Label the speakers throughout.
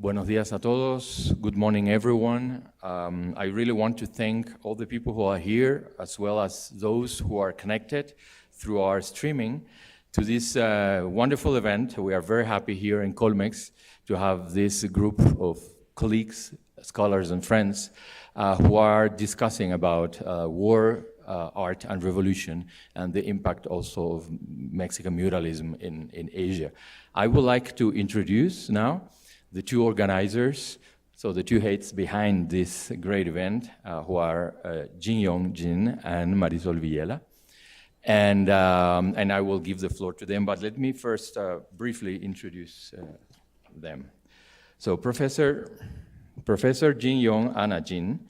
Speaker 1: Buenos días a todos. Good morning, everyone. I really want to thank all the people who are here, as well as those who are connected through our streaming to this wonderful event. We are very happy here in Colmex to have this group of colleagues, scholars, and friends who are discussing about war, art, and revolution, and the impact also of Mexican muralism in Asia. I would like to introduce now the two organizers, so the two heads behind this great event, who are Jin-Yong Jin and Marisol Villela. And I will give the floor to them, but let me first briefly introduce them. So Professor Jin-Yong Anna Jin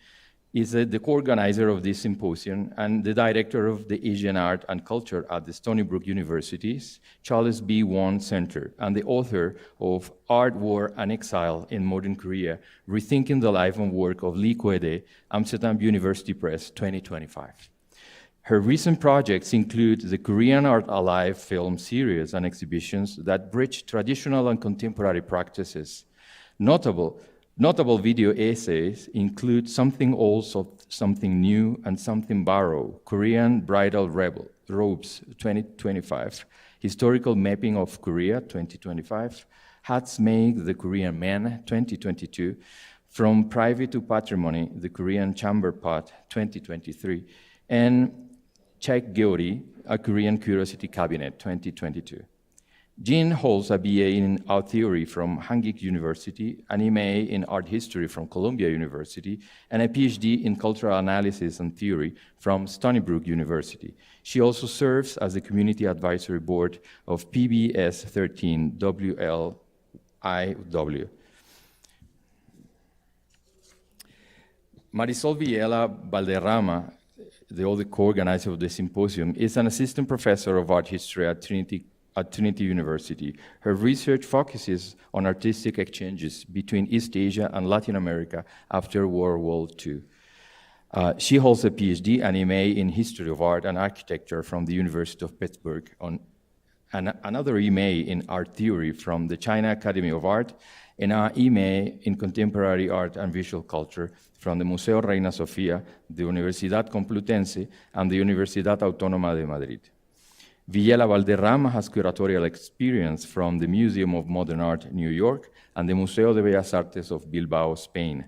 Speaker 1: is the co-organizer of this symposium and the director of the Asian Art and Culture at the Stony Brook University's Charles B. Won Center, and the author of Art, War, and Exile in Modern Korea, Rethinking the Life and Work of Lee Quede, Amsterdam University Press, 2025. Her recent projects include the Korean Art Alive film series and exhibitions that bridge traditional and contemporary practices. Notable video essays include Something Old, Something New, and Something Borrowed, Korean Bridal Robes, 2025, Historical Mapping of Korea, 2025, Hats Make the Korean Man, 2022, From Private to Patrimony, the Korean Chamber Pot, 2023, and Check Geori, a Korean Curiosity Cabinet, 2022. Jin holds a BA in Art Theory from Hangik University, an MA in Art History from Columbia University, and a PhD in Cultural Analysis and Theory from Stony Brook University. She also serves as the Community Advisory Board of PBS 13 WLIW. Marisol Villela Valderrama, the other co-organizer of the symposium, is an assistant professor of art history at Trinity University. Her research focuses on artistic exchanges between East Asia and Latin America after World War II. She holds a PhD and MA in History of Art and Architecture from the University of Pittsburgh, and another MA in Art Theory from the China Academy of Art, and an MA in Contemporary Art and Visual Culture from the Museo Reina Sofía, the Universidad Complutense, and the Universidad Autónoma de Madrid. Villela Valderrama has curatorial experience from the Museum of Modern Art, New York, and the Museo de Bellas Artes of Bilbao, Spain,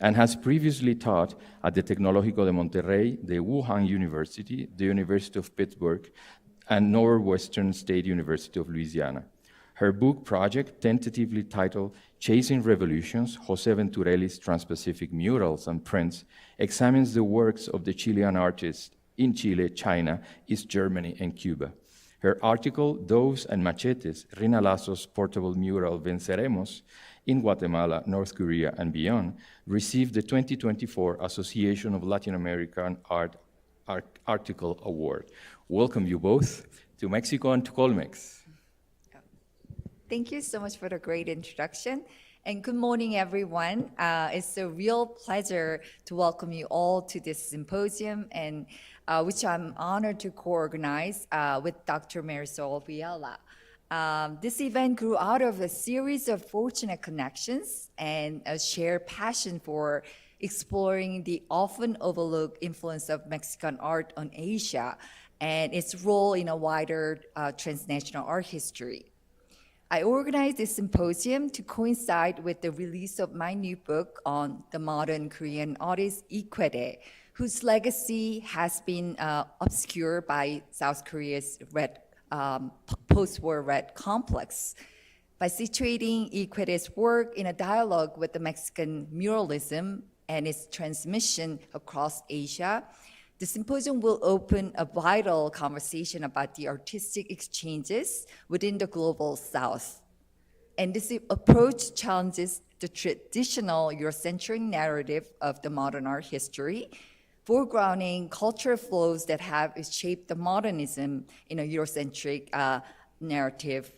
Speaker 1: and has previously taught at the Tecnológicos de Monterrey, the Wuhan University, the University of Pittsburgh, and Northwestern State University of Louisiana. Her book project, tentatively titled Chasing Revolutions, José Venturelli's Trans-Pacific Murals and Prints, examines the works of the Chilean artists in Chile, China, East Germany, and Cuba. Her article, Doughs and Machetes, Reina Lasso's portable mural Venceremos in Guatemala, North Korea, and beyond, received the 2024 Association of Latin American Art Article Award. Welcome you both to Mexico and to Colmex.
Speaker 2: Thank you so much for the great introduction. And good morning, everyone. It's a real pleasure to welcome you all to this symposium, and which I'm honored to co-organize with Dr. Marisol Villela. This event grew out of a series of fortunate connections and a shared passion for exploring the often overlooked influence of Mexican art on Asia and its role in a wider transnational art history. I organized this symposium to coincide with the release of my new book on the modern Korean artist Quede, whose legacy has been obscured by South Korea's post-war Red complex. By situating Quede's work in a dialogue with the Mexican muralism and its transmission across Asia, the symposium will open a vital conversation about the artistic exchanges within the global South. And this approach challenges the traditional Eurocentric narrative of the modern art history, foregrounding cultural flows that have shaped the modernism in a Eurocentric narrative,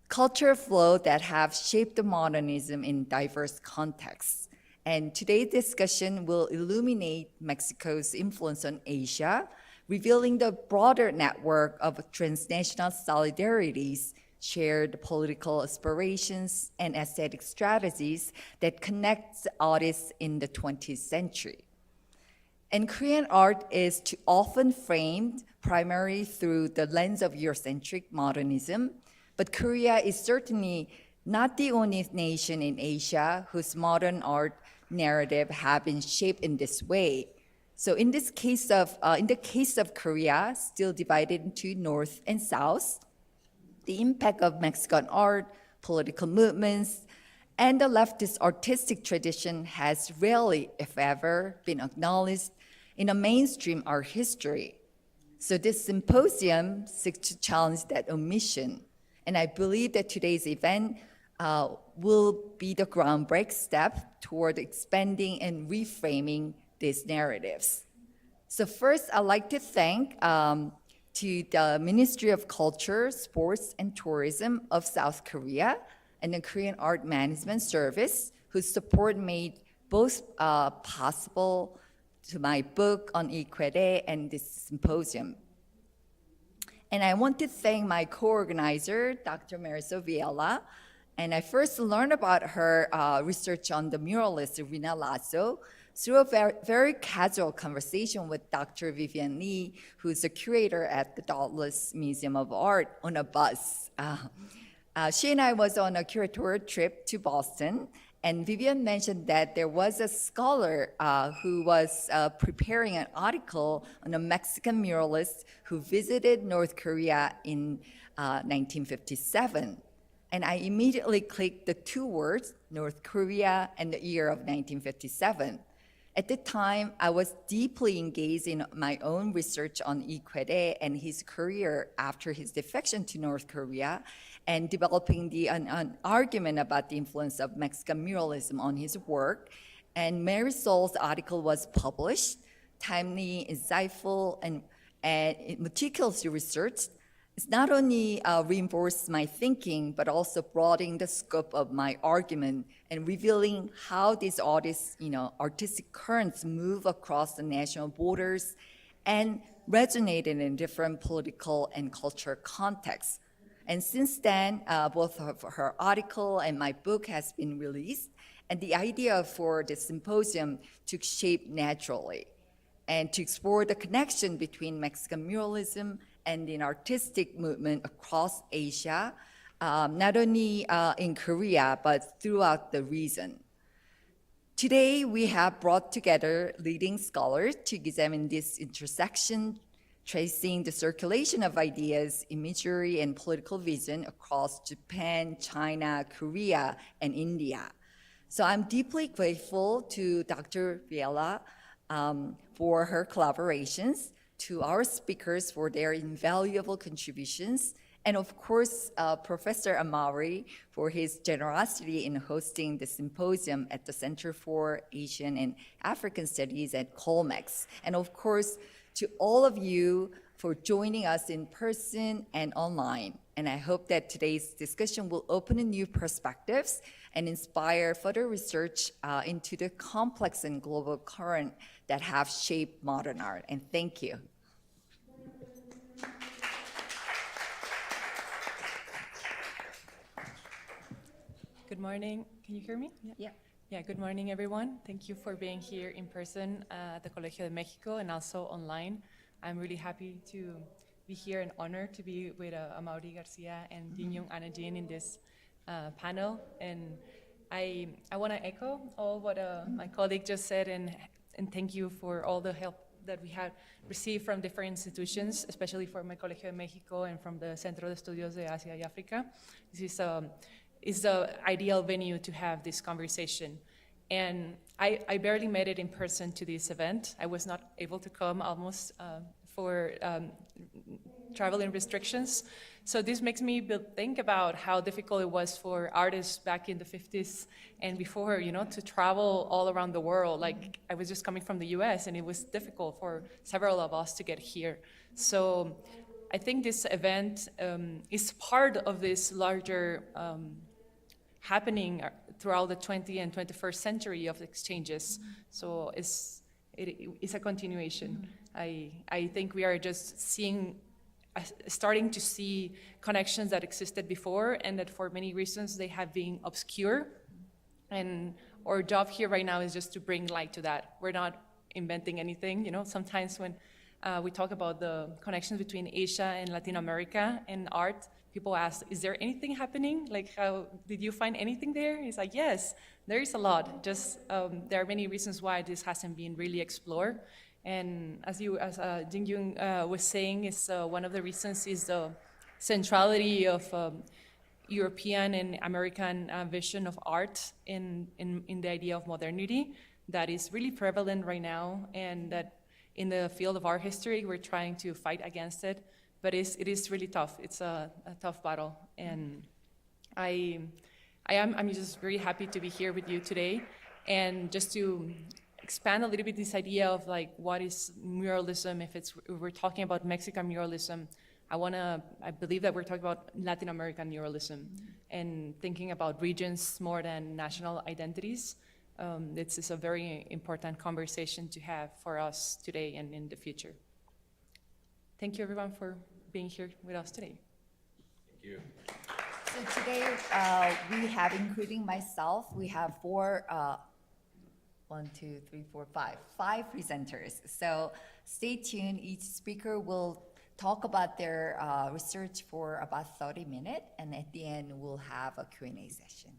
Speaker 2: cultural flow that have shaped the modernism in diverse contexts. And today's discussion will illuminate Mexico's influence on Asia, revealing the broader network of transnational solidarities shared political aspirations, and aesthetic strategies that connect artists in the 20th century. And Korean art is too often framed primarily through the lens of Eurocentric modernism, but Korea is certainly not the only nation in Asia whose modern art narrative have been shaped in this way. So in the case of Korea, still divided into North and South, the impact of Mexican art, political movements, and the leftist artistic tradition has rarely, if ever, been acknowledged in a mainstream art history. So this symposium seeks to challenge that omission. And I believe that today's event will be the groundbreak step toward expanding and reframing these narratives. So first, I'd like to thank to the Ministry of Culture, Sports, and Tourism of South Korea and the Korean Art Management Service, whose support made both possible to my book on qoede and this symposium. And I want to thank my co-organizer, Dr. Marisol Viela. And I first learned about her research on the muralist Reina Lasso through a very casual conversation with Dr. Vivian Lee, who's a curator at the Douglas Museum of Art, on a bus. She and I was on a curatorial trip to Boston, and Vivian mentioned that there was a scholar who was preparing an article on a Mexican muralist who visited North Korea in 1957. And I immediately clicked the two words, North Korea and the year of 1957. At the time, I was deeply engaged in my own research on Quede and his career after his defection to North Korea, and developing an argument about the influence of Mexican muralism on his work. And Marisol's article was published, timely, insightful, and meticulously researched. It's not only reinforced my thinking, but also broadening the scope of my argument and revealing how these artists, artistic currents move across the national borders and resonated in different political and cultural contexts. And since then, both of her article and my book has been released, and the idea for the symposium took shape naturally, and to explore the connection between Mexican muralism and the artistic movement across Asia, not only in Korea, but throughout the region. Today, we have brought together leading scholars to examine this intersection, tracing the circulation of ideas, imagery, and political vision across Japan, China, Korea, and India. So I'm deeply grateful to Dr. Viela for her collaborations, to our speakers for their invaluable contributions, and of course, Professor Amari for his generosity in hosting the symposium at the Center for Asian and African Studies at Colmex. And of course, to all of you for joining us in person and online. And I hope that today's discussion will open new perspectives and inspire further research into the complex and global current that have shaped modern art. And thank you.
Speaker 3: Good morning. Can you hear me?
Speaker 2: Yeah.
Speaker 3: Yeah, good morning, everyone. Thank you for being here in person at the Colegio de Mexico and also online. I'm really happy to be here and honored to be with Amaury Garcia and Dingyong Anajin in this panel. And I want to echo all what my colleague just said and thank you for all the help that we have received from different institutions, especially from my Colegio de Mexico and from the Centro de Estudios de Asia y África. This is the ideal venue to have this conversation. And I barely made it in person to this event. I was not able to come almost for traveling restrictions. So this makes me think about how difficult it was for artists back in the 50s and before, to travel all around the world. Like, I was just coming from the US and it was difficult for several of us to get here. So I think this event is part of this larger happening throughout the 20th and 21st century of exchanges. So it's a continuation. I think we are just seeing starting to see connections that existed before and that for many reasons they have been obscure. And our job here right now is just to bring light to that. We're not inventing anything, you know. Sometimes when we talk about the connections between Asia and Latin America and art, people ask, is there anything happening? Like, how did you find anything there? It's like, yes, there is a lot. Just there are many reasons why this hasn't been really explored. And as Jing was saying, is one of the reasons is the centrality of European and American vision of art in the idea of modernity that is really prevalent right now, and that in the field of art history we're trying to fight against it, but it is really tough. It's a tough battle, and I'm just very happy to be here with you today, and just to expand a little bit this idea of like what is muralism. If we're talking about Mexican muralism, I believe that we're talking about Latin American muralism and thinking about regions more than national identities. This is a very important conversation to have for us today and in the future. Thank you everyone for being here with us today.
Speaker 1: Thank you.
Speaker 2: So today we have, including myself, we have five presenters. So stay tuned. Each speaker will talk about their research for about 30 minutes, and at the end we'll have a Q&A session.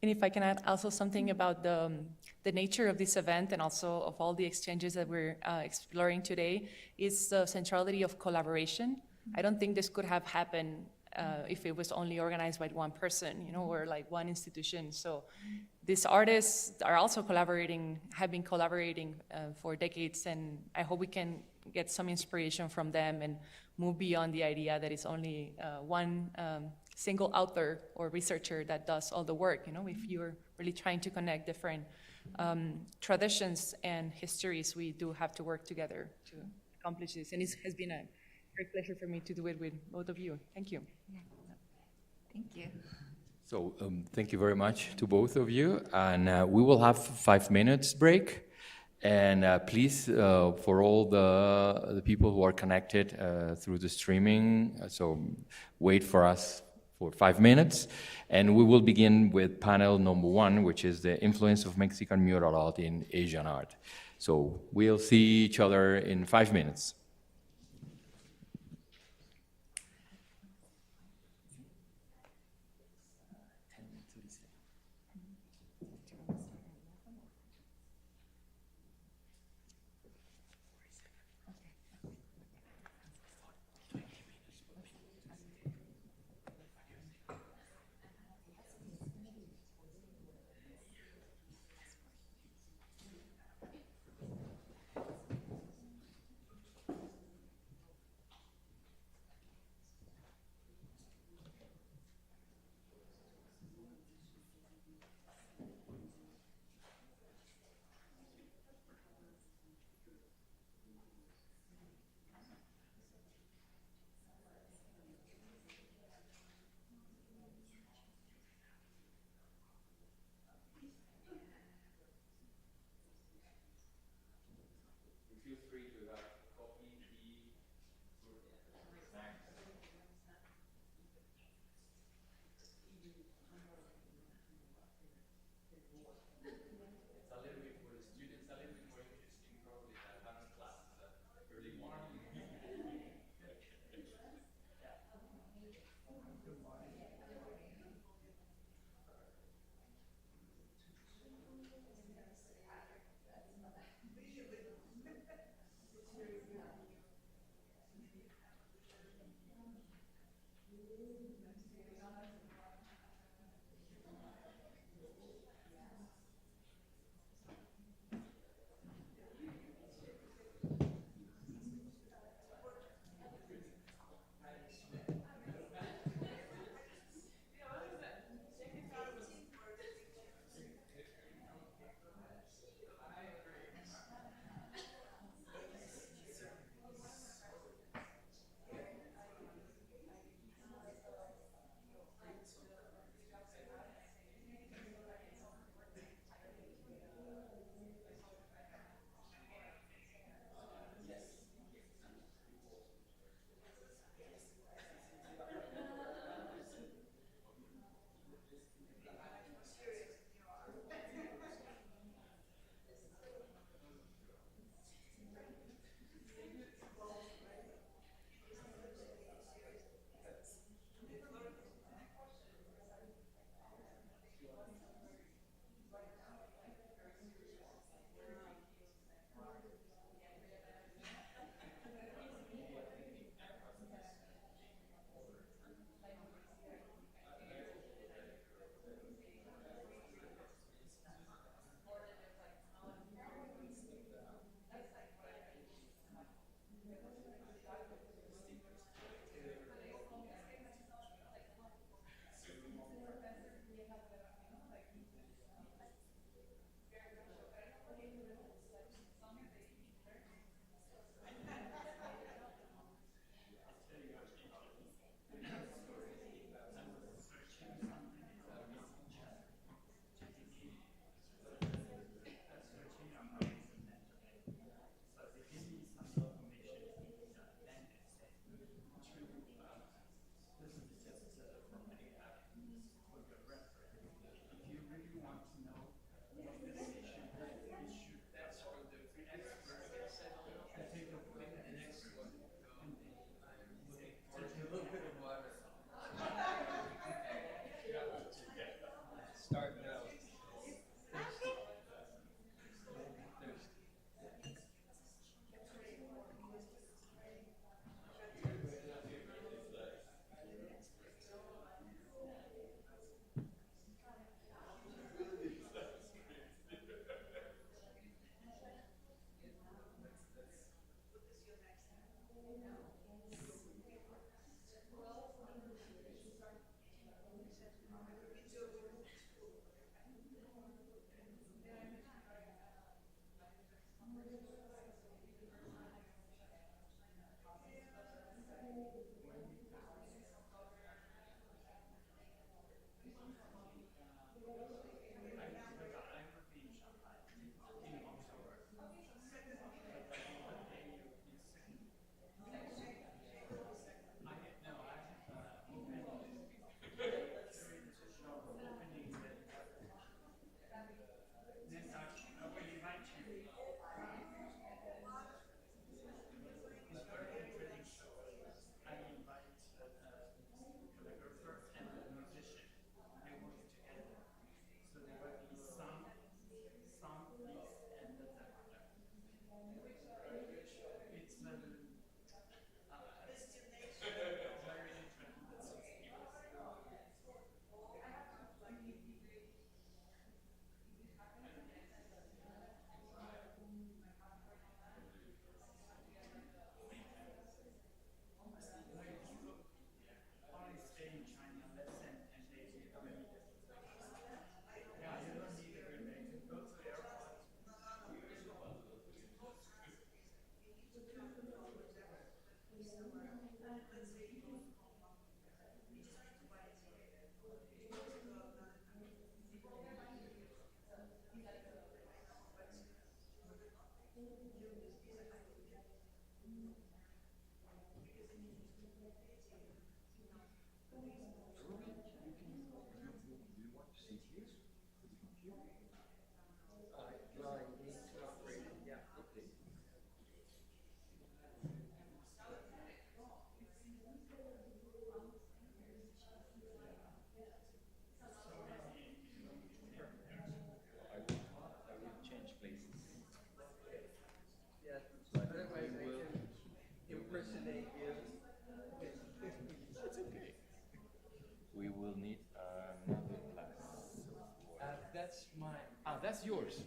Speaker 3: And if I can add also something about the nature of this event and also of all the exchanges that we're exploring today, is the centrality of collaboration. I don't think this could have happened if it was only organized by one person, you know, or like one institution. So these artists are also have been collaborating for decades, and I hope we can get some inspiration from them and move beyond the idea that it's only one single author or researcher that does all the work. You know, if you're really trying to connect different traditions and histories, we do have to work together to accomplish this. And it has been a great pleasure for me to do it with both of you. Thank you.
Speaker 2: Thank you.
Speaker 1: So thank you very much to both of you. And we will have 5 minutes break. And please, for all the people who are connected through the streaming, so wait for us for 5 minutes. And we will begin with panel number 1, which is the influence of Mexican mural art in Asian art. So we'll see each other in 5 minutes. We will need another glass.
Speaker 4: That's mine.
Speaker 1: Ah, that's yours.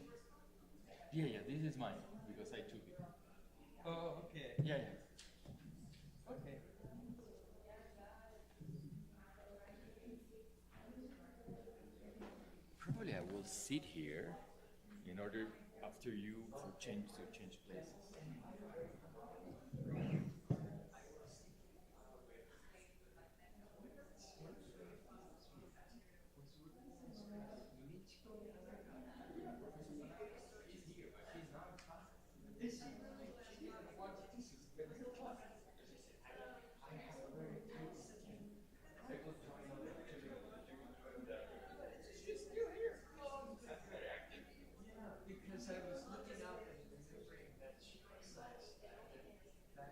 Speaker 1: Yeah, this is mine because I took it.
Speaker 4: Oh, okay.
Speaker 1: Yeah.
Speaker 4: Okay.
Speaker 1: Probably I will sit here in order after you to change places.
Speaker 4: Because I was looking up and remembering that she exercised that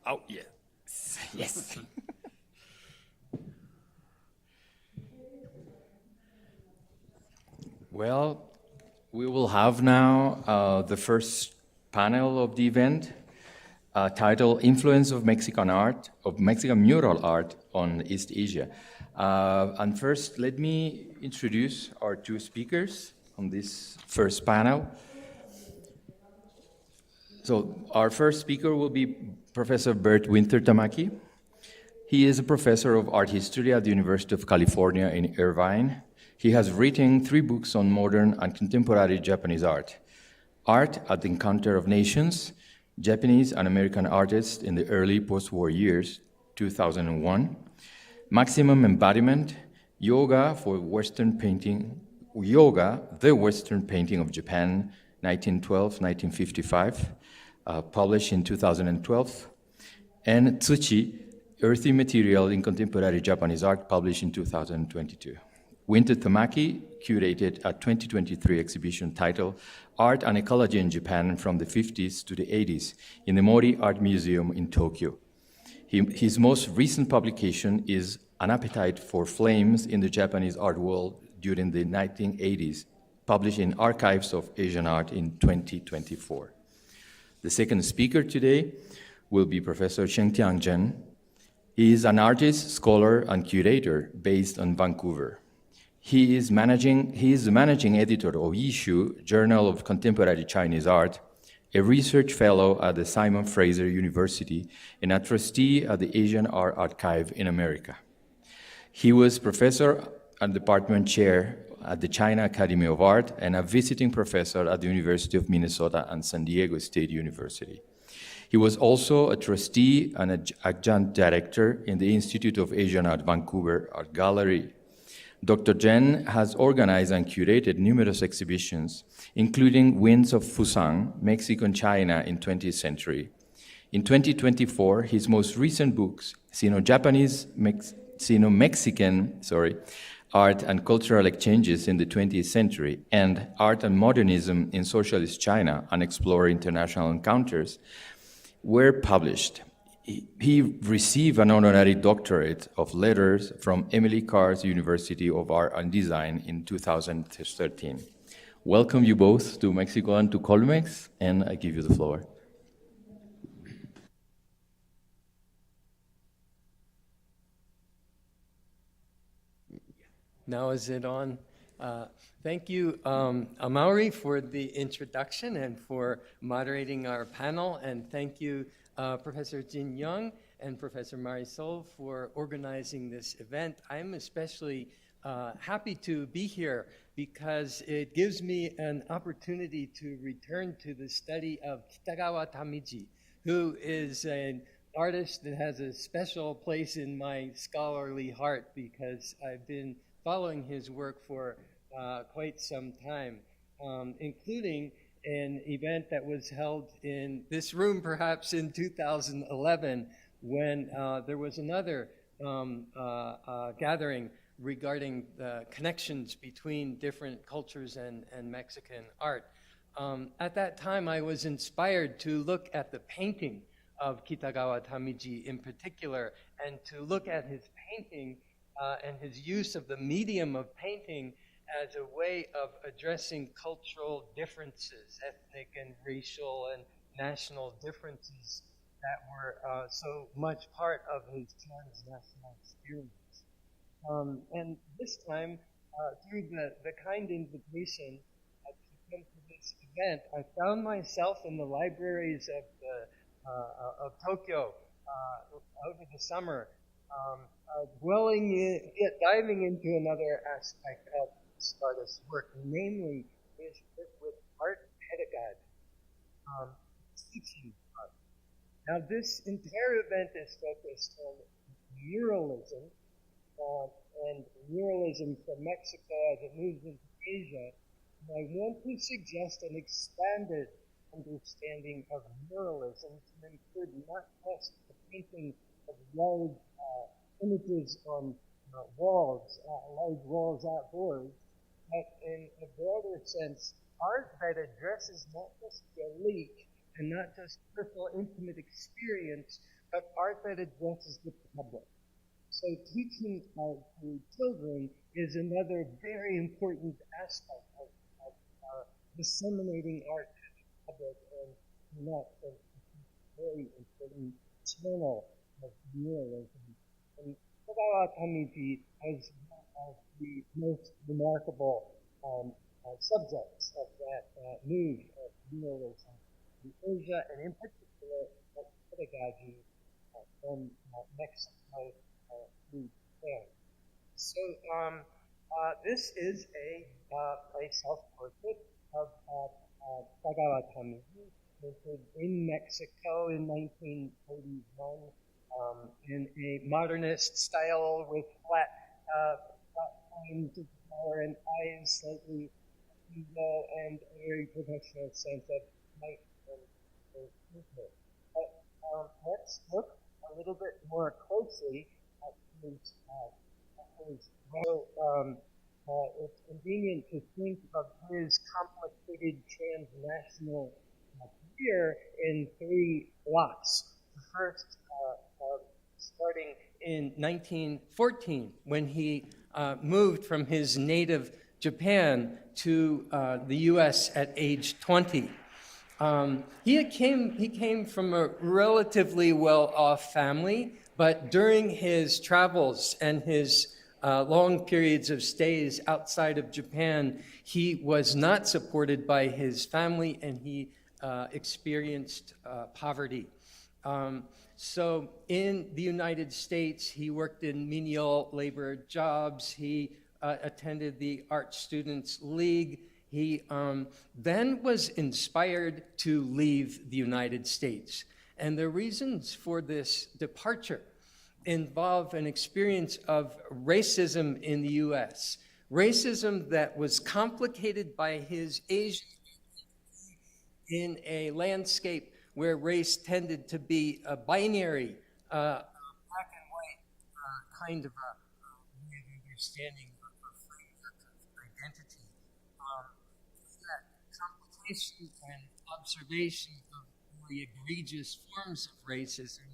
Speaker 1: Oh, yes. Yes. Well, we will have now the first panel of the event, titled Influence of Mexican Art, of Mexican Mural Art on East Asia. And first, let me introduce our two speakers on this first panel. So our first speaker will be Professor Bert Winter-Tamaki. He is a professor of art history at the University of California in Irvine. He has written 3 books on modern and contemporary Japanese art. Art at the Encounter of Nations, Japanese and American Artists in the Early Post-War Years, 2001. Maximum Embodiment, Yoga for Western Yoga, The Western Painting of Japan, 1912-1955, published in 2012, and Tsuchi, Earthy Material in Contemporary Japanese Art, published in 2022. Winter Tamaki curated a 2023 exhibition titled Art and Ecology in Japan from the 50s to the 80s in the Mori Art Museum in Tokyo. His most recent publication is An Appetite for Flames in the Japanese Art World during the 1980s, published in Archives of Asian Art in 2024. The second speaker today will be Professor Shengtian Zhen. He is an artist, scholar, and curator based in Vancouver. He is the managing editor of Yishu, Journal of Contemporary Chinese Art, a research fellow at the Simon Fraser University, and a trustee at the Asian Art Archive in America. He was professor and department chair at the China Academy of Art and a visiting professor at the University of Minnesota and San Diego State University. He was also a trustee and an adjunct director in the Institute of Asian Art Vancouver Art Gallery. Dr. Zhen has organized and curated numerous exhibitions, including Winds of Fusang, Mexico and China in 20th Century. In 2024, his most recent books, Sino-Mexican Art and Cultural Exchanges in the 20th Century and Art and Modernism in Socialist China, and Explore International Encounters, were published. He received an honorary doctorate of letters from Emily Carr's University of Art and Design in 2013. Welcome you both to Mexico and to Colmex, and I give you the floor.
Speaker 4: Now is it on? Thank you, Amaury, for the introduction and for moderating our panel. And thank you, Professor Jin Young and Professor Marisol, for organizing this event. I'm especially happy to be here because it gives me an opportunity to return to the study of Kitagawa Tamiji, who is an artist that has a special place in my scholarly heart because I've been following his work for quite some time, including an event that was held in this room perhaps in 2011 when there was another gathering regarding the connections between different cultures and Mexican art. At that time, I was inspired to look at the painting of Kitagawa Tamiji in particular, and to look at his painting and his use of the medium of painting as a way of addressing cultural differences, ethnic and racial and national differences that were so much part of his transnational experience. And this time, through the kind invitation to come to this event, I found myself in the libraries of Tokyo over the summer, diving into another aspect of this artist's work, namely his work with art pedagogy, teaching art. Now, this entire event is focused on muralism, and muralism from Mexico as it moves into Asia. And I want to suggest an expanded understanding of muralism to include not just the painting of large images on walls, large walls outdoors, but in a broader sense, art that addresses not just the elite and not just personal intimate experience, but art that addresses the public. So teaching to children is another very important aspect of disseminating art to the public, and not a very important channel of muralism. And Kitagawa Tamiji has one of the most remarkable subjects of that move of muralism in Asia, and in particular of pedagogy from Mexico through Japan. So this is a self-portrait of Kitagawa Tamiji, painted in Mexico in 1941 in a modernist style with flat frames where an eye is slightly evil and a very professional sense of light and movement. But let's look a little bit more closely at his so, it's convenient to think of his complicated transnational career in three blocks. The first, starting in 1914, when he moved from his native Japan to the U.S. at age 20. He came from a relatively well-off family, but during his travels and his long periods of stays outside of Japan, he was not supported by his family, and he experienced poverty. So in the United States, he worked in menial labor jobs. He attended the Art Students League. He then was inspired to leave the United States. And the reasons for this departure involve an experience of racism in the U.S., racism that was complicated by his Asian in a landscape where race tended to be a binary, black and white kind of a way of understanding of a framework of identity. That complication and observation of really egregious forms of racism,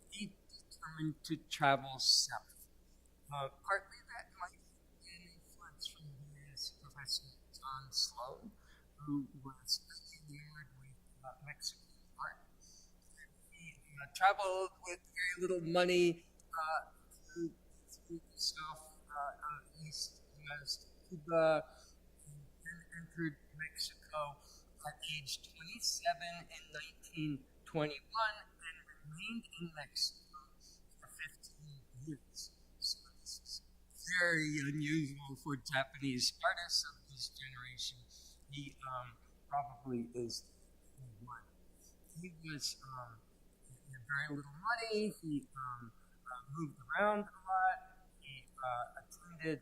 Speaker 4: he determined to travel south. Partly that might be an influence from his Professor John Sloan, who was enamored with Mexican art. He traveled with very little money through the southeast U.S. Cuba, and then entered Mexico at age 27 in 1921 and remained in Mexico for 15 years. So this is very unusual for Japanese artists of this generation. He probably is one. He was he had very little money. He moved around a lot. He attended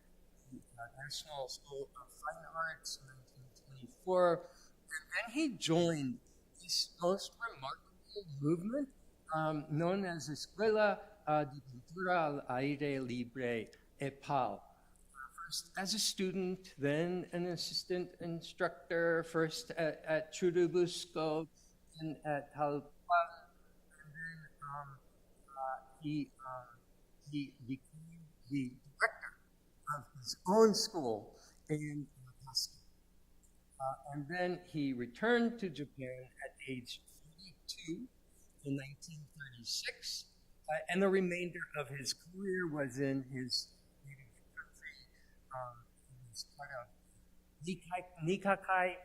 Speaker 4: the National School of Fine Arts in 1924, and then he joined this most remarkable movement known as Escuela de Pintura al Aire Libre EPAL. First as a student, then an assistant instructor, first at Churubusco and at Talpan, and then he became the director of his own school in Moscow. And then he returned to Japan at age 42 in 1936, and the remainder of his career was in his native country. He was part of the Nikkakai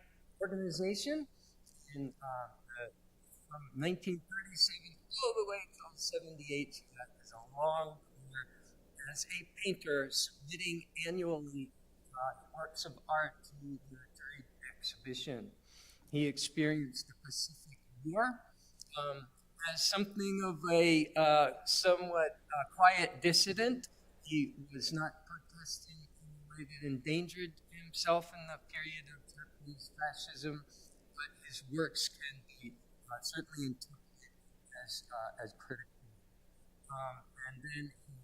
Speaker 4: organization from 1937 all the way till 78. So that is a long career as a painter, submitting annually works of art to the Trade Exhibition. He experienced the Pacific War as something of a somewhat quiet dissident. He was not protesting in a way that endangered himself in the period of Japanese fascism, but his works can be certainly interpreted as critical. And then he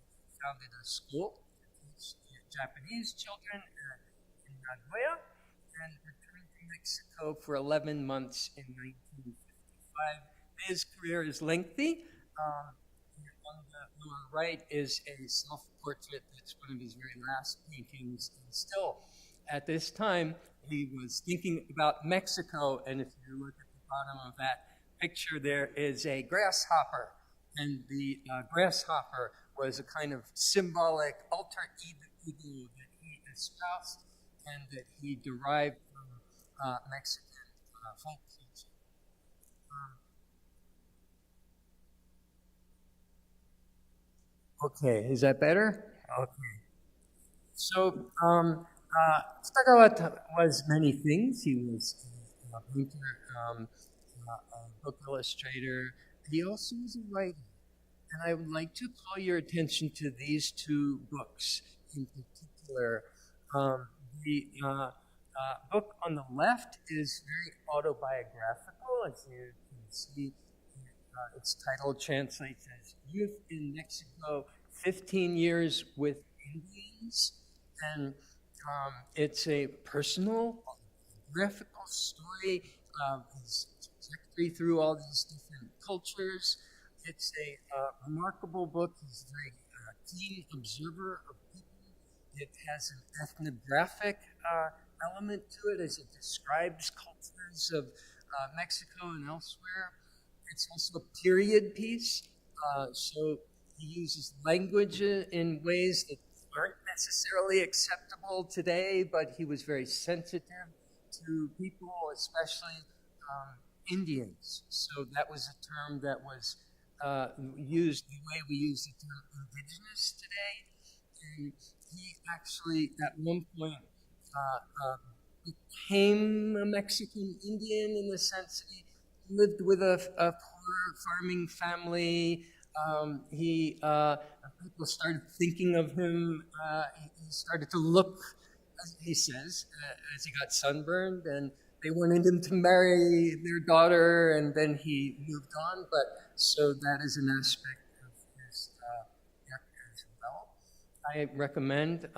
Speaker 4: founded a school to teach Japanese children in Nagoya, and returned to Mexico for 11 months in 1955. His career is lengthy. On the lower right is a self-portrait that's one of his very last paintings. And still, at this time, he was thinking about Mexico, and if you look at the bottom of that picture, there is a grasshopper, and the grasshopper was a kind of symbolic alter ego that he espoused and that he derived from Mexican folk culture. Okay, is that better? Okay. So, Kitagawa was many things. He was a painter, a book illustrator. He also was a writer. And I would like to call your attention to these two books in particular. The book on the left is very autobiographical, as you can see. Its title translates as Youth in Mexico, 15 Years with Indians. And it's a personal, graphical story of his trajectory through all these different cultures. It's a remarkable book. He's a very keen observer of people. It has an ethnographic element to it as it describes cultures of Mexico and elsewhere. It's also a period piece, so he uses language in ways that aren't necessarily acceptable today, but he was very sensitive to people, especially Indians. So that was a term that was used the way we use the term indigenous today. And he actually, at one point, became a Mexican Indian in the sense that he lived with a poor farming family. People started thinking of him. He started to look, as he says, as he got sunburned, and they wanted him to marry their daughter, and then he moved on. But so that is an aspect of his work as well. I recommend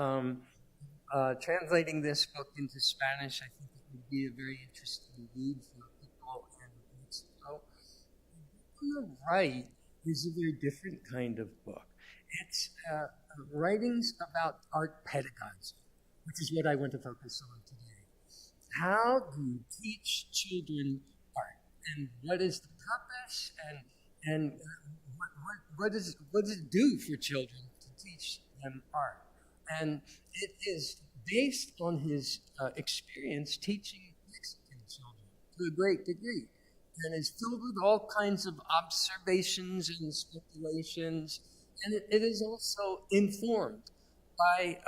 Speaker 4: translating this book into Spanish. I think it would be a very interesting read for people in Mexico. On the right is a very different kind of book. It's writings about art pedagogy, which is what I want to focus on today. How do you teach children art, and what is the purpose, and what does it do for children to teach them art? And it is based on his experience teaching Mexican children to a great degree, and is filled with all kinds of observations and speculations, and it is also informed by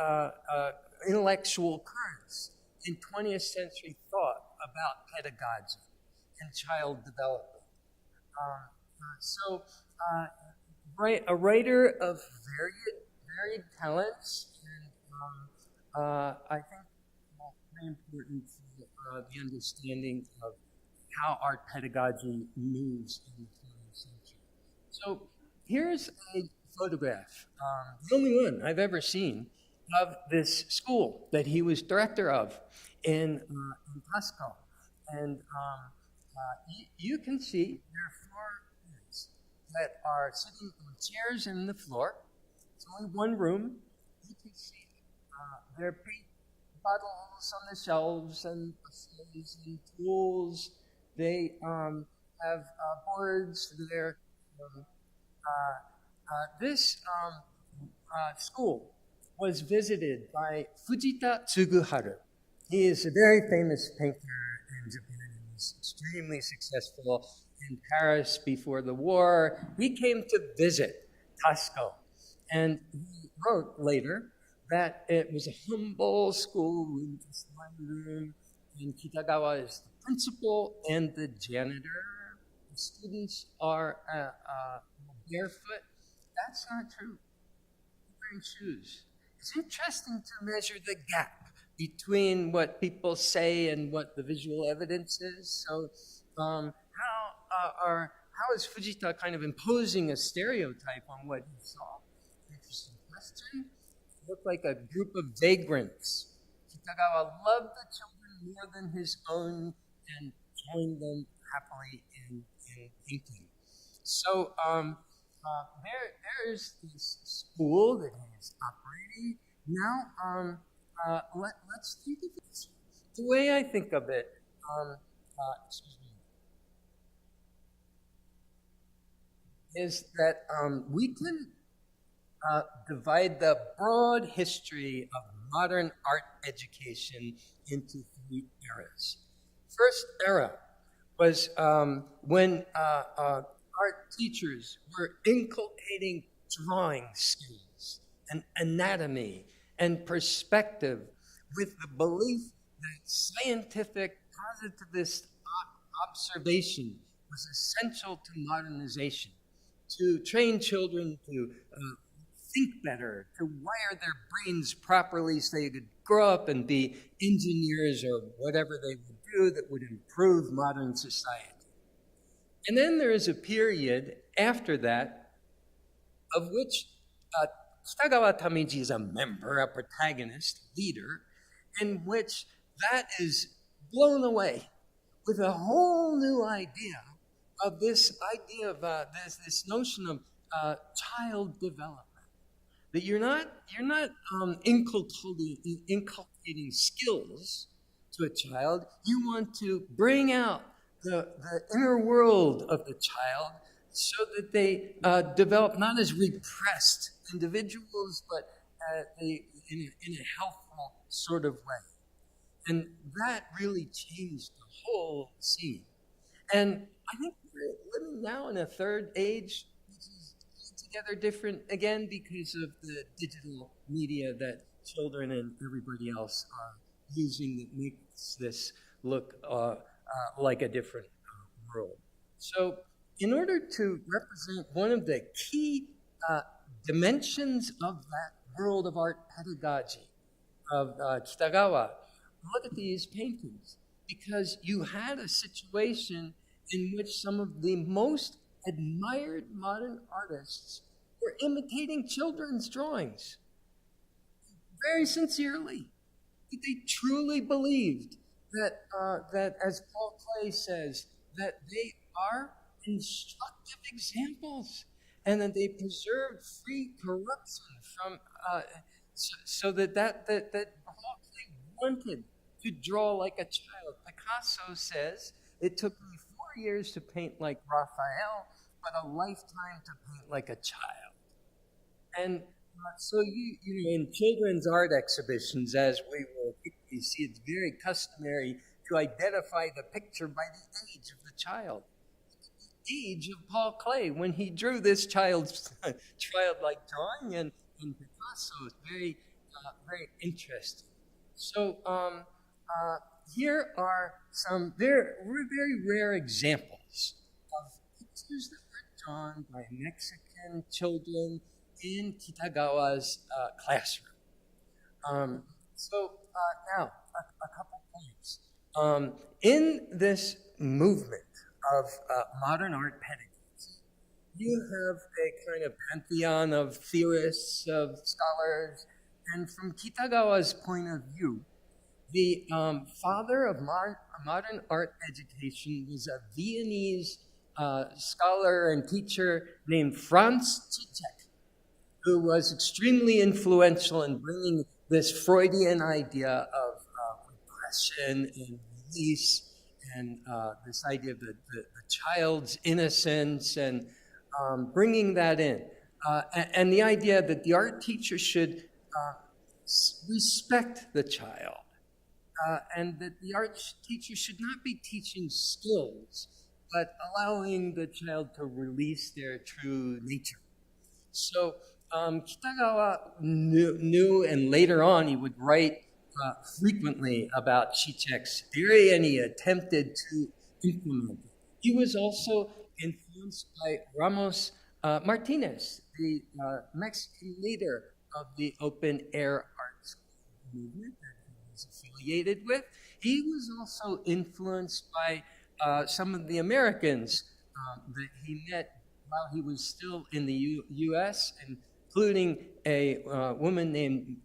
Speaker 4: intellectual currents in 20th century thought about pedagogy and child development. A writer of varied talents, and I think very important for the understanding of how art pedagogy moves in the 20th century. So here's a photograph, the only one I've ever seen, of this school that he was director of in Pasco. And you can see there are 4 kids that are sitting on chairs and the floor. It's only one room. You can see their paint bottles on the shelves and brushes and tools. They have boards there. This school was visited by Fujita Tsuguharu. He is a very famous painter in Japan. He was extremely successful in Paris before the war. He came to visit Tasco, and he wrote later that it was a humble school with just one room, and Kitagawa is the principal and the janitor. The students are barefoot. That's not true. They're wearing shoes. It's interesting to measure the gap between what people say and what the visual evidence is. So how is Fujita kind of imposing a stereotype on what he saw? Interesting question. It looked like a group of vagrants. Kitagawa loved the children more than his own and joined them happily in painting. So there's this school that he is operating. Now, let's think of it. The way I think of it, is that we can divide the broad history of modern art education into 3 eras. First era was when art teachers were inculcating drawing skills and anatomy and perspective with the belief that scientific positivist observation was essential to modernization, to train children to think better, to wire their brains properly so they could grow up and be engineers or whatever they would do that would improve modern society. And then there is a period after that of which Kitagawa Tamiji is a member, a protagonist, leader, in which that is blown away with a whole new idea of this idea of this notion of child development. That you're not inculcating skills to a child. You want to bring out the inner world of the child so that they develop not as repressed individuals, but in a helpful sort of way. And that really changed the whole scene. And I think we're living now in a third age, which is altogether different again because of the digital media that children and everybody else are using that makes this look like a different world. So in order to represent one of the key dimensions of that world of art pedagogy of Kitagawa, look at these paintings, because you had a situation in which some of the most admired modern artists were imitating children's drawings very sincerely. They truly believed that as Paul Klee says, that they are instructive examples and that they preserved free corruption from so that Paul Klee wanted to draw like a child. Picasso says, it took me 4 years to paint like Raphael, but a lifetime to paint like a child. And so you know, in children's art exhibitions, as we will quickly see, it's very customary to identify the picture by the age of the child. The age of Paul Klee when he drew this child's childlike drawing, and Picasso is very interesting. So here are some very rare examples of pictures that were drawn by Mexican children in Kitagawa's classroom. Now, a couple points. In this movement of modern art pedagogy, you have a kind of pantheon of theorists, of scholars, and from Kitagawa's point of view, the father of modern art education was a Viennese scholar and teacher named Franz Zizek, who was extremely influential in bringing this Freudian idea of repression and release and this idea of the child's innocence and bringing that in. And the idea that the art teacher should respect the child and that the art teacher should not be teaching skills, but allowing the child to release their true nature. So Kitagawa knew, and later on he would write frequently about Zizek's theory, and he attempted to implement it. He was also influenced by Ramos Martinez, the Mexican leader of the open-air arts movement that he was affiliated with. He was also influenced by some of the Americans that he met while he was still in the U.S., including a woman named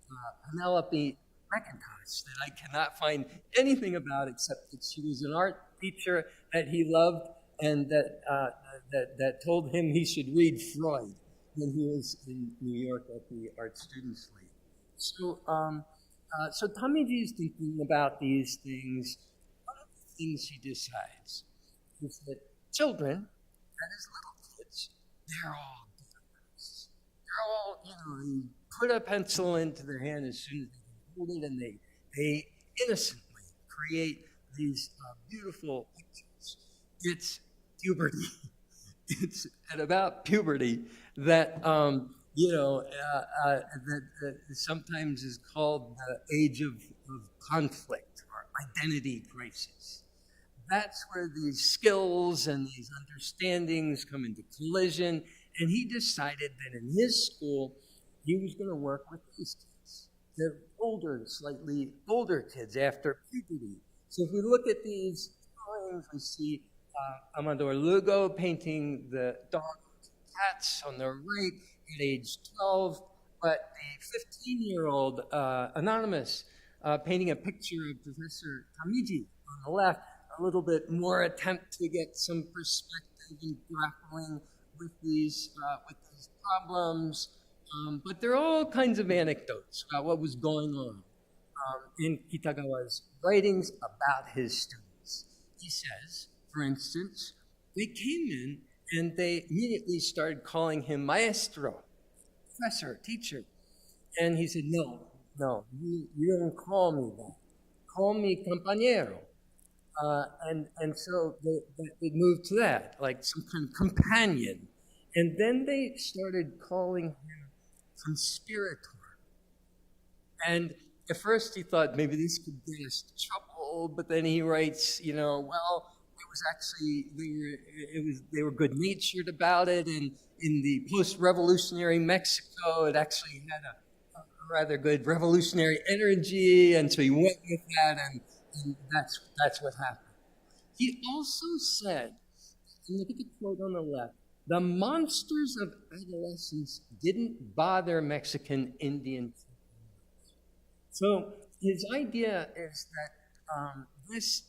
Speaker 4: Penelope McIntosh that I cannot find anything about except that she was an art teacher that he loved and that told him he should read Freud when he was in New York at the Art Students League. So, so Tamiji is thinking about these things. One of the things he decides is that children, that is little kids, they're all different. They're all, you put a pencil into their hand as soon as they can hold it, and they innocently create these beautiful pictures. It's puberty. It's at about puberty that that sometimes is called the age of conflict or identity crisis. That's where these skills and these understandings come into collision. And he decided that in his school, he was going to work with these kids. They're older, slightly older kids after puberty. So if we look at these drawings, we see Amador Lugo painting the dog and cats on the right at age 12, but the 15-year-old anonymous painting a picture of Professor Tamiji on the left, a little bit more attempt to get some perspective in grappling with these problems. But there are all kinds of anecdotes about what was going on in Kitagawa's writings about his students. He says, for instance, they came in and they immediately started calling him maestro, professor, teacher. And he said, no, you don't call me that. Call me compañero. And so they moved to that, like some kind of companion. And then they started calling him conspirator. And at first he thought maybe this could get us in trouble, but then he writes, well, it was actually, they were good-natured about it, and in the post-revolutionary Mexico, it actually had a rather good revolutionary energy, and so he went with that, and that's what happened. He also said, and look at the quote on the left, the monsters of adolescence didn't bother Mexican Indians. So his idea is that this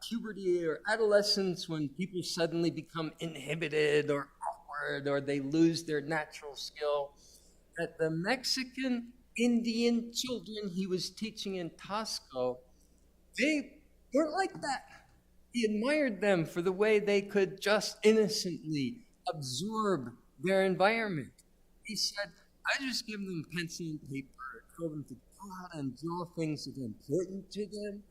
Speaker 4: puberty or adolescence, when people suddenly become inhibited or awkward or they lose their natural skill, that the Mexican Indian children he was teaching in Tasco, they weren't like that. He admired them for the way they could just innocently absorb their environment. He said, I just give them pencil and paper, told them to go out and draw things that are important to them,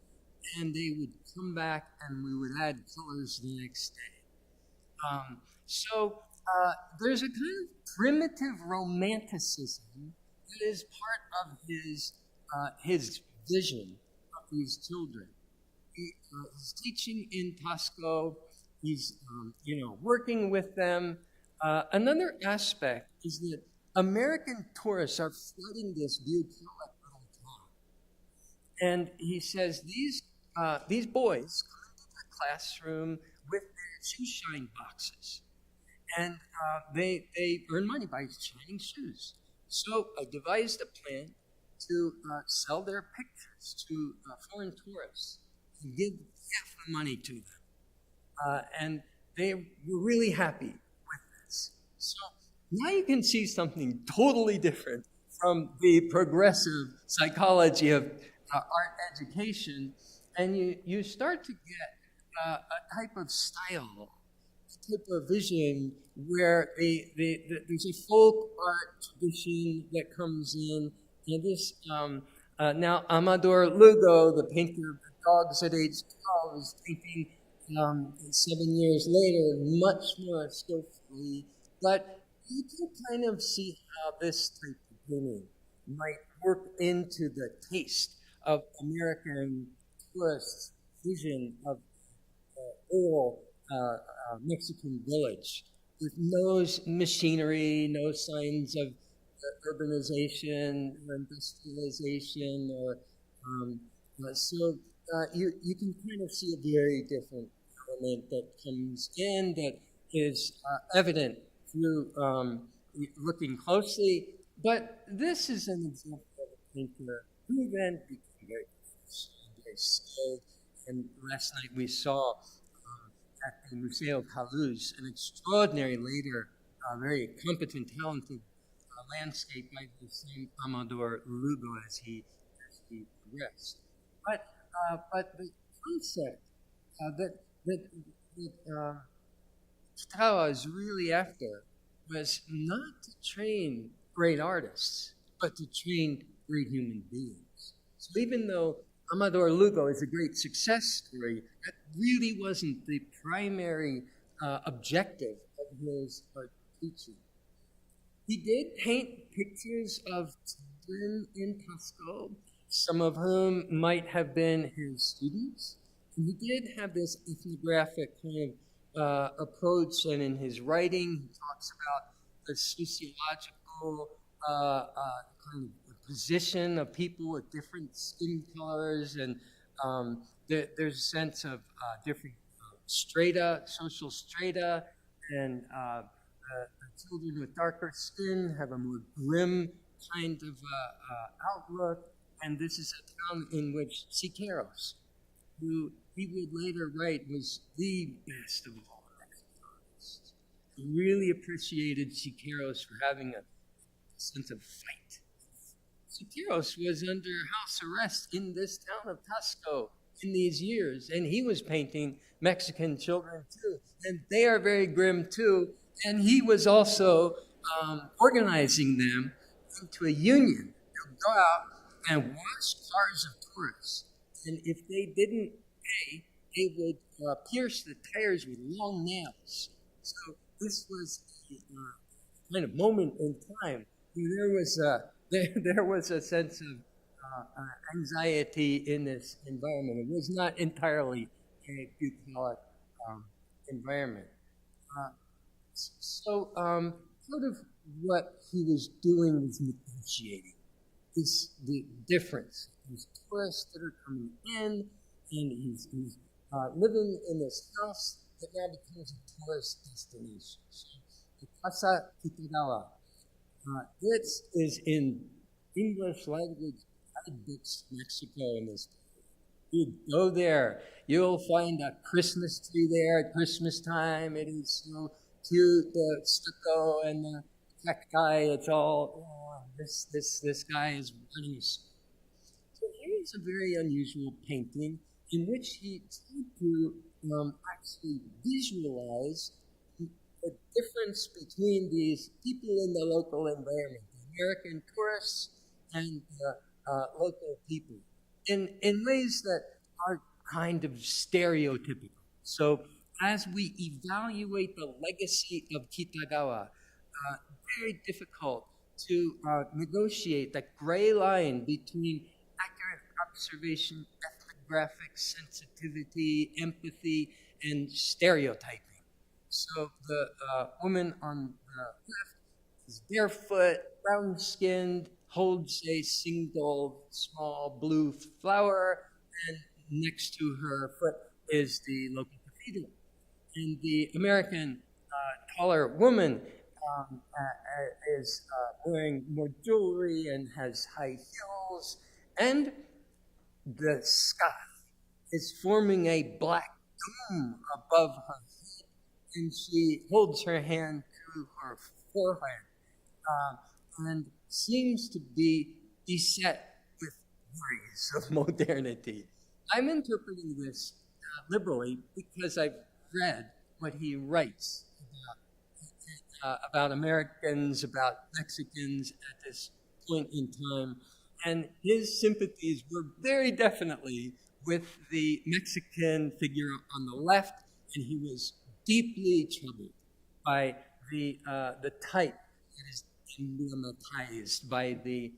Speaker 4: and they would come back and we would add colors the next day. So there's a kind of primitive romanticism that is part of his vision of these children. He's teaching in Tasco. He's, working with them. Another aspect is that American tourists are flooding this bucolic little town. And he says these boys come into the classroom with their shoe shine boxes. And they earn money by shining shoes. So I devised a plan to sell their pictures to foreign tourists and give half the money to them. And they were really happy with this. So now you can see something totally different from the progressive psychology of art education, and you start to get a type of style, a type of vision where there's a folk art tradition that comes in, and this now Amador Lugo, the painter of the dogs at age 12, is painting 7 years later, much more skillfully, but you can kind of see how this type of painting might work into the taste of American tourists' vision of old Mexican village with no machinery, no signs of urbanization or industrialization, or so you can kind of see a very different element that comes in that is evident through looking closely. But this is an example of a painter who then became very skilled. And last night we saw at the Museo Caluz an extraordinary, later, very competent, talented landscape by the same Amador Lugo as he progressed. But the concept that Kitagawa is really after was not to train great artists, but to train great human beings. So even though Amador Lugo is a great success story, that really wasn't the primary objective of his art teaching. He did paint pictures of children in Tasco, some of whom might have been his students. And he did have this ethnographic kind of approach, and in his writing, he talks about the sociological kind of position of people with different skin colors, and there's a sense of different strata, social strata, and children with darker skin have a more grim kind of outlook. And this is a town in which Siqueiros, who he would later write was the best of all artists, he really appreciated Siqueiros for having a sense of fight. Siqueiros was under house arrest in this town of Tasco in these years, and he was painting Mexican children too, and they are very grim too. And he was also organizing them into a union. They'll go out and wash cars of tourists, and if they didn't pay, they would pierce the tires with long nails. So this was a kind of moment in time where there was a sense of anxiety in this environment. It was not entirely a bucolic environment. So part of what he was doing was negotiating the difference. These tourists that are coming in, and he's living in this house that now becomes a tourist destination. So the Casa Kitagawa. This is in English language, Books Mexico in this. You go there, you'll find a Christmas tree there at Christmas time. It is so cute, the stucco and the cacti. It's all this guy is running a school. So here's a very unusual painting in which he tried to actually visualize the difference between these people in the local environment, the American tourists and the local people, in ways that are kind of stereotypical. So as we evaluate the legacy of Kitagawa, very difficult to negotiate that gray line between accurate observation, ethnographic sensitivity, empathy, and stereotyping. So the woman on the left is barefoot, brown-skinned, holds a single small blue flower, and next to her foot is the local cathedral. And the American taller woman is wearing more jewelry and has high heels, and the sky is forming a black dome above her head, and she holds her hand to her forehead and seems to be beset with worries of modernity. I'm interpreting this liberally because I've read what he writes about Americans, about Mexicans at this point in time, and his sympathies were very definitely with the Mexican figure on the left, and he was deeply troubled by the type that is emblematized by the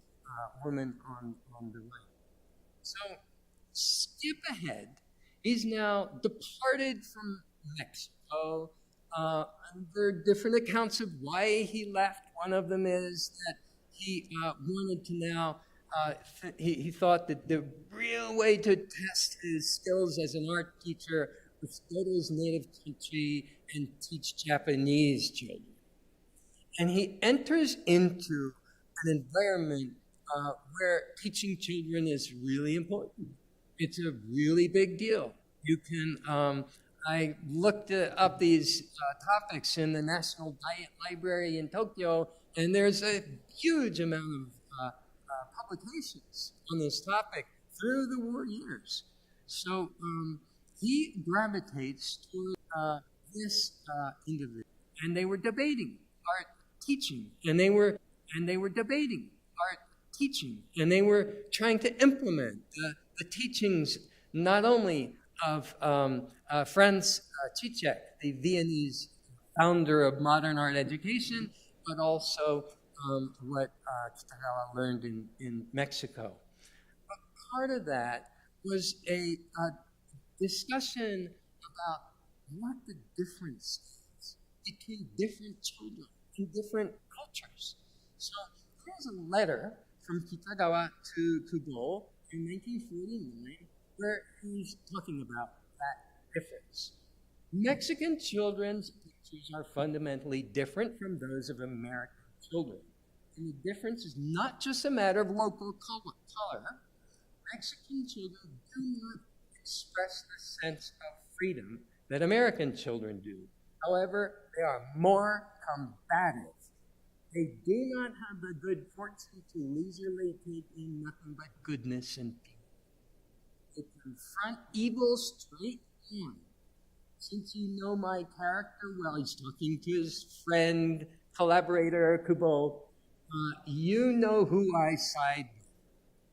Speaker 4: woman on the right. So skip ahead. He's now departed from Mexico. There are different accounts of why he left. One of them is that he wanted to now, he thought that the real way to test his skills as an art teacher was to go to his native country and teach Japanese children. And he enters into an environment where teaching children is really important. It's a really big deal. You can, I looked up these topics in the National Diet Library in Tokyo, and there's a huge amount of publications on this topic through the war years. So he gravitates toward this individual, and they were debating art teaching, and they were debating art teaching, and they were trying to implement the teachings not only of Franz Zizek, the Viennese founder of modern art education, but also what Kitagawa learned in Mexico. But part of that was a discussion about what the difference is between different children in different cultures. So Here's a letter from Kitagawa to Kubo in 1949 where he's talking about that difference. Mexican children's pictures are fundamentally different from those of American children. And the difference is not just a matter of local color. Mexican children do not express the sense of freedom that American children do. However, they are more combative. They do not have the good fortune to leisurely take in nothing but goodness and peace. They confront evil straight on. Since you know my character well, he's talking to his friend, collaborator, Kubo, you know who I side with.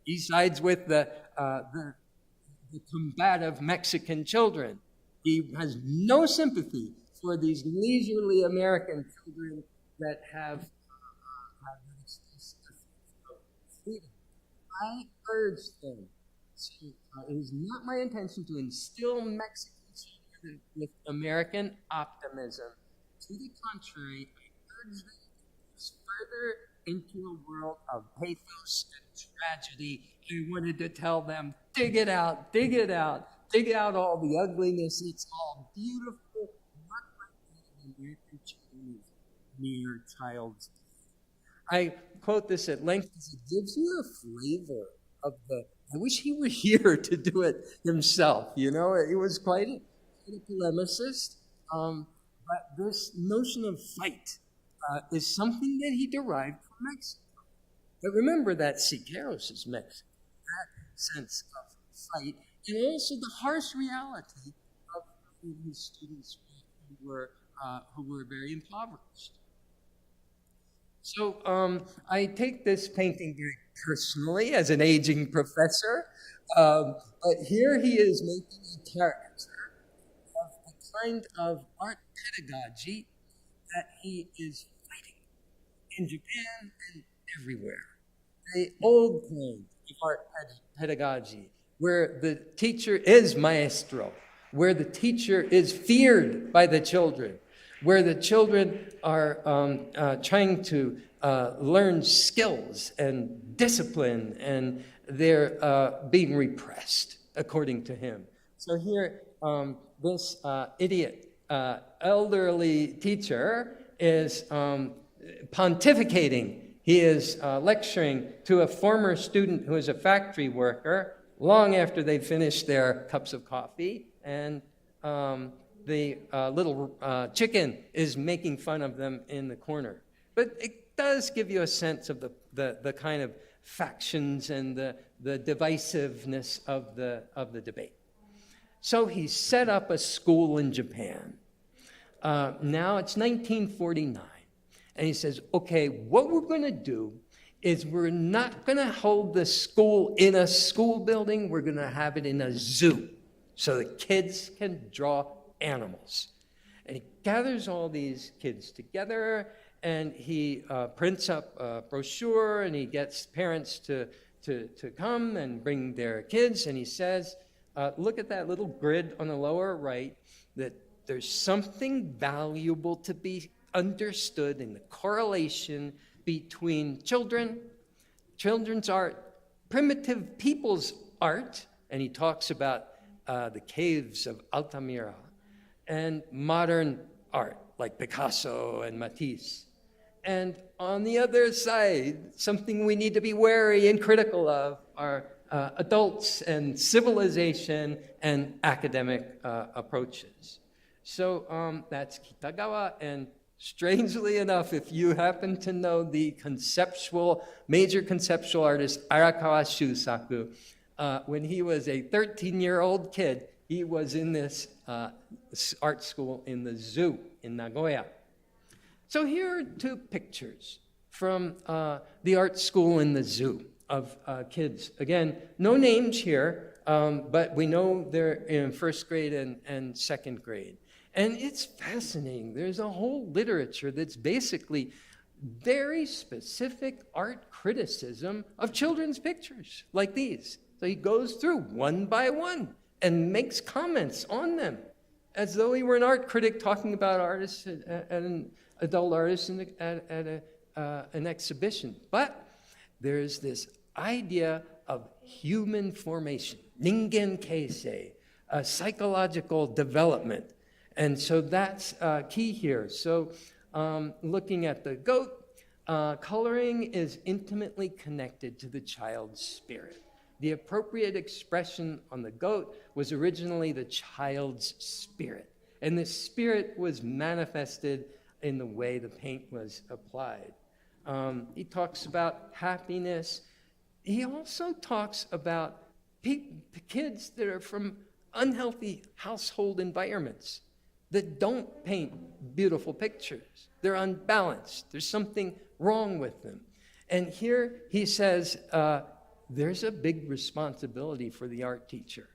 Speaker 4: He sides with the combative Mexican children. He has no sympathy for these leisurely American children that have freedom. I urge them. It is not my intention to instill Mexican children with American optimism. To the contrary, I urge them to further into a world of pathos and tragedy. I wanted to tell them, dig it out, dig it out, dig out all the ugliness. It's all beautiful. Not like the American children is mere child's play. I quote this at length because it gives you a flavor of the. I wish he were here to do it himself. You know, he was quite a polemicist. But this notion of fight is something that he derived from Mexico. But remember that Siqueiros is Mexican, that sense of fight, and also the harsh reality of his students who were very impoverished. So I take this painting very personally as an aging professor, but here he is making a character of the kind of art pedagogy that he is fighting in Japan and everywhere. The old kind of art pedagogy, where the teacher is maestro, where the teacher is feared by the children, where the children are trying to learn skills and discipline, and they're being repressed, according to him. So here, this idiot elderly teacher is pontificating. He is lecturing to a former student who is a factory worker long after they finished their cups of coffee, and the little chicken is making fun of them in the corner. But it does give you a sense of the kind of factions and the divisiveness of the debate. So he set up a school in Japan. Now it's 1949. And he says, okay, what we're going to do is we're not going to hold the school in a school building. We're going to have it in a zoo so the kids can draw animals. And he gathers all these kids together, and he prints up a brochure, and he gets parents to come and bring their kids. And he says, look at that little grid on the lower right, that there's something valuable to be understood in the correlation between children's art, primitive people's art, and he talks about the caves of Altamira, and modern art like Picasso and Matisse. And on the other side, something we need to be wary and critical of are adults and civilization and academic approaches. So that's Kitagawa, and strangely enough, if you happen to know the major conceptual artist Arakawa Shusaku, when he was a 13-year-old kid, he was in this art school in the zoo in Nagoya. So here are two pictures from the art school in the zoo of kids. Again, no names here, but we know they're in first grade and second grade. And it's fascinating. There's a whole literature that's basically very specific art criticism of children's pictures like these. So he goes through one by one and makes comments on them as though he were an art critic talking about artists and adult artists at an exhibition. But there's this idea of human formation, ningen keisei, psychological development. And so that's key here. So looking at the goat, coloring is intimately connected to the child's spirit. The appropriate expression on the goat was originally the child's spirit. And the spirit was manifested in the way the paint was applied. He talks about happiness. He also talks about kids that are from unhealthy household environments that don't paint beautiful pictures. They're unbalanced. There's something wrong with them. And here he says, there's a big responsibility for the art teacher.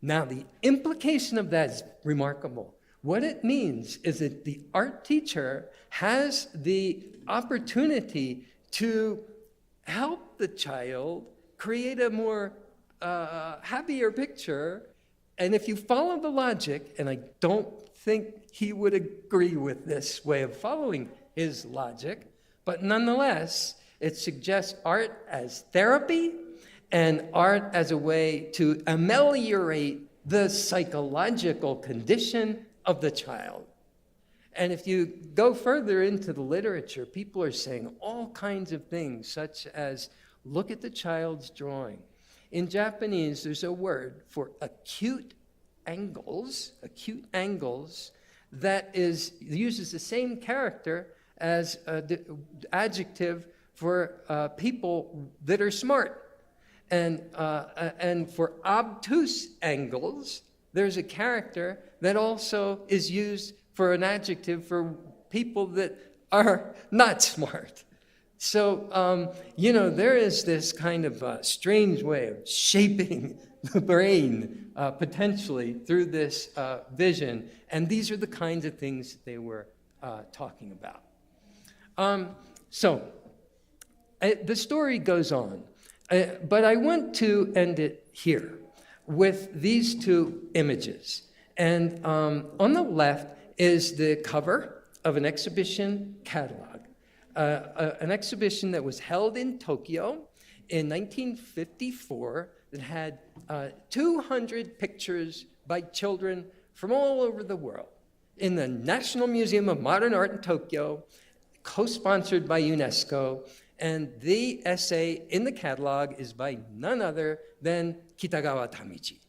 Speaker 4: Now, the implication of that is remarkable. What it means is that the art teacher has the opportunity to help the child create a more happier picture. And if you follow the logic, and I don't think he would agree with this way of following his logic, but nonetheless, it suggests art as therapy and art as a way to ameliorate the psychological condition of the child. And if you go further into the literature, people are saying all kinds of things, such as, look at the child's drawing. In Japanese, there's a word for acute angles that uses the same character as the adjective for people that are smart. And for obtuse angles, there's a character that also is used for an adjective for people that are not smart. So, there is this kind of strange way of shaping the brain potentially through this vision. And these are the kinds of things that they were talking about. The story goes on, but I want to end it here with these two images. And on the left is the cover of an exhibition catalog, an exhibition that was held in Tokyo in 1954 that had 200 pictures by children from all over the world in the National Museum of Modern Art in Tokyo, co-sponsored by UNESCO. And the essay in the catalog is by none other than Kitagawa Tamiji.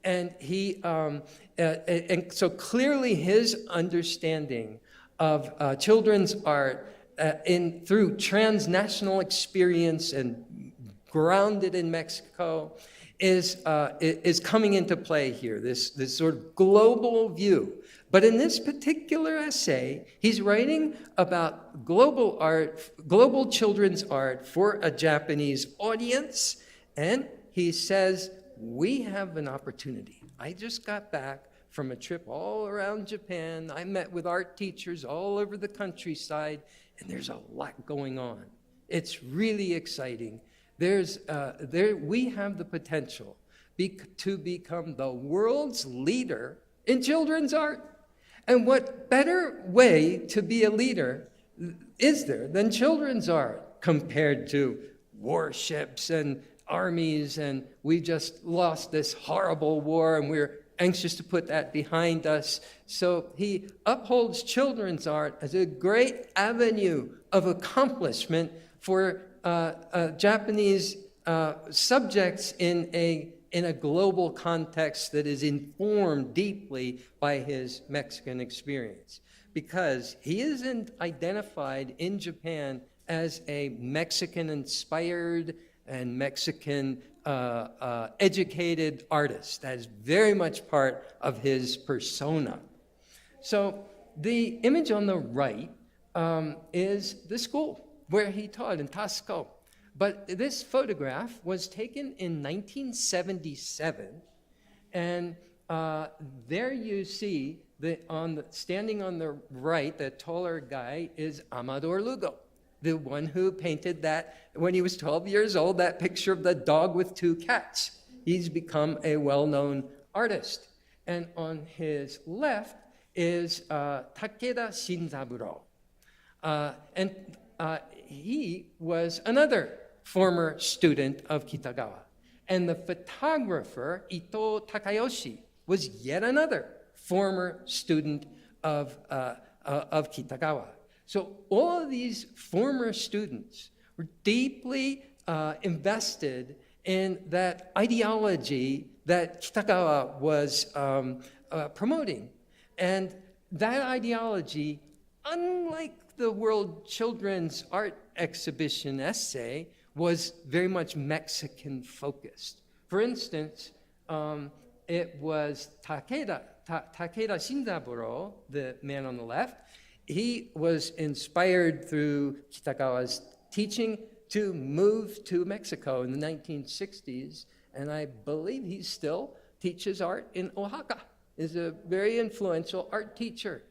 Speaker 4: And so clearly his understanding of children's art through transnational experience and grounded in Mexico is coming into play here, this sort of global view. But in this particular essay, he's writing about global art, global children's art for a Japanese audience, and he says, we have an opportunity. I just got back from a trip all around Japan. I met with art teachers all over the countryside, and there's a lot going on. It's really exciting. We have the potential to become the world's leader in children's art. And what better way to be a leader is there than children's art compared to warships and armies, and we just lost this horrible war and we're anxious to put that behind us. So he upholds children's art as a great avenue of accomplishment for Japanese subjects in a global context that is informed deeply by his Mexican experience. Because he isn't identified in Japan as a Mexican-inspired and Mexican educated artist. That is very much part of his persona. So the image on the right is the school where he taught in Tasco. But this photograph was taken in 1977, and there you see standing on the right, the taller guy is Amador Lugo, the one who painted that when he was 12 years old, that picture of the dog with two cats. He's become a well-known artist. And on his left is Takeda Shinzaburo. And he was another former student of Kitagawa. And the photographer, Ito Takayoshi, was yet another former student of Kitagawa. So all of these former students were deeply invested in that ideology that Kitagawa was promoting. And that ideology, unlike the World Children's Art Exhibition essay, was very much Mexican focused. For instance, it was Takeda Shindaburo, the man on the left. He was inspired through Kitagawa's teaching to move to Mexico in the 1960s, and I believe he still teaches art in Oaxaca. Is a very influential art teacher.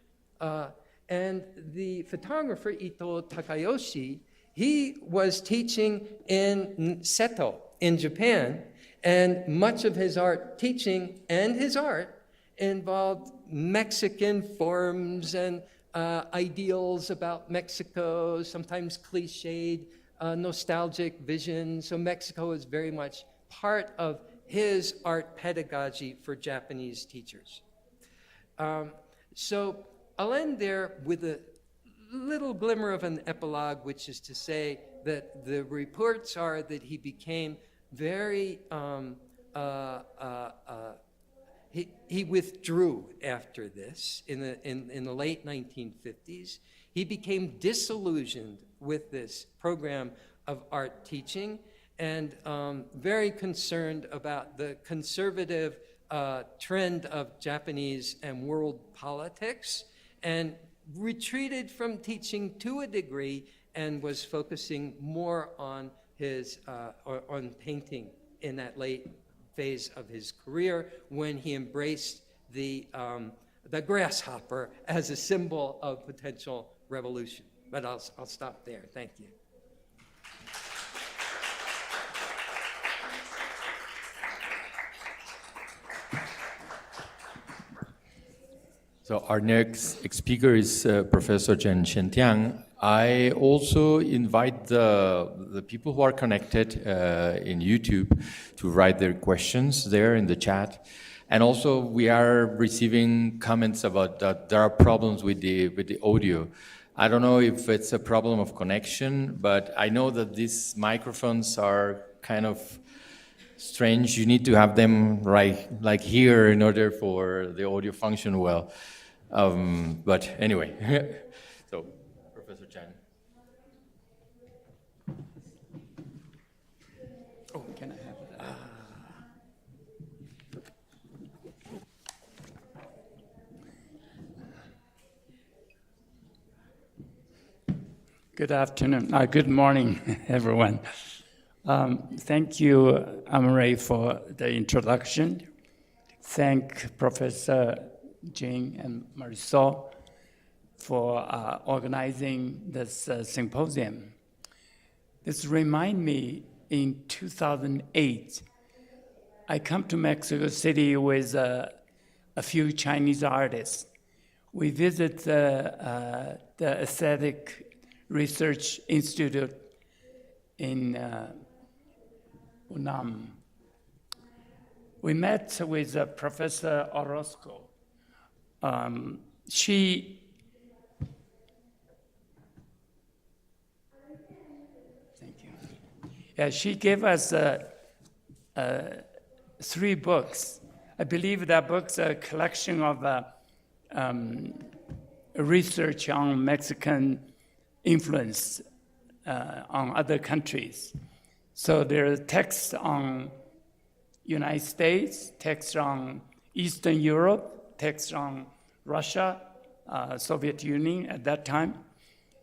Speaker 4: And the photographer, Ito Takayoshi, he was teaching in Seto in Japan, and much of his art teaching and his art involved Mexican forms and ideals about Mexico, sometimes cliched, nostalgic visions. So Mexico is very much part of his art pedagogy for Japanese teachers. So I'll end there with a little glimmer of an epilogue, which is to say that the reports are that he became very, he withdrew after this in the late 1950s. He became disillusioned with this program of art teaching and very concerned about the conservative trend of Japanese and world politics, and retreated from teaching to a degree and was focusing more on his on painting in that late phase of his career, when he embraced the grasshopper as a symbol of potential revolution. But I'll stop there. Thank you.
Speaker 1: So our next speaker is Professor Chen Shentiang. I also invite the people who are connected in YouTube to write their questions there in the chat. And also we are receiving comments about that there are problems with the audio. I don't know if it's a problem of connection, but I know that these microphones are kind of strange. You need to have them right like here in order for the audio function well. But anyway, so Professor Chen.
Speaker 5: Oh, can I have that? Good afternoon. Good morning, everyone. Thank you, Amore, for the introduction. Thank Professor Jing and Marisol for organizing this symposium. This reminds me, in 2008, I come to Mexico City with a few Chinese artists. We visit the Aesthetic Research Institute in Unam. We met with Professor Orozco. She gave us 3 books. I believe that book's a collection of research on Mexican influence on other countries. So there are texts on United States, texts on Eastern Europe, texts on Russia, Soviet Union at that time.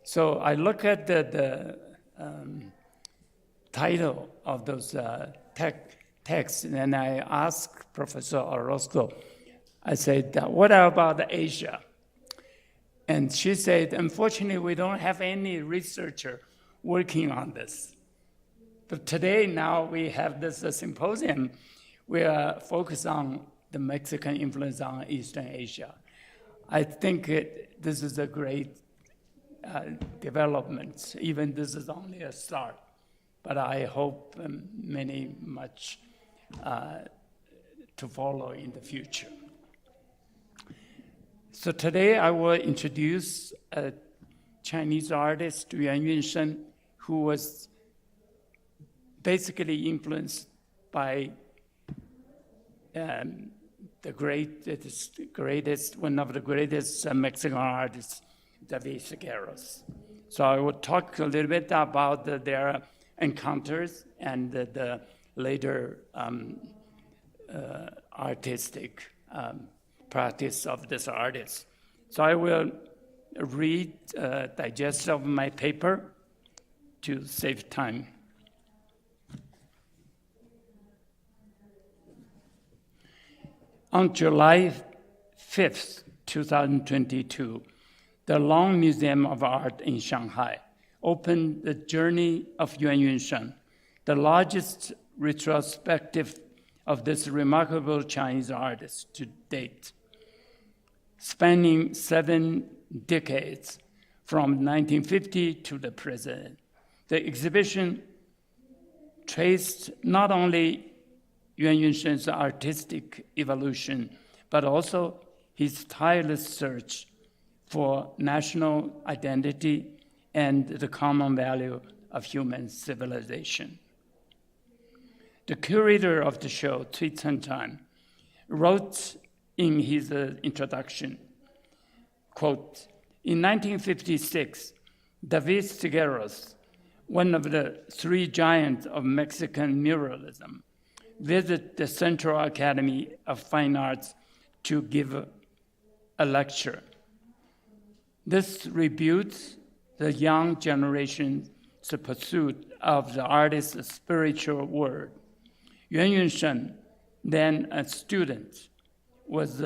Speaker 5: So I look at the title of those texts, and I asked Professor Orozco, I said, what about Asia? And she said, unfortunately, we don't have any researcher working on this. But today, now we have this symposium. We are focused on the Mexican influence on Eastern Asia. I think this is a great developments. Even this is only a start, but I hope many much to follow in the future. So today I will introduce a Chinese artist, Yuan Yunshen, who was basically influenced by the greatest, one of the greatest Mexican artists, David Siqueiros. So I will talk a little bit about their encounters and the later artistic practice of this artist. So I will read digest of my paper to save time. On July 5th, 2022, the Long Museum of Art in Shanghai opened the Journey of Yuan Yunshen, the largest retrospective of this remarkable Chinese artist to date, spanning 7 decades from 1950 to the present. The exhibition traced not only Yuan Yunshen's artistic evolution, but also his tireless search for national identity and the common value of human civilization. The curator of the show, Cui Chen, wrote in his introduction, quote, in 1956, David Siqueiros, one of the 3 giants of Mexican muralism, visited the Central Academy of Fine Arts to give a lecture. This rebukes the young generation's pursuit of the artist's spiritual world. Yuan Yunshen, then a student, was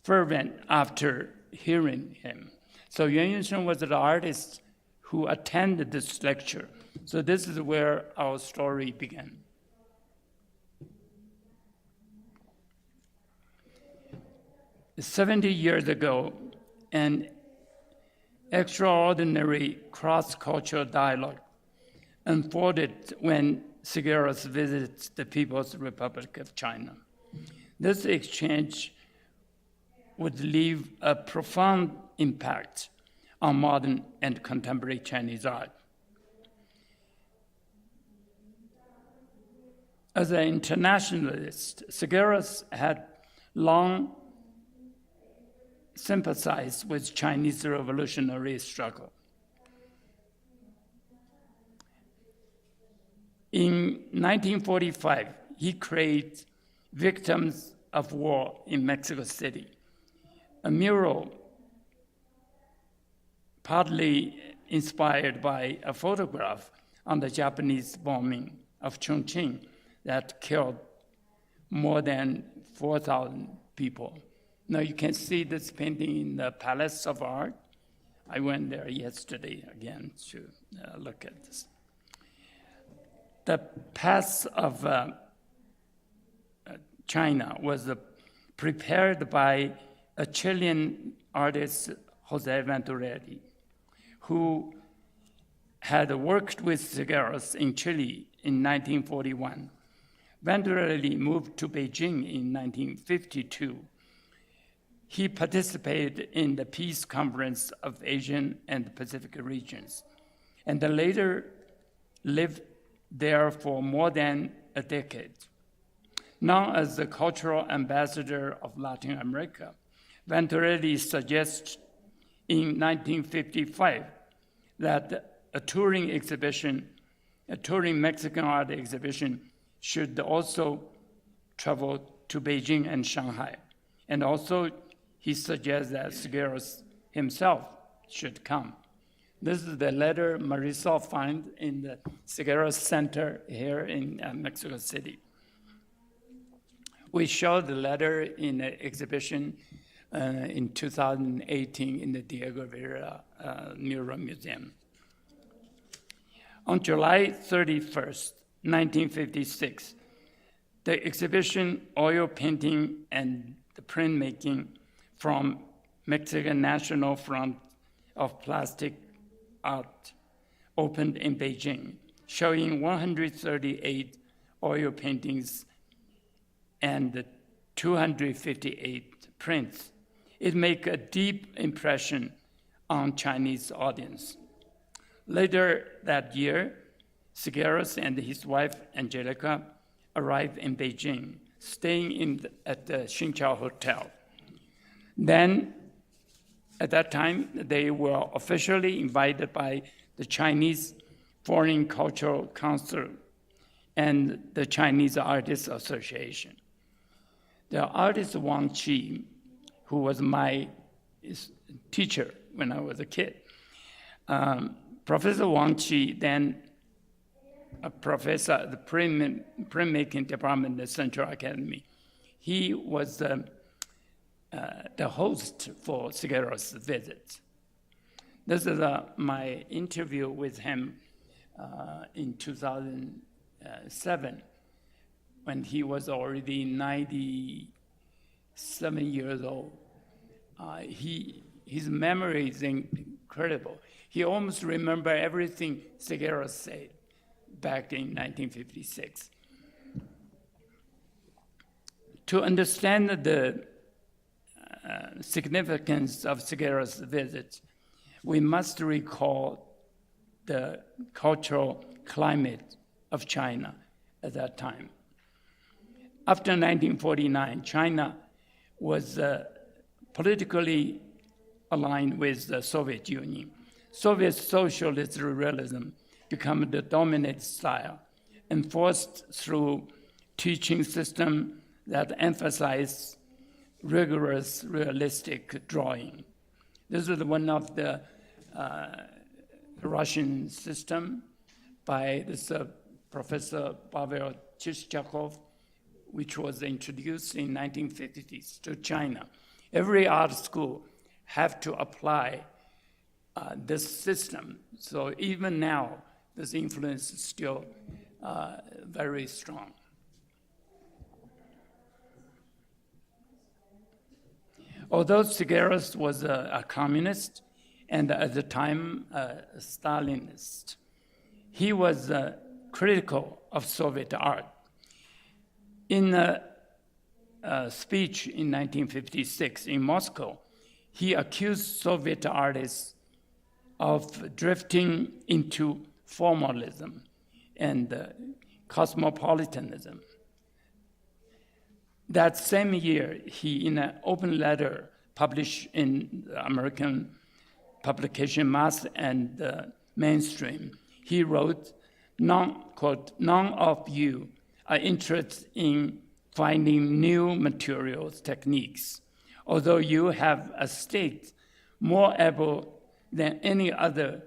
Speaker 5: fervent after hearing him. So Yuan Yunshen was the artist who attended this lecture. So this is where our story began. "70 years ago, an extraordinary cross-cultural dialogue unfolded when Siqueiros visited the People's Republic of China. This exchange would leave a profound impact on modern and contemporary Chinese art. As an internationalist, Siqueiros had long sympathized with Chinese revolutionary struggle. In 1945, he created Victims of War in Mexico City, a mural partly inspired by a photograph on the Japanese bombing of Chongqing that killed more than 4,000 people. Now you can see this painting in the Palace of Art. I went there yesterday again to look at this. The past of China was prepared by a Chilean artist, Jose Venturelli, who had worked with Siqueiros in Chile in 1941. Venturelli moved to Beijing in 1952. He participated in the Peace Conference of Asian and Pacific regions, and later lived there for more than a decade. Now, as the cultural ambassador of Latin America, Venturelli suggests in 1955 that a touring Mexican art exhibition should also travel to Beijing and Shanghai. And also, he suggests that Siqueiros himself should come. This is the letter Marisol found in the Siqueiros Center here in Mexico City. We showed the letter in the exhibition in 2018 in the Diego Rivera Mural Museum. On July 31st, 1956, the exhibition, Oil Painting and the Printmaking from Mexican National Front of plastic art opened in Beijing, showing 138 oil paintings and 258 prints. It made a deep impression on Chinese audience. Later that year, Siqueiros and his wife, Angelica, arrived in Beijing, staying at the Xinqiao Hotel. Then, at that time, they were officially invited by the Chinese Foreign Cultural Council and the Chinese Artists Association. The artist Wang Qi, who was my teacher when I was a kid, Professor Wang Qi, then a professor at the printmaking department at Central Academy, he was the host for Siqueiros' visit. This is my interview with him in 2007, when he was already 97 years old. His memory is incredible. He almost remembered everything Siqueiros said back in 1956. To understand the significance of Siqueiros' visit, we must recall the cultural climate of China at that time. After 1949, China was politically aligned with the Soviet Union. Soviet socialist realism became the dominant style, enforced through teaching system that emphasized rigorous, realistic drawing. This is one of the Russian system by this Professor Pavel Chischakov, which was introduced in 1950s to China. Every art school have to apply this system. So even now, this influence is still very strong. Although Siqueiros was a communist and at the time a Stalinist, he was critical of Soviet art. In a speech in 1956 in Moscow, he accused Soviet artists of drifting into formalism and cosmopolitanism. That same year, he, in an open letter published in the American publication Mass and Mainstream, he wrote, quote, "None of you are interested in finding new materials, techniques, although you have a state more able than any other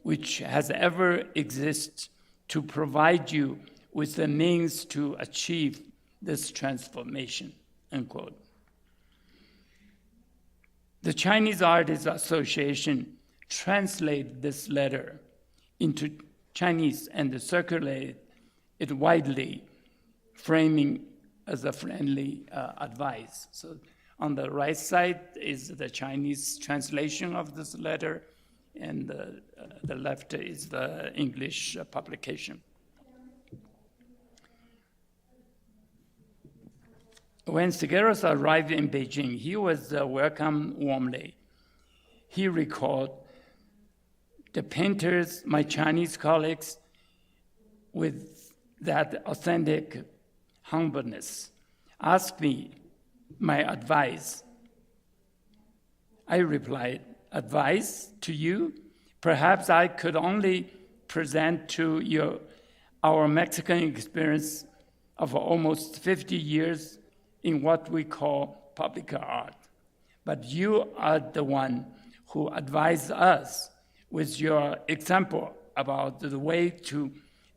Speaker 5: which has ever existed to provide you with the means to achieve this transformation," unquote. The Chinese Artists Association translated this letter into Chinese and circulated it widely, framing as a friendly advice. So on the right side is the Chinese translation of this letter, and the left is the English publication. When Siqueiros arrived in Beijing, he was welcomed warmly. He recalled, "The painters, my Chinese colleagues, with that authentic humbleness, asked me my advice. I replied, 'Advice to you? Perhaps I could only present to you our Mexican experience of almost 50 years in what we call public art. But you are the one who advised us with your example about the way to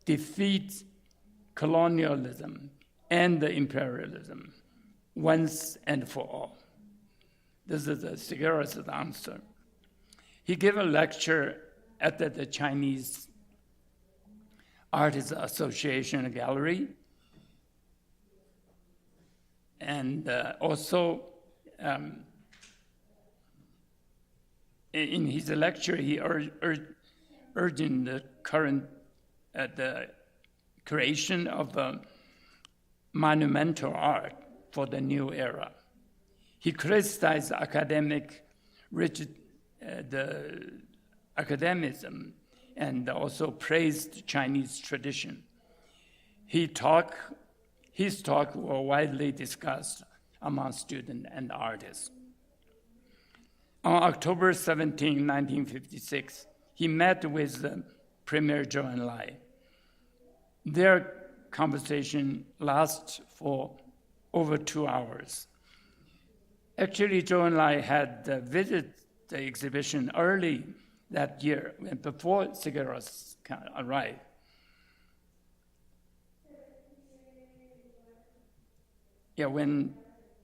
Speaker 5: defeat colonialism and imperialism once and for all.'" This is Siqueiros' answer. He gave a lecture at the Chinese Artists Association Gallery, and also in his lecture, he urging the current the creation of monumental art for the new era. He criticized the academicism and also praised Chinese tradition. His talk were widely discussed among students and artists. On October 17, 1956, he met with Premier Zhou Enlai. Their conversation lasted for over 2 hours. Actually, Zhou Enlai had visited the exhibition early that year, before Siqueiros arrived. Yeah, when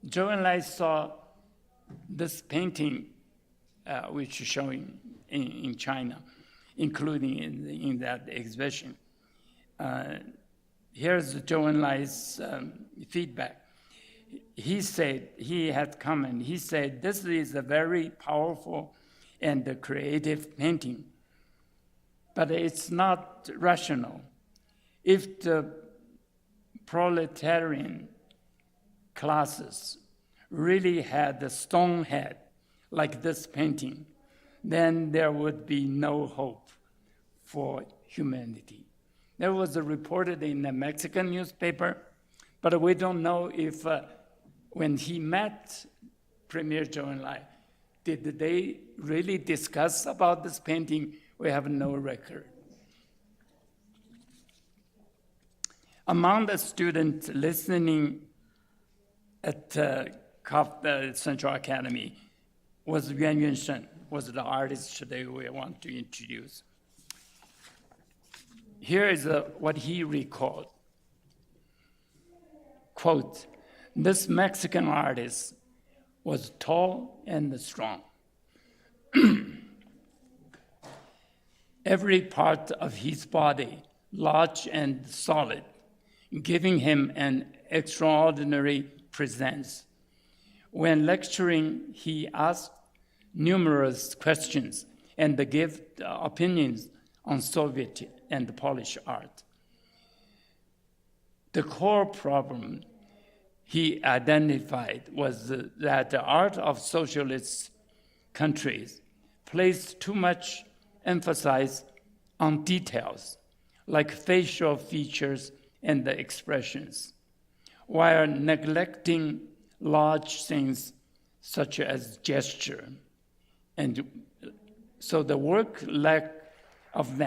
Speaker 5: Zhou Enlai saw this painting, which is showing in China, including in that exhibition, here's Zhou Enlai's feedback. He said, he had comment, he said, this is a very powerful and creative painting, but it's not rational. If the proletarian classes really had a stone head like this painting, then there would be no hope for humanity. That was reported in a Mexican newspaper, but we don't know if when he met Premier Zhou Enlai, did they really discuss about this painting? We have no record. Among the students listening at Central Academy was Yuan Yunshen, was the artist today we want to introduce. Here is what he recalled. Quote, this Mexican artist was tall and strong. Every part of his body large and solid, giving him an extraordinary presence. When lecturing, he asked numerous questions and gave opinions on Soviet and Polish art. The core problem he identified was that the art of socialist countries placed too much emphasis on details, like facial features and the expressions, while neglecting large things such as gesture. And so the work lacked of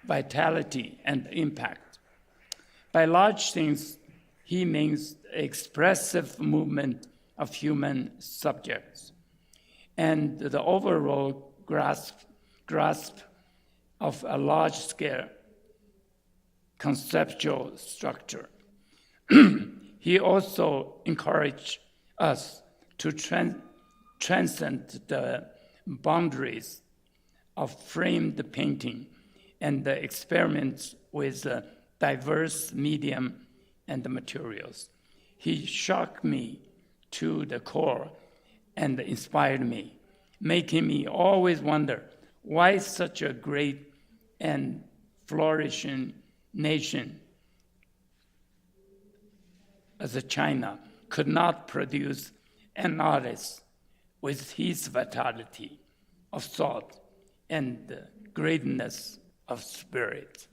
Speaker 5: vitality and impact. By large things, he means expressive movement of human subjects and the overall grasp of a large-scale conceptual structure. He also encouraged us to transcend the boundaries of framed painting and the experiments with diverse medium and the materials. He shocked me to the core and inspired me, making me always wonder why such a great and flourishing nation as China could not produce an artist with his vitality of thought and greatness of spirit.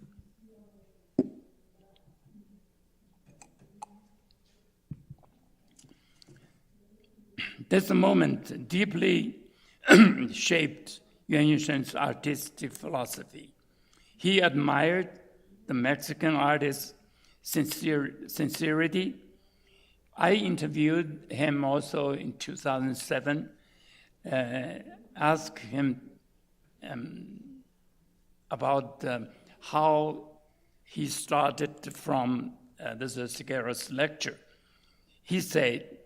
Speaker 5: This moment deeply shaped Yuan Yunshen's artistic philosophy. He admired the Mexican artist's sincerity. I interviewed him also in 2007, asked him about how he started from this is Siqueiros' lecture. He said,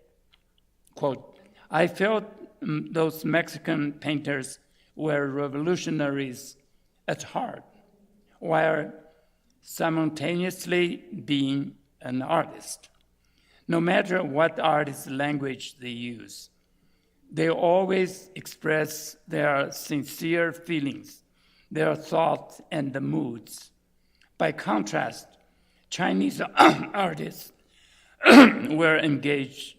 Speaker 5: quote, I felt those Mexican painters were revolutionaries at heart, while simultaneously being an artist. No matter what artist language they use, They always express their sincere feelings, their thoughts, and the moods. By contrast, Chinese artists were engaged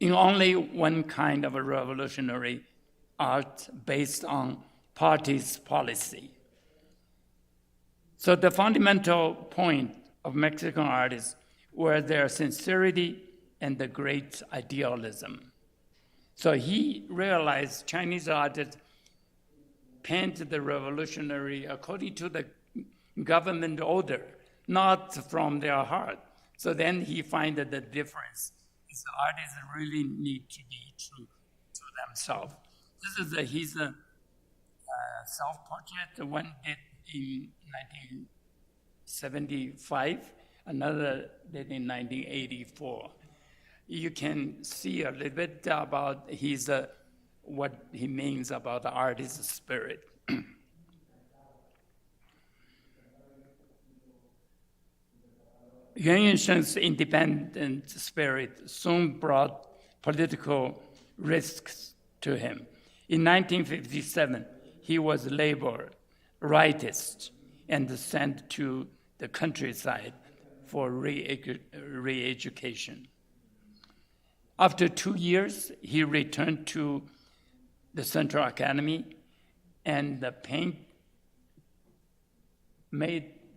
Speaker 5: in only one kind of a revolutionary art based on party's policy. So the fundamental point of Mexican artists were their sincerity and the great idealism. So he realized Chinese artists paint the revolutionary according to the government order, not from their heart. So then he found that the difference is the artists really need to be true to themselves. This is his self-portrait, one did in 1975, another did in 1984. You can see a little bit about his, what he means about the artist's spirit. Yuan Yunshen's independent spirit soon brought political risks to him. In 1957, he was labeled rightist and sent to the countryside for re-education. After 2 years, he returned to the Central Academy and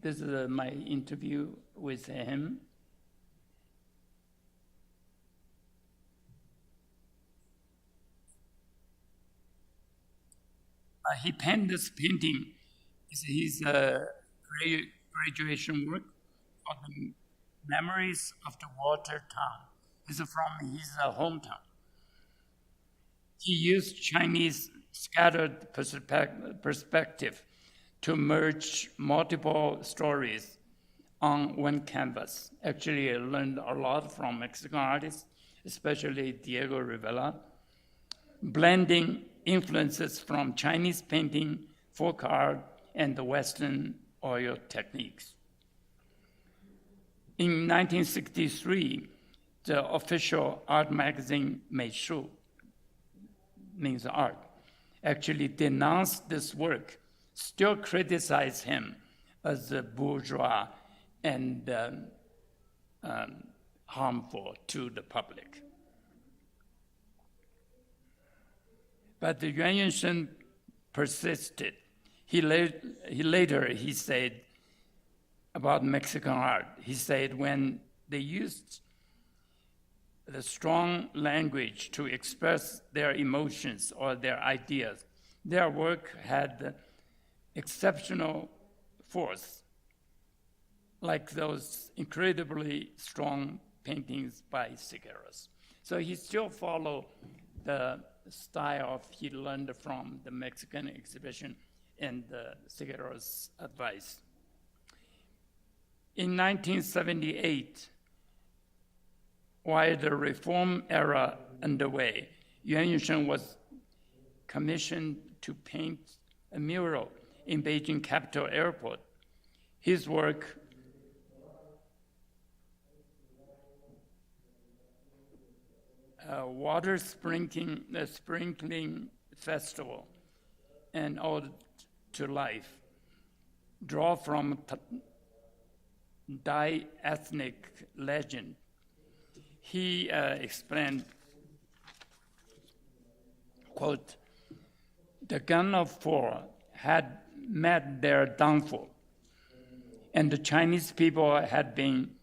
Speaker 5: this is my interview with him. He penned this painting. It's his graduation work for the Memories of the Water Town. It's from his hometown. He used Chinese scattered perspective to merge multiple stories on one canvas. Actually, I learned a lot from Mexican artists, especially Diego Rivera, blending influences from Chinese painting, folk art, and the Western oil techniques. In 1963, the official art magazine Meishu, means art, actually denounced this work, still criticized him as a bourgeois and harmful to the public. But the Yuan Yunshen persisted. He later said about Mexican art, he said when they used the strong language to express their emotions or their ideas, their work had exceptional force, like those incredibly strong paintings by Siqueiros. So he still followed the style he learned from the Mexican exhibition and Siqueiros' advice. In 1978, while the reform era underway, Yuan Yunshen was commissioned to paint a mural in Beijing Capital Airport. His work water sprinkling festival and ode to life draw from Thai ethnic legend. He explained, quote, "The gun of four had met their downfall, and the Chinese people had been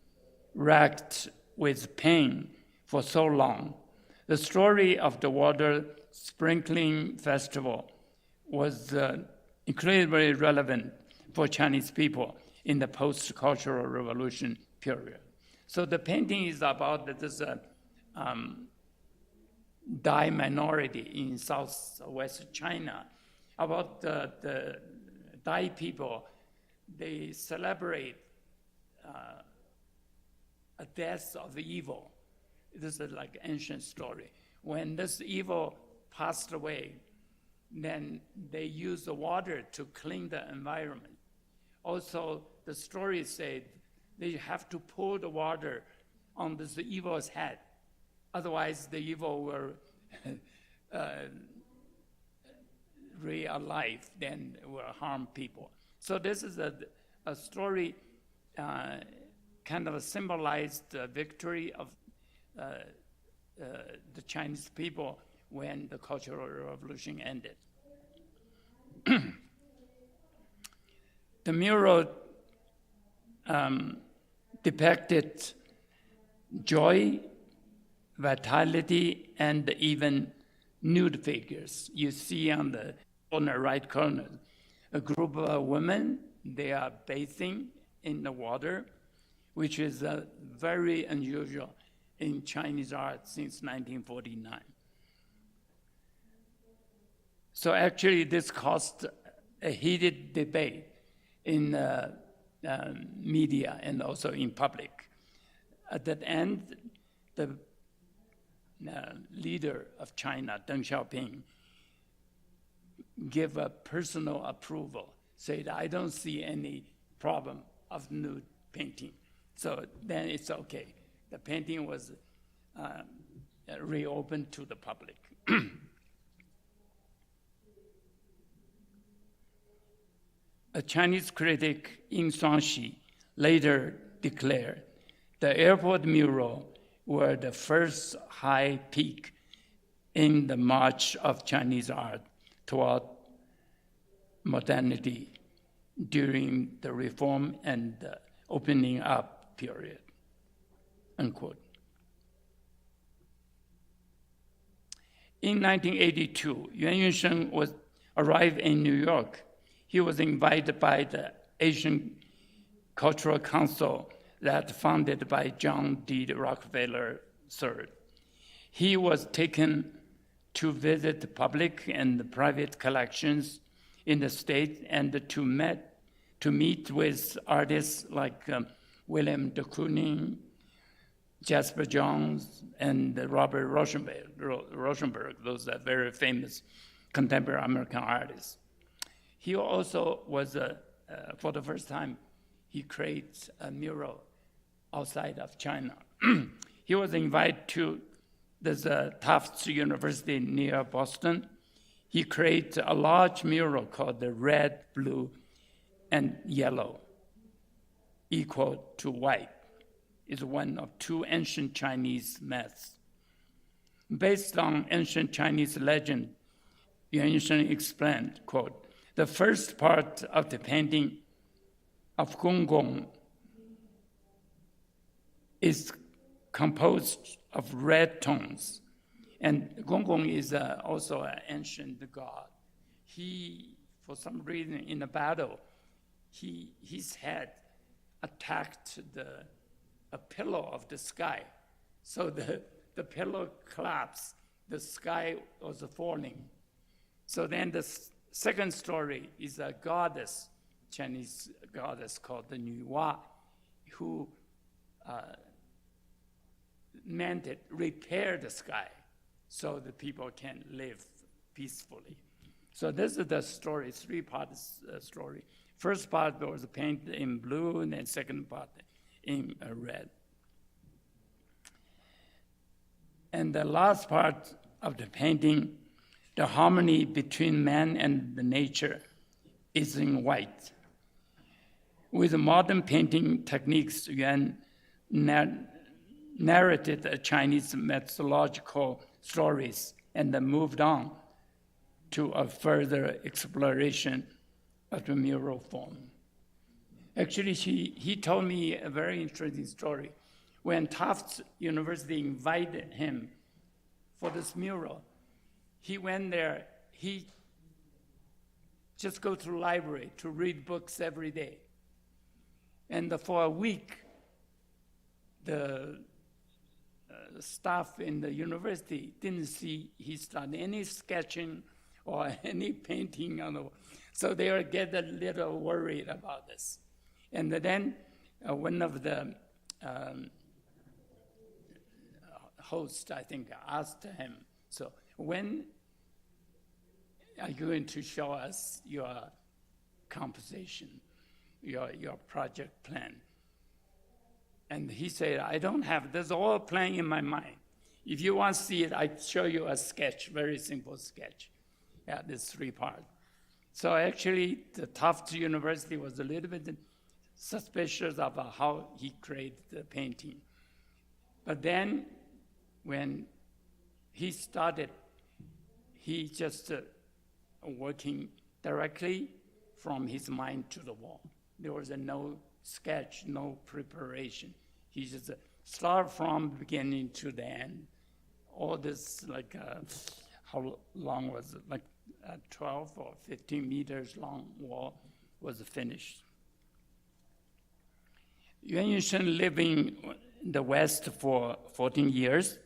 Speaker 5: racked with pain for so long. The story of the water sprinkling festival was incredibly relevant for Chinese people in the post-cultural revolution period." So the painting is about this Thai minority in southwest China, about the Thai people. They celebrate a death of evil. This is like an ancient story. When this evil passed away, then they use the water to clean the environment. Also, the story said they have to pour the water on this evil's head. Otherwise, the evil will alive, then will harm people. So this is a story kind of symbolized the victory of the Chinese people when the Cultural Revolution ended. The mural depicted joy, vitality, and even nude figures. You see on the right corner, a group of women, they are bathing in the water, which is very unusual in Chinese art since 1949. So actually this caused a heated debate in media and also in public. At the end, the leader of China, Deng Xiaoping, gave a personal approval, said, I don't see any problem of nude painting. So then it's okay. The painting was reopened to the public. A Chinese critic, Ying Shuangxi, later declared the airport mural were the first high peak in the march of Chinese art toward modernity during the reform and the opening up period, unquote. In 1982, Yuan Yunsheng arrived in New York. He was invited by the Asian Cultural Council that founded by John D. Rockefeller III. He was taken to visit the public and the private collections in the state and to meet with artists like William de Kooning, Jasper Johns, and Robert Rauschenberg. Those are very famous contemporary American artists. He also was, for the first time, he creates a mural outside of China. He was invited to Tufts University near Boston. He created a large mural called the Red, Blue, and Yellow, equal to white. It's one of two ancient Chinese myths. Based on ancient Chinese legend, Yuan Yunsheng explained, quote, the first part of the painting of Gong Gong is composed of red tones. And Gong Gong is also an ancient god. He, for some reason in a battle, his head attacked a pillar of the sky. So the pillar collapsed, the sky was falling. So then the second story is a goddess, Chinese goddess called the Nuwa, who meant it repair the sky so the people can live peacefully. So this is the story, three-part story. First part was painted in blue, and then second part in red. And the last part of the painting, the harmony between man and the nature, is in white. With modern painting techniques, Yuan narrated Chinese mythological stories and then moved on to a further exploration of the mural form. Actually, he told me a very interesting story. When Tufts University invited him for this mural, he went there, he just go to the library to read books every day. And for a week, the staff in the university didn't see he's done any sketching or any painting on the wall. So they were get a little worried about this. And then one of the hosts, I think, asked him, so when are you going to show us your composition, your project plan? And he said, I don't have, there's all a plan in my mind. If you want to see it, I show you a sketch, very simple sketch. Yeah, this 3-part. So actually, the Tufts University was a little bit suspicious about how he created the painting. But then, when he started, he just working directly from his mind to the wall. There was no sketch, no preparation. He just start from the beginning to the end. All this, how long was it? Like 12 or 15 meters long wall was finished. Yuan Yunshen living in the West for 14 years.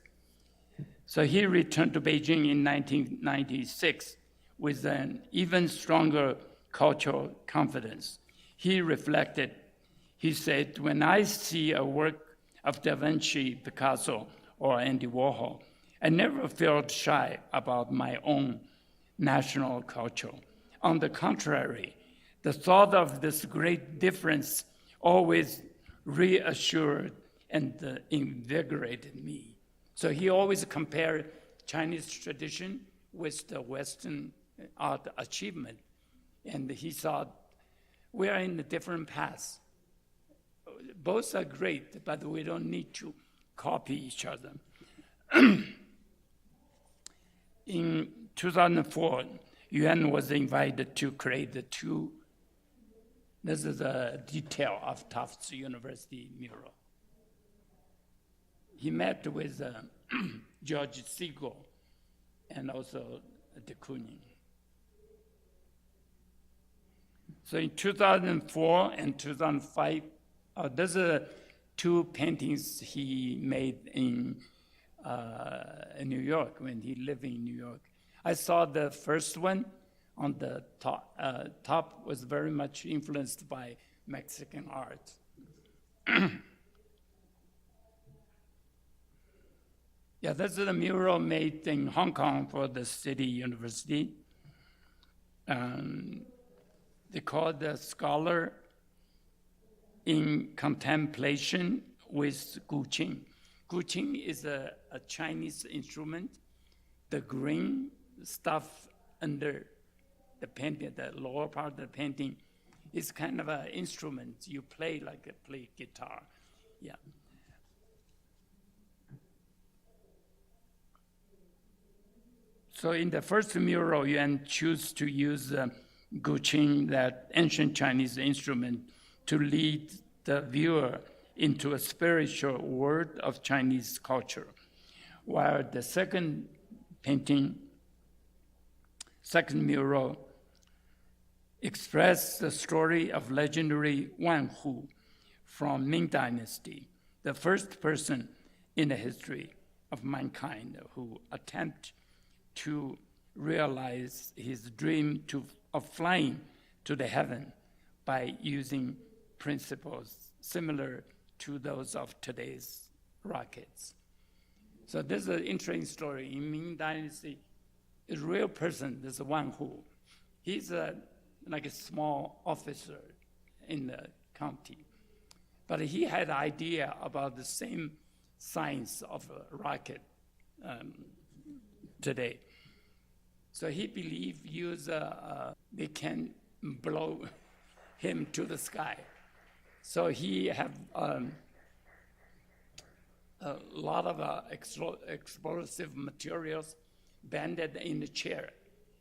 Speaker 5: So he returned to Beijing in 1996 with an even stronger cultural confidence. He reflected, he said, when I see a work of Da Vinci, Picasso, or Andy Warhol, I never felt shy about my own national culture. On the contrary, the thought of this great difference always reassured and invigorated me. So he always compared Chinese tradition with the Western art achievement. And he thought, we are in a different paths. Both are great, but we don't need to copy each other. In 2004, Yuan was invited to create the two. This is a detail of Tufts University mural. He met with George Siegel and also de Kooning. So in 2004 and 2005, those are two paintings he made in New York when he lived in New York. I saw the first one on the top was very much influenced by Mexican art. Yeah, this is a mural made in Hong Kong for the City University. They call the Scholar in Contemplation with Guqing. Guqing is a Chinese instrument. The green stuff under the painting, the lower part of the painting, is kind of an instrument you play like play guitar. Yeah. So in the first mural, Yuan chose to use guqing, that ancient Chinese instrument, to lead the viewer into a spiritual world of Chinese culture. While the second mural, expressed the story of legendary Wan Hu from Ming Dynasty, the first person in the history of mankind who attempted to realize his dream of flying to the heaven by using principles similar to those of today's rockets. So this is an interesting story. In Ming Dynasty, a real person, this Wan Hu. He's like a small officer in the county. But he had an idea about the same science of a rocket today. So he believed they can blow him to the sky. So he have a lot of explosive materials banded in the chair,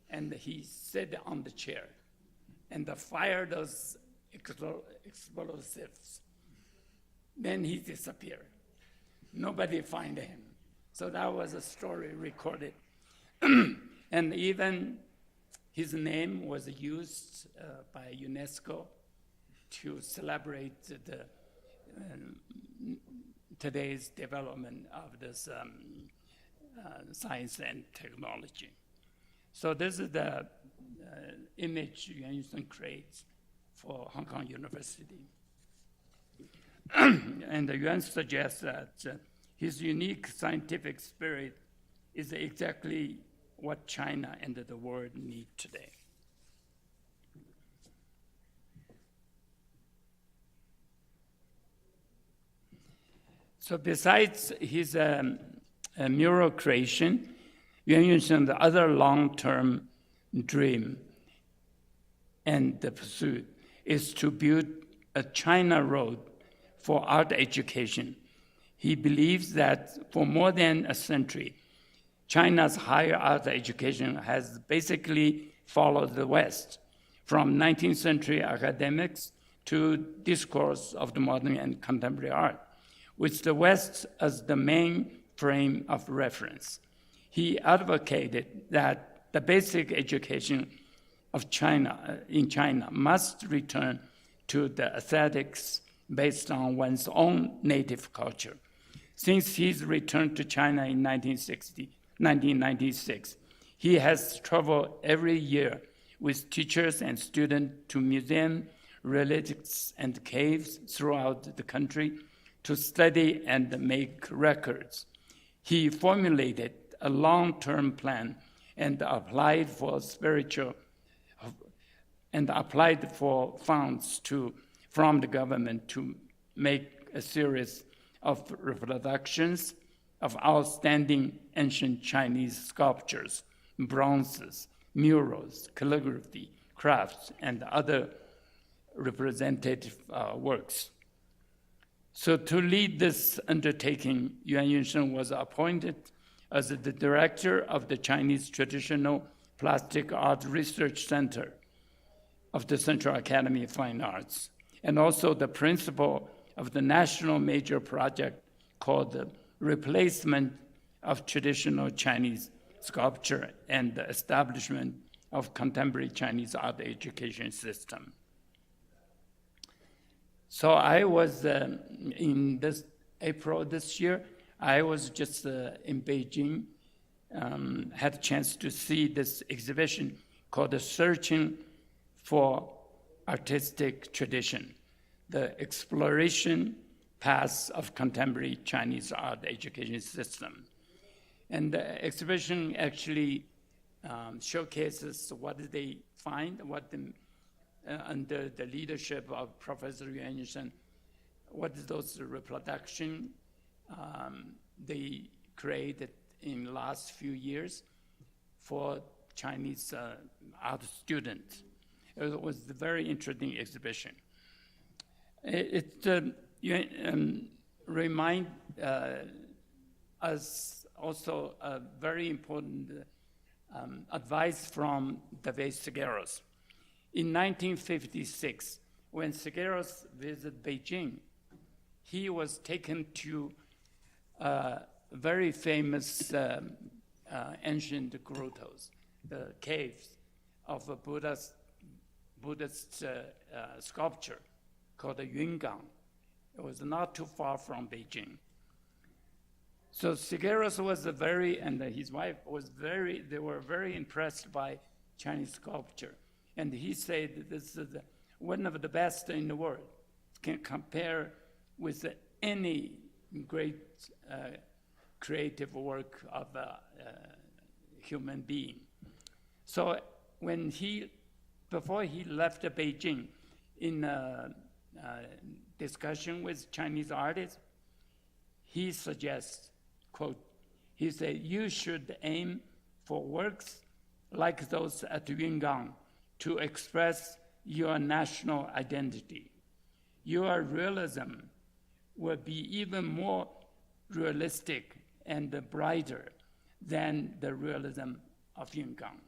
Speaker 5: and he sat on the chair and fired those explosives. Then he disappeared. Nobody find him. So that was a story recorded. And even his name was used by UNESCO to celebrate today's development of this science and technology. So this is the image Yuan Yunshen creates for Hong Kong University. And Yuan suggests that his unique scientific spirit is exactly what China and the world need today. So besides his mural creation, Yuan Yunshen's other long-term dream and the pursuit is to build a China road for art education. He believes that for more than a century, China's higher art education has basically followed the West, from 19th century academics to discourse of the modern and contemporary art, with the West as the main frame of reference. He advocated that the basic education of China, in China, must return to the aesthetics based on one's own native culture. Since his return to China in 1996, he has traveled every year with teachers and students to museums, relics, and caves throughout the country to study and make records. He formulated a long-term plan and applied for funds from the government to make a series of reproductions of outstanding ancient Chinese sculptures, bronzes, murals, calligraphy, crafts, and other representative works. So to lead this undertaking, Yuan Yunshen was appointed as the director of the Chinese Traditional Plastic Art Research Center of the Central Academy of Fine Arts, and also the principal of the national major project called the Replacement of Traditional Chinese Sculpture and the Establishment of Contemporary Chinese Art Education System. So I was, in this April this year, I was just in Beijing, had a chance to see this exhibition called the Searching for Artistic Tradition, the Exploration Paths of Contemporary Chinese Art Education System. And the exhibition actually showcases what did they find, under the leadership of Professor Yuan Yunshen, what is those reproduction they created in the last few years for Chinese art students. It was a very interesting exhibition. It remind us also a very important advice from David Siqueiros. In 1956, when Siqueiros visited Beijing, he was taken to very famous ancient grottos, the caves of a Buddhist sculpture called the Yungang. It was not too far from Beijing. So Siqueiros was and his wife they were very impressed by Chinese sculpture. And he said this is one of the best in the world. Can compare with any great creative work of a human being. So before he left Beijing, in a discussion with Chinese artists, he suggests, quote, he said, "You should aim for works like those at Yungang to express your national identity. Your realism will be even more realistic and brighter than the realism of Yungang."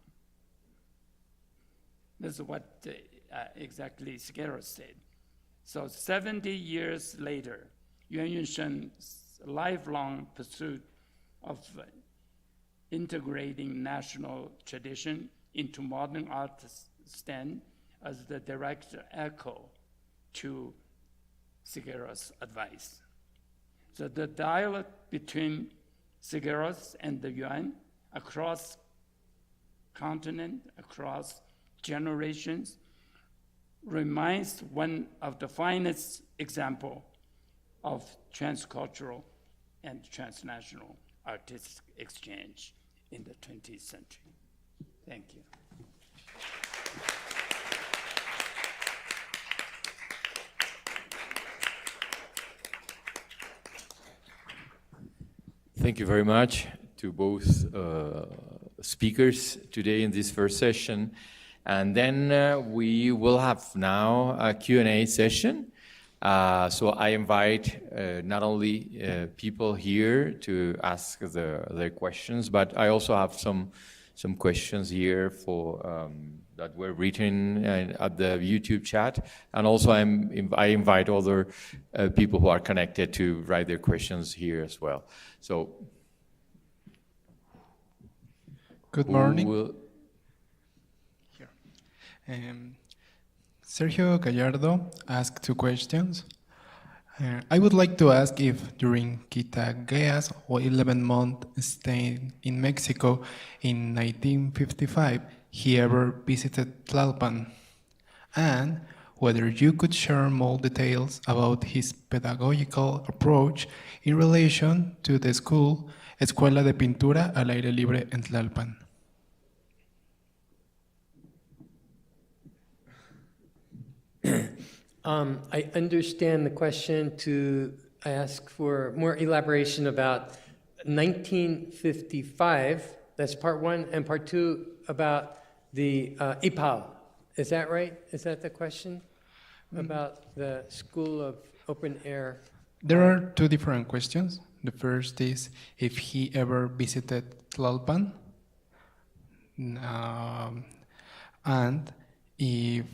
Speaker 5: This is what exactly Siqueiros said. So 70 years later, Yuan Yunshen's lifelong pursuit of integrating national tradition into modern art stand as the direct echo to Siqueiros' advice. So the dialogue between Siqueiros and the Yuan across continent, across generations, remains one of the finest example of transcultural and transnational artistic exchange in the 20th century. Thank you.
Speaker 1: thank you very much to both speakers today in this first session. And then we will have now a Q&A session. So I invite not only people here to ask their questions, but I also have some questions here for that were written at the YouTube chat, and also I invite other people who are connected to write their questions here as well. So,
Speaker 6: good morning.
Speaker 1: Here.
Speaker 6: Sergio Gallardo asked 2 questions. I would like to ask if during Kitagawa's 11-month stay in Mexico in 1955, he ever visited Tlalpan, and whether you could share more details about his pedagogical approach in relation to the school Escuela de Pintura al Aire Libre en Tlalpan.
Speaker 4: I understand the question to ask for more elaboration about 1955, that's part 1, and part 2 about the IPAL. Is that right? Is that the question? About the School of Open Air?
Speaker 6: There are 2 different questions. The first is if he ever visited Tlalpan, and if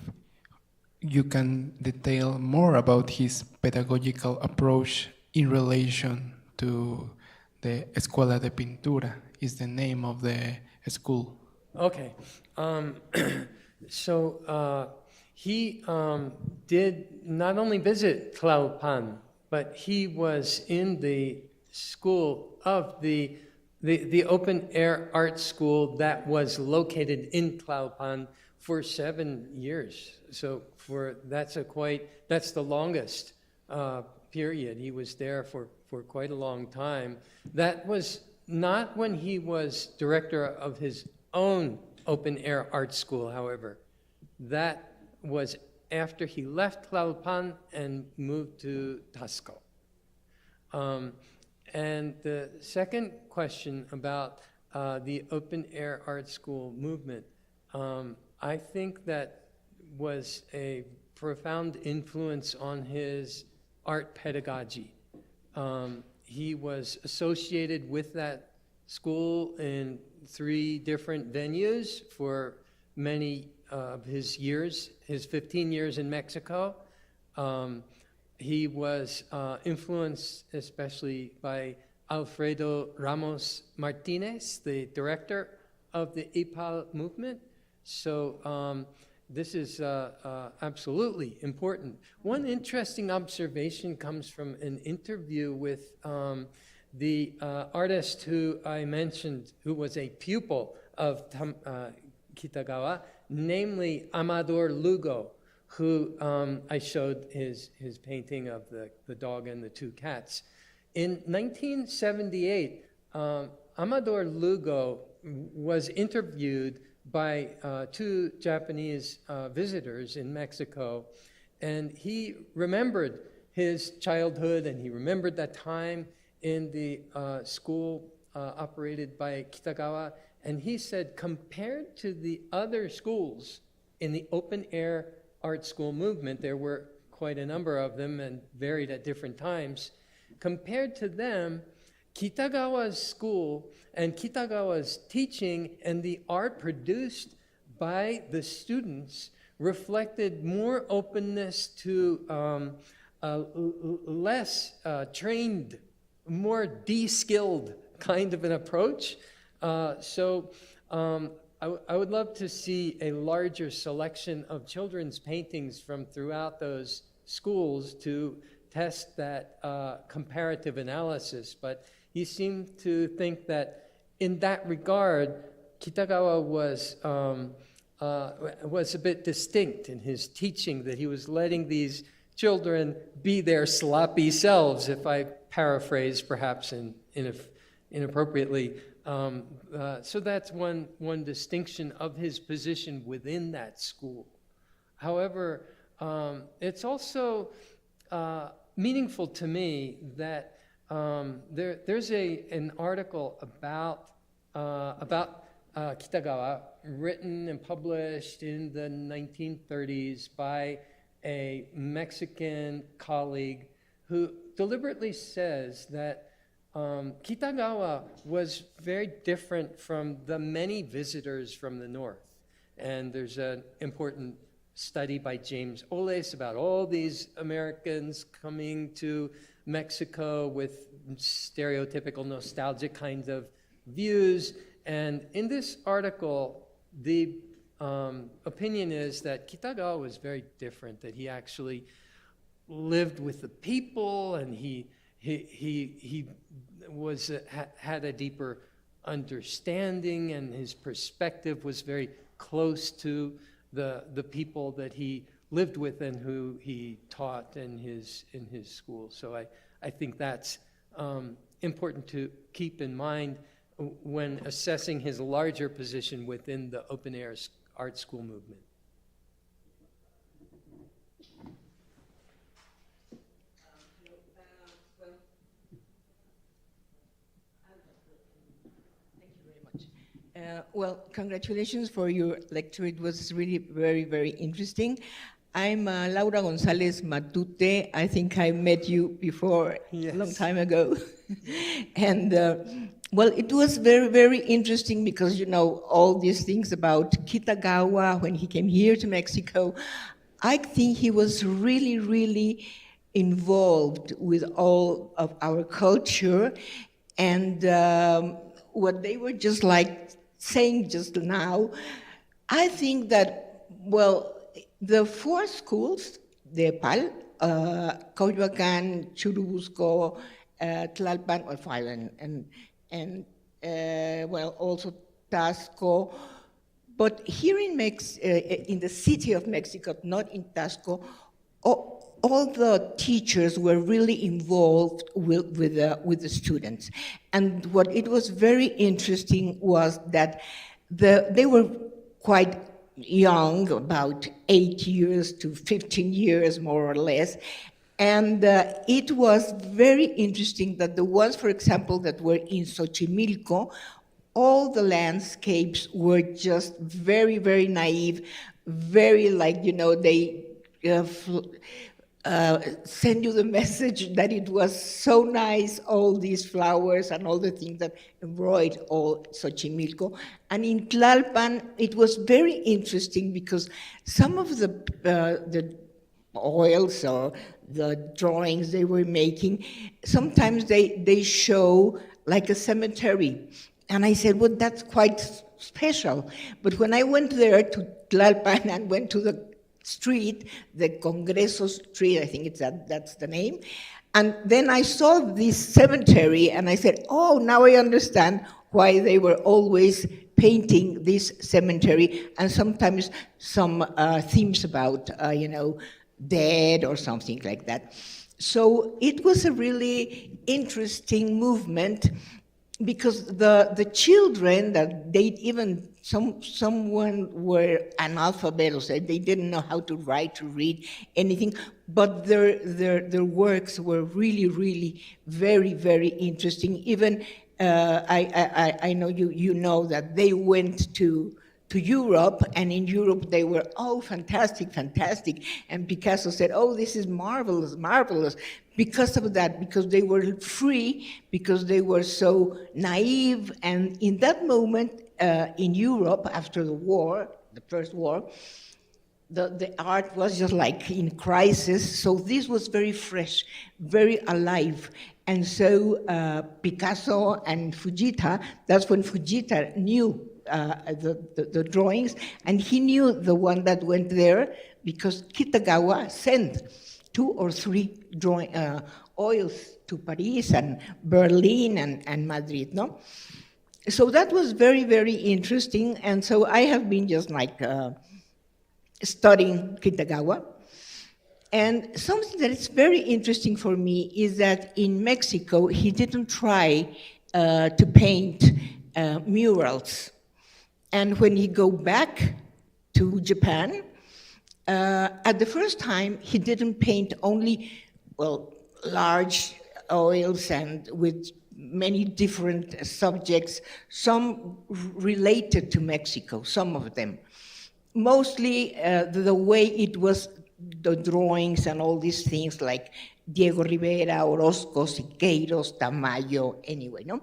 Speaker 6: you can detail more about his pedagogical approach in relation to the Escuela de Pintura, is the name of the school.
Speaker 4: Okay. So he did not only visit Tlalpan, but he was in the school of the open air art school that was located in Tlalpan for 7 years. So that's the longest period. He was there for quite a long time. That was not when he was director of his own open air art school, however. That was after he left Tlalpan and moved to Tasco. And the second question about the open air art school movement, I think that was a profound influence on his art pedagogy. He was associated with that school in 3 different venues for many of his years, his 15 years in Mexico. He was influenced especially by Alfredo Ramos Martinez, the director of the IPAL movement. So this is absolutely important. One interesting observation comes from an interview with the artist who I mentioned, who was a pupil of Kitagawa, namely Amador Lugo, who I showed his painting of the dog and the 2 cats. In 1978, Amador Lugo was interviewed by 2 Japanese visitors in Mexico, and he remembered his childhood, and he remembered that time in the school operated by Kitagawa, and he said, compared to the other schools in the open air art school movement, there were quite a number of them and varied at different times. Compared to them, Kitagawa's school and Kitagawa's teaching and the art produced by the students reflected more openness to less trained, more de-skilled kind of an approach. So I would love to see a larger selection of children's paintings from throughout those schools to test that comparative analysis. But he seemed to think that in that regard, Kitagawa was a bit distinct in his teaching, that he was letting these children be their sloppy selves, if I paraphrase perhaps inappropriately. So that's one distinction of his position within that school. However, it's also meaningful to me that there's an article about Kitagawa, written and published in the 1930s by a Mexican colleague who deliberately says that Kitagawa was very different from the many visitors from the north. And there's an important study by James Oles about all these Americans coming to Mexico with stereotypical nostalgic kinds of views. And in this article, the opinion is that Kitagawa was very different, that he actually lived with the people, and he had a deeper understanding, and his perspective was very close to the people that he lived with and who he taught in his school. So I think that's important to keep in mind when assessing his larger position within the open-air art school movement.
Speaker 7: Well, congratulations for your lecture. It was really very, very interesting. I'm Laura González Matute. I think I met you before a long time ago. And well, it was very, very interesting because, you know, all these things about Kitagawa when he came here to Mexico. I think he was really, really involved with all of our culture. And what they were just like saying just now, I think that, well, the four schools, the PAL, Coyoacán, Churubusco, Tlalpan, or five, and well, also Tasco. But here in the city of Mexico, not in Tasco, all the teachers were really involved with the students. And what it was very interesting was that they were quite young, about 8 years to 15 years, more or less. And it was very interesting that the ones, for example, that were in Xochimilco, all the landscapes were just very, very naive, very like, you know, they send you the message that it was so nice, all these flowers and all the things that embroidered all Xochimilco. And in Tlalpan, it was very interesting because some of the oils or the drawings they were making, sometimes they show like a cemetery. And I said, well, that's quite special. But when I went there to Tlalpan and went to the street, the Congreso Street, I think that's the name. And then I saw this cemetery and I said, oh, now I understand why they were always painting this cemetery and sometimes some themes about, you know, dead or something like that. So it was a really interesting movement because the children that they even someone were analphabetos, they didn't know how to write, to read, anything, but their works were really, really very, very interesting. Even I know you know that they went to Europe, and in Europe they were, oh, fantastic, fantastic. And Picasso said, oh, this is marvelous, marvelous. Because of that, because they were free, because they were so naive. And in that moment, in Europe, after the war, the first war, the art was just like in crisis. So this was very fresh, very alive. And so Picasso and Fujita, that's when Fujita knew the drawings, and he knew the one that went there because Kitagawa sent 2 or 3 oils to Paris and Berlin and Madrid, no? So that was very, very interesting. And so I have been just like studying Kitagawa. And something that is very interesting for me is that in Mexico, he didn't try to paint murals. And when he go back to Japan, at the first time, he didn't paint only, well, large oils and with many different subjects, some related to Mexico, some of them. Mostly the way it was, the drawings and all these things like Diego Rivera, Orozco, Siqueiros, Tamayo, anyway, no?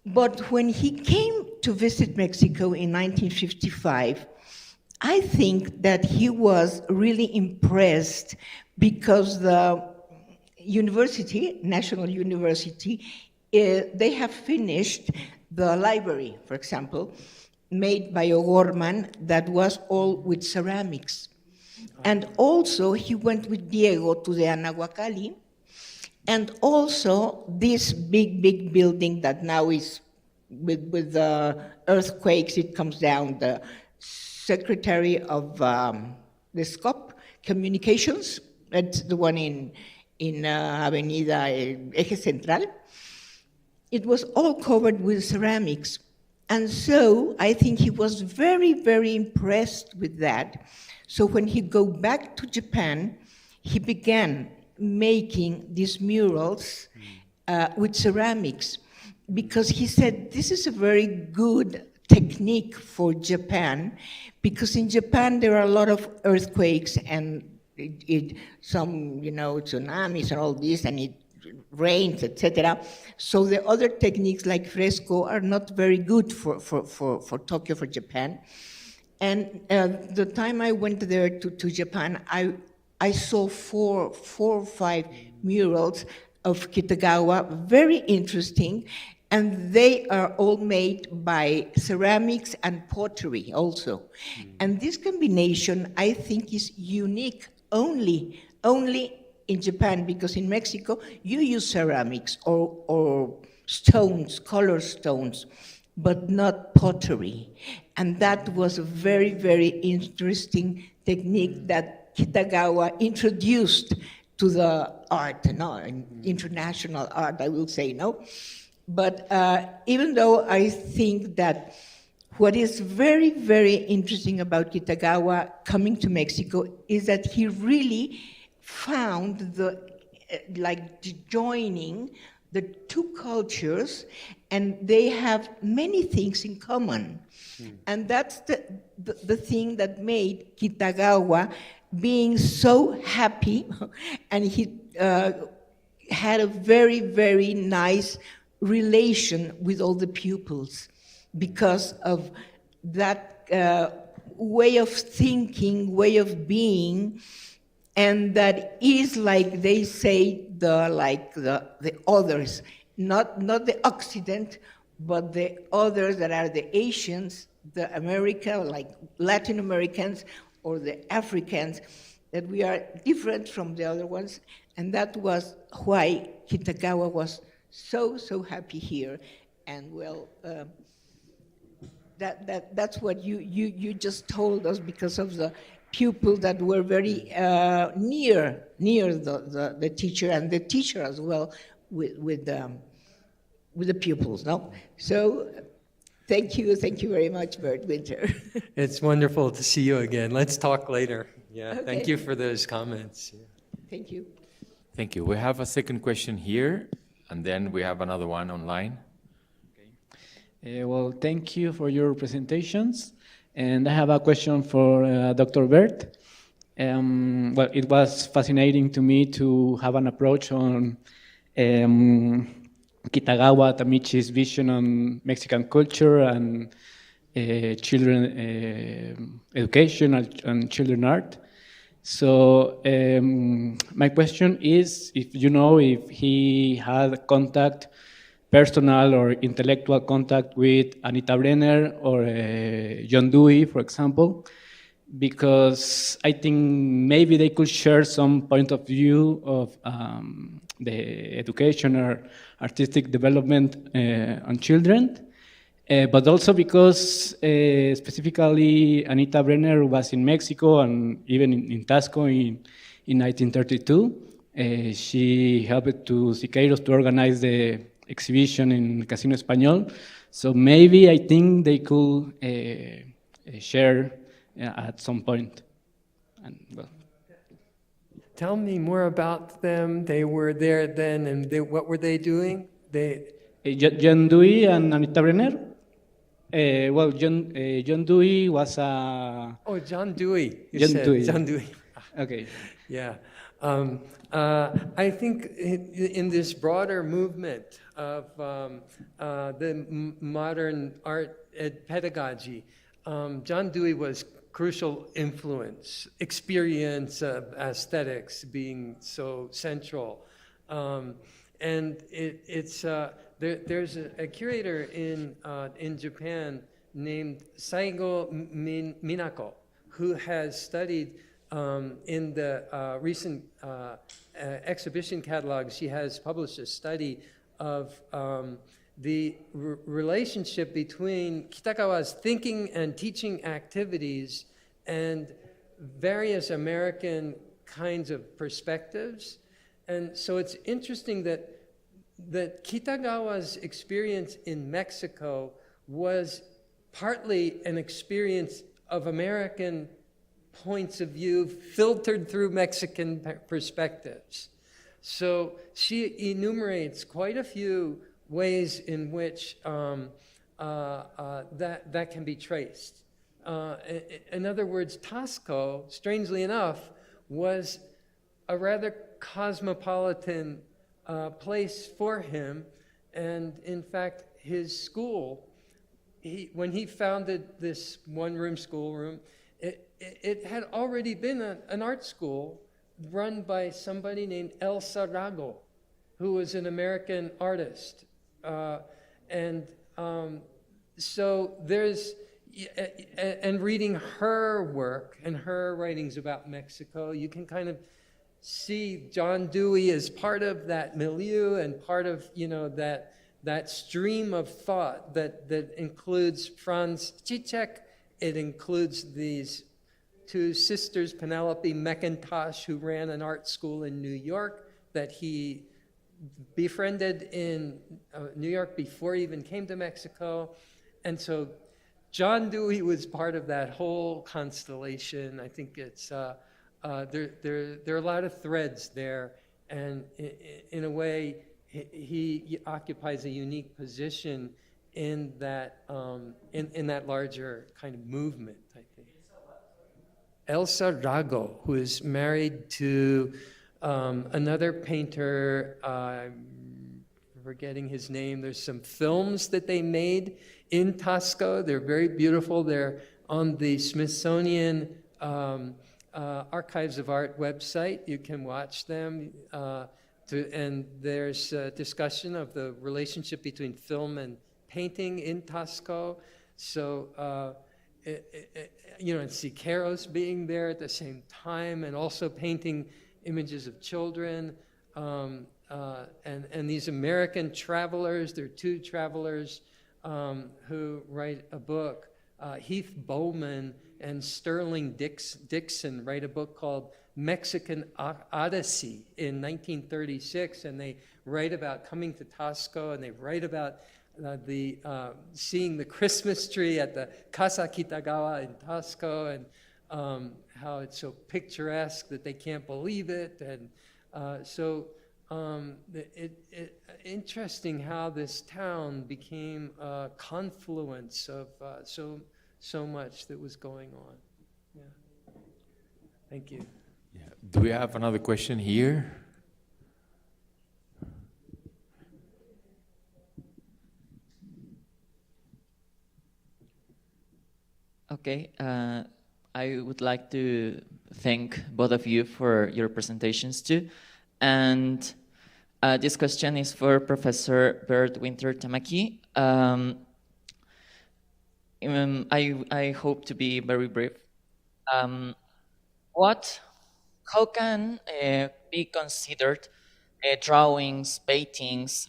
Speaker 7: But when he came to visit Mexico in 1955, I think that he was really impressed because the university, National University, they have finished the library, for example, made by O'Gorman that was all with ceramics. And also he went with Diego to the Anahuacalli, and also this big building that now is with the earthquakes, it comes down, the Secretary of the SCOP Communications, that's the one in Avenida Eje Central. It was all covered with ceramics. And so I think he was very impressed with that. So when he go back to Japan, he began making these murals with ceramics, because he said this is a very good technique for Japan, because in Japan there are a lot of earthquakes and some, tsunamis and all this, and it rains, etc. So the other techniques like fresco are not very good for Tokyo, for Japan. And the time I went there to Japan, I saw four or five murals of Kitagawa, very interesting, and they are all made by ceramics and pottery also. And this combination, I think, is unique only in Japan, because in Mexico, you use ceramics or stones, color stones, but not pottery. And that was a very interesting technique that Kitagawa introduced to the art, international art, I will say, no? But even though I think that what is very interesting about Kitagawa coming to Mexico is that he really found joining the two cultures, and they have many things in common. And that's the thing that made Kitagawa being so happy, and he had a very nice relation with all the pupils because of that way of thinking, way of being, and that is, like they say, the others, not the Occident, but the others that are the Asians, the America, like Latin Americans, or the Africans, that we are different from the other ones, and that was why Kitagawa was so happy here. And well, that's what you just told us, because of the pupils that were very near the teacher, and the teacher as well with the pupils. No, so thank you very much, Bert Winter.
Speaker 4: It's wonderful to see you again. Let's talk later. Yeah,
Speaker 7: Okay.
Speaker 4: Thank you for those comments. Yeah.
Speaker 7: Thank you.
Speaker 1: Thank you. We have a second question here, and then we have another one online.
Speaker 8: Well, thank you for your presentations. And I have a question for Dr. Bert. Well, it was fascinating to me to have an approach on Kitagawa Tamiji's vision on Mexican culture and children education and children art. So my question is, if you know if he had contact, personal or intellectual contact, with Anita Brenner or John Dewey, for example, because I think maybe they could share some point of view of the education or artistic development on children, but also because specifically Anita Brenner was in Mexico and even in Tasco in 1932. She helped to Siqueiros to organize the exhibition in Casino Español. So maybe I think they could share at some point. And, well.
Speaker 4: tell me more about them. They were there then, and what were they doing?
Speaker 8: John Dewey and Anita Brenner. Well, John Dewey was a...
Speaker 4: Oh, John Dewey. You
Speaker 8: John
Speaker 4: said
Speaker 8: Dewey.
Speaker 4: John Dewey.
Speaker 8: Okay.
Speaker 4: Yeah. I think in this broader movement of the modern art pedagogy, John Dewey was crucial influence, experience of aesthetics being so central. And there's a curator in Japan named Saigo Minako, who has studied in the recent exhibition catalog. She has published a study of the relationship between Kitagawa's thinking and teaching activities and various American kinds of perspectives. And so it's interesting that Kitagawa's experience in Mexico was partly an experience of American points of view filtered through Mexican perspectives. So she enumerates quite a few ways in which that can be traced. In other words, Tasco, strangely enough, was a rather cosmopolitan place for him. And in fact, his school, when he founded this one-room schoolroom, it had already been an art school run by somebody named Elsa Rago, who was an American artist. So there's, and reading her work and her writings about Mexico, you can kind of see John Dewey as part of that milieu and part of, that stream of thought that includes Franz Zizek. It includes these two sisters, Penelope McIntosh, who ran an art school in New York that he befriended in New York before he even came to Mexico. And so John Dewey was part of that whole constellation. I think it's there are a lot of threads there, and in a way he occupies a unique position in that in that larger kind of movement, I think. Elsa Rago, who is married to another painter, I'm forgetting his name. There's some films that they made in Tasco. They're very beautiful. They're on the Smithsonian Archives of Art website. You can watch them. And there's a discussion of the relationship between film and painting in Tasco. So, and Siqueiros being there at the same time, and also painting images of children, and these American travelers. There are two travelers who write a book. Heath Bowman and Sterling Dixon write a book called Mexican Odyssey in 1936, and they write about coming to Tasco, and they write about seeing the Christmas tree at the Casa Kitagawa in Tasco, and how it's so picturesque that they can't believe it. And interesting how this town became a confluence of so much that was going on. Yeah. Thank you.
Speaker 1: Yeah. Do we have another question here?
Speaker 9: Okay, I would like to thank both of you for your presentations too. And this question is for Professor Bert Winter Tamaki. I hope to be very brief. How can be considered drawings, paintings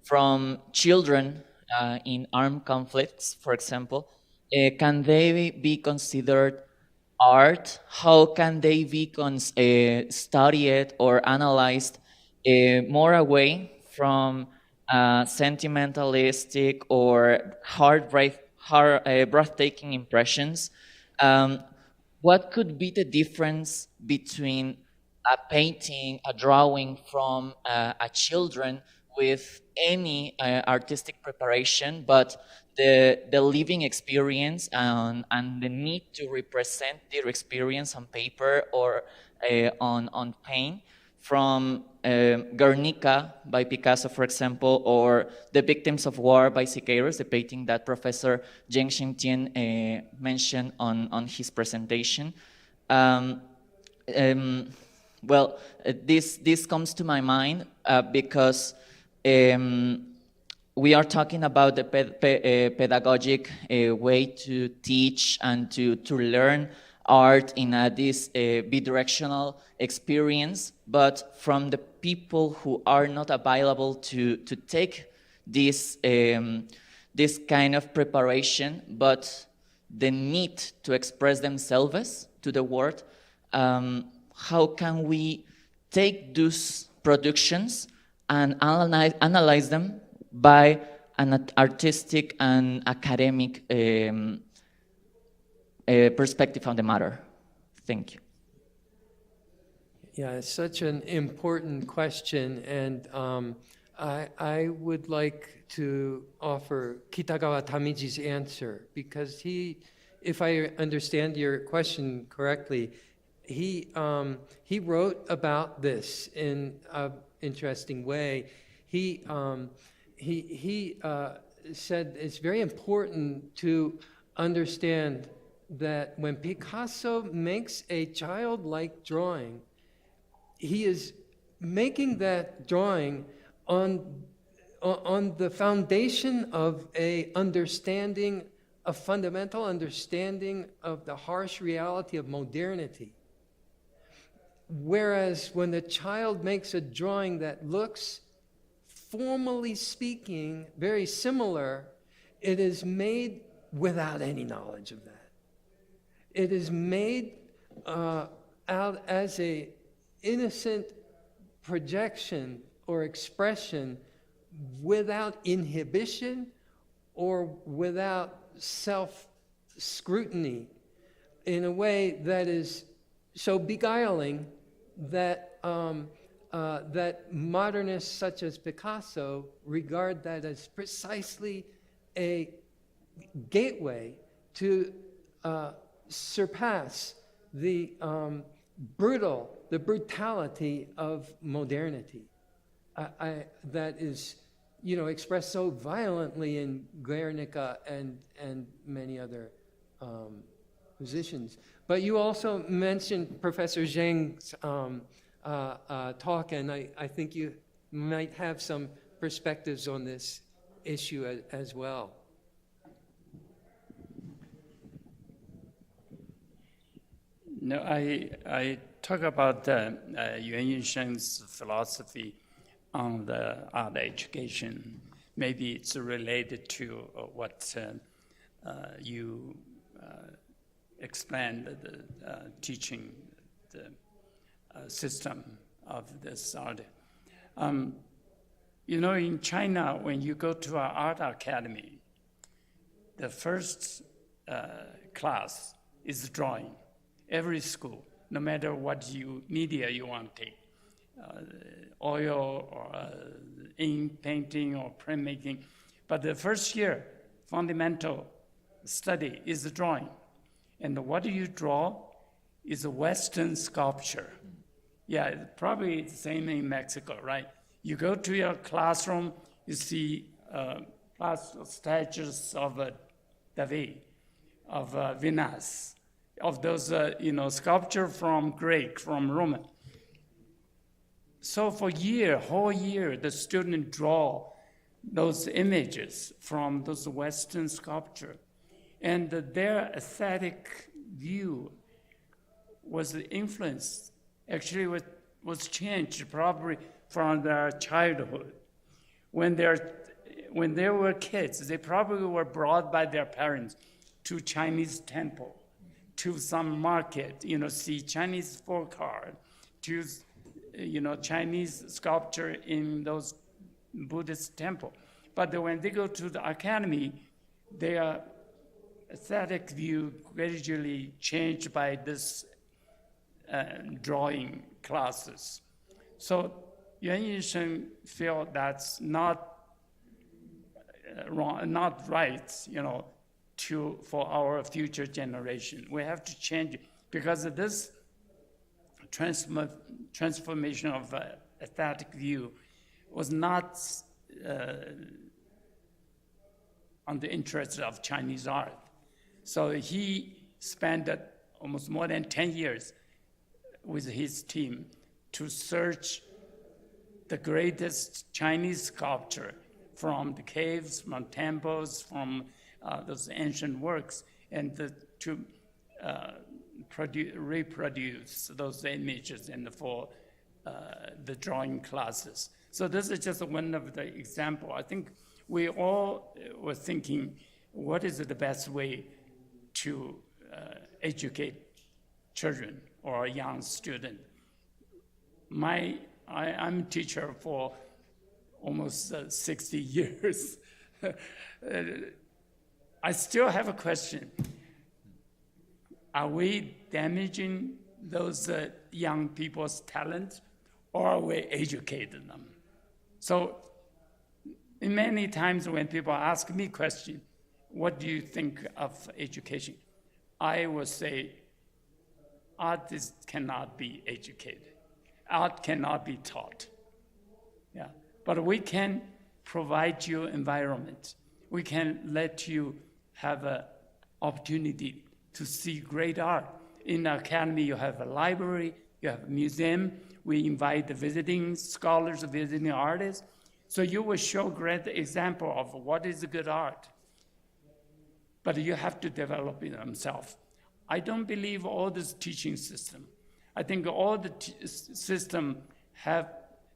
Speaker 9: from children in armed conflicts, for example? Can they be considered art? How can they be studied or analyzed more away from sentimentalistic or breathtaking impressions? what could be the difference between a painting, a drawing from a children with any artistic preparation, but the living experience and the need to represent their experience on paper or on paint, from Guernica by Picasso, for example, or The Victims of War by Siqueiros, the painting that Professor Zheng Xingtian mentioned on his presentation. This comes to my mind because we are talking about the pedagogic way to teach and to learn art in this bidirectional experience, but from the people who are not available to take this kind of preparation, but the need to express themselves to the world, how can we take those productions and analyze them by an artistic and academic perspective on the matter? Thank you.
Speaker 4: Yeah, it's such an important question, and I would like to offer Kitagawa Tamiji's answer, because he, if I understand your question correctly, he wrote about this in an interesting way. He said it's very important to understand that when Picasso makes a childlike drawing, he is making that drawing on the foundation of a fundamental understanding of the harsh reality of modernity. Whereas when the child makes a drawing that looks, formally speaking, very similar, it is made without any knowledge of that. It is made out as a innocent projection or expression without inhibition or without self-scrutiny, in a way that is so beguiling that that modernists such as Picasso regard that as precisely a gateway to surpass the brutality of modernity that is, expressed so violently in Guernica and many other positions. But you also mentioned Professor Zheng's talk, and I think you might have some perspectives on this issue as well.
Speaker 5: No, I talk about Yuan Yunshen's philosophy on the art education. Maybe it's related to what you explained, the teaching the system of this art. In China, when you go to an art academy, the first class is drawing. Every school, no matter what media you want to take, oil or ink painting or printmaking. But the first year, fundamental study is the drawing. And what do you draw is a Western sculpture. Yeah, probably the same in Mexico, right? You go to your classroom, you see statues of David, of Venus, of those, sculpture from Greek, from Roman. So for whole year, the student draw those images from those Western sculpture. And their aesthetic view was influenced, actually was changed probably from their childhood. When they were kids, they probably were brought by their parents to Chinese temple, to some market, see Chinese folk art, to, Chinese sculpture in those Buddhist temple. But when they go to the academy, they are aesthetic view gradually changed by this drawing classes. So Yuan Yisheng felt that's not wrong, not right, for our future generation. We have to change it because of this transformation of aesthetic view was not on the interest of Chinese art. So he spent almost more than 10 years with his team to search the greatest Chinese sculpture from the caves, from temples, from those ancient works, and to reproduce those images for the drawing classes. So this is just one of the examples. I think we all were thinking, what is the best way to educate children or a young student? I'm a teacher for almost 60 years. I still have a question. Are we damaging those young people's talent, or are we educating them? So many times when people ask me questions, what do you think of education? I will say, art cannot be educated. Art cannot be taught. Yeah. But we can provide you environment. We can let you have an opportunity to see great art. In the academy, you have a library, you have a museum. We invite the visiting scholars, visiting artists. So you will show great example of what is good art. But you have to develop it themselves. I don't believe all this teaching system. I think all the system have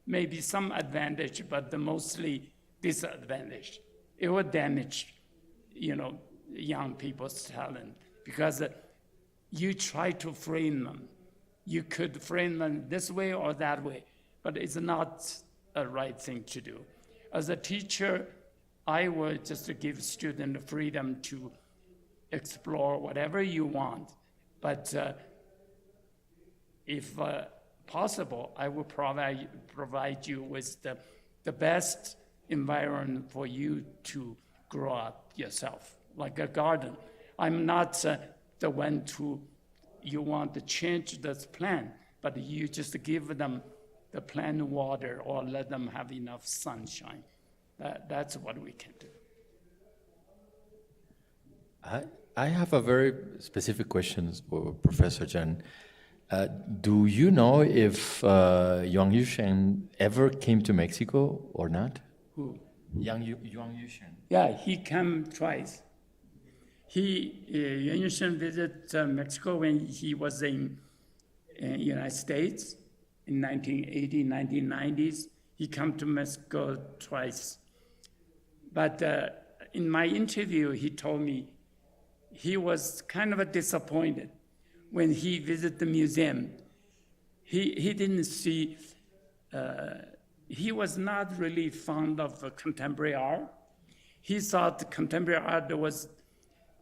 Speaker 5: maybe some advantage, but mostly disadvantage. It will damage, young people's talent because you try to frame them. You could frame them this way or that way, but it's not a right thing to do. As a teacher, I would just give students the freedom to explore whatever you want, but if possible, I will provide you with the best environment for you to grow up yourself, like a garden. I'm not the one you want to change this plant, but you just give them the plant water or let them have enough sunshine. That's what we can do.
Speaker 1: I have a very specific question for Professor Chen. Do you know if Yuan Yisheng ever came to Mexico or not?
Speaker 5: Who?
Speaker 1: Yuan Yisheng.
Speaker 5: Yeah, he came twice. Yuan Yisheng visited Mexico when he was in United States in 1980, 1990s. He came to Mexico twice. But in my interview, he told me he was kind of disappointed when he visited the museum. He didn't see, he was not really fond of contemporary art. He thought contemporary art was,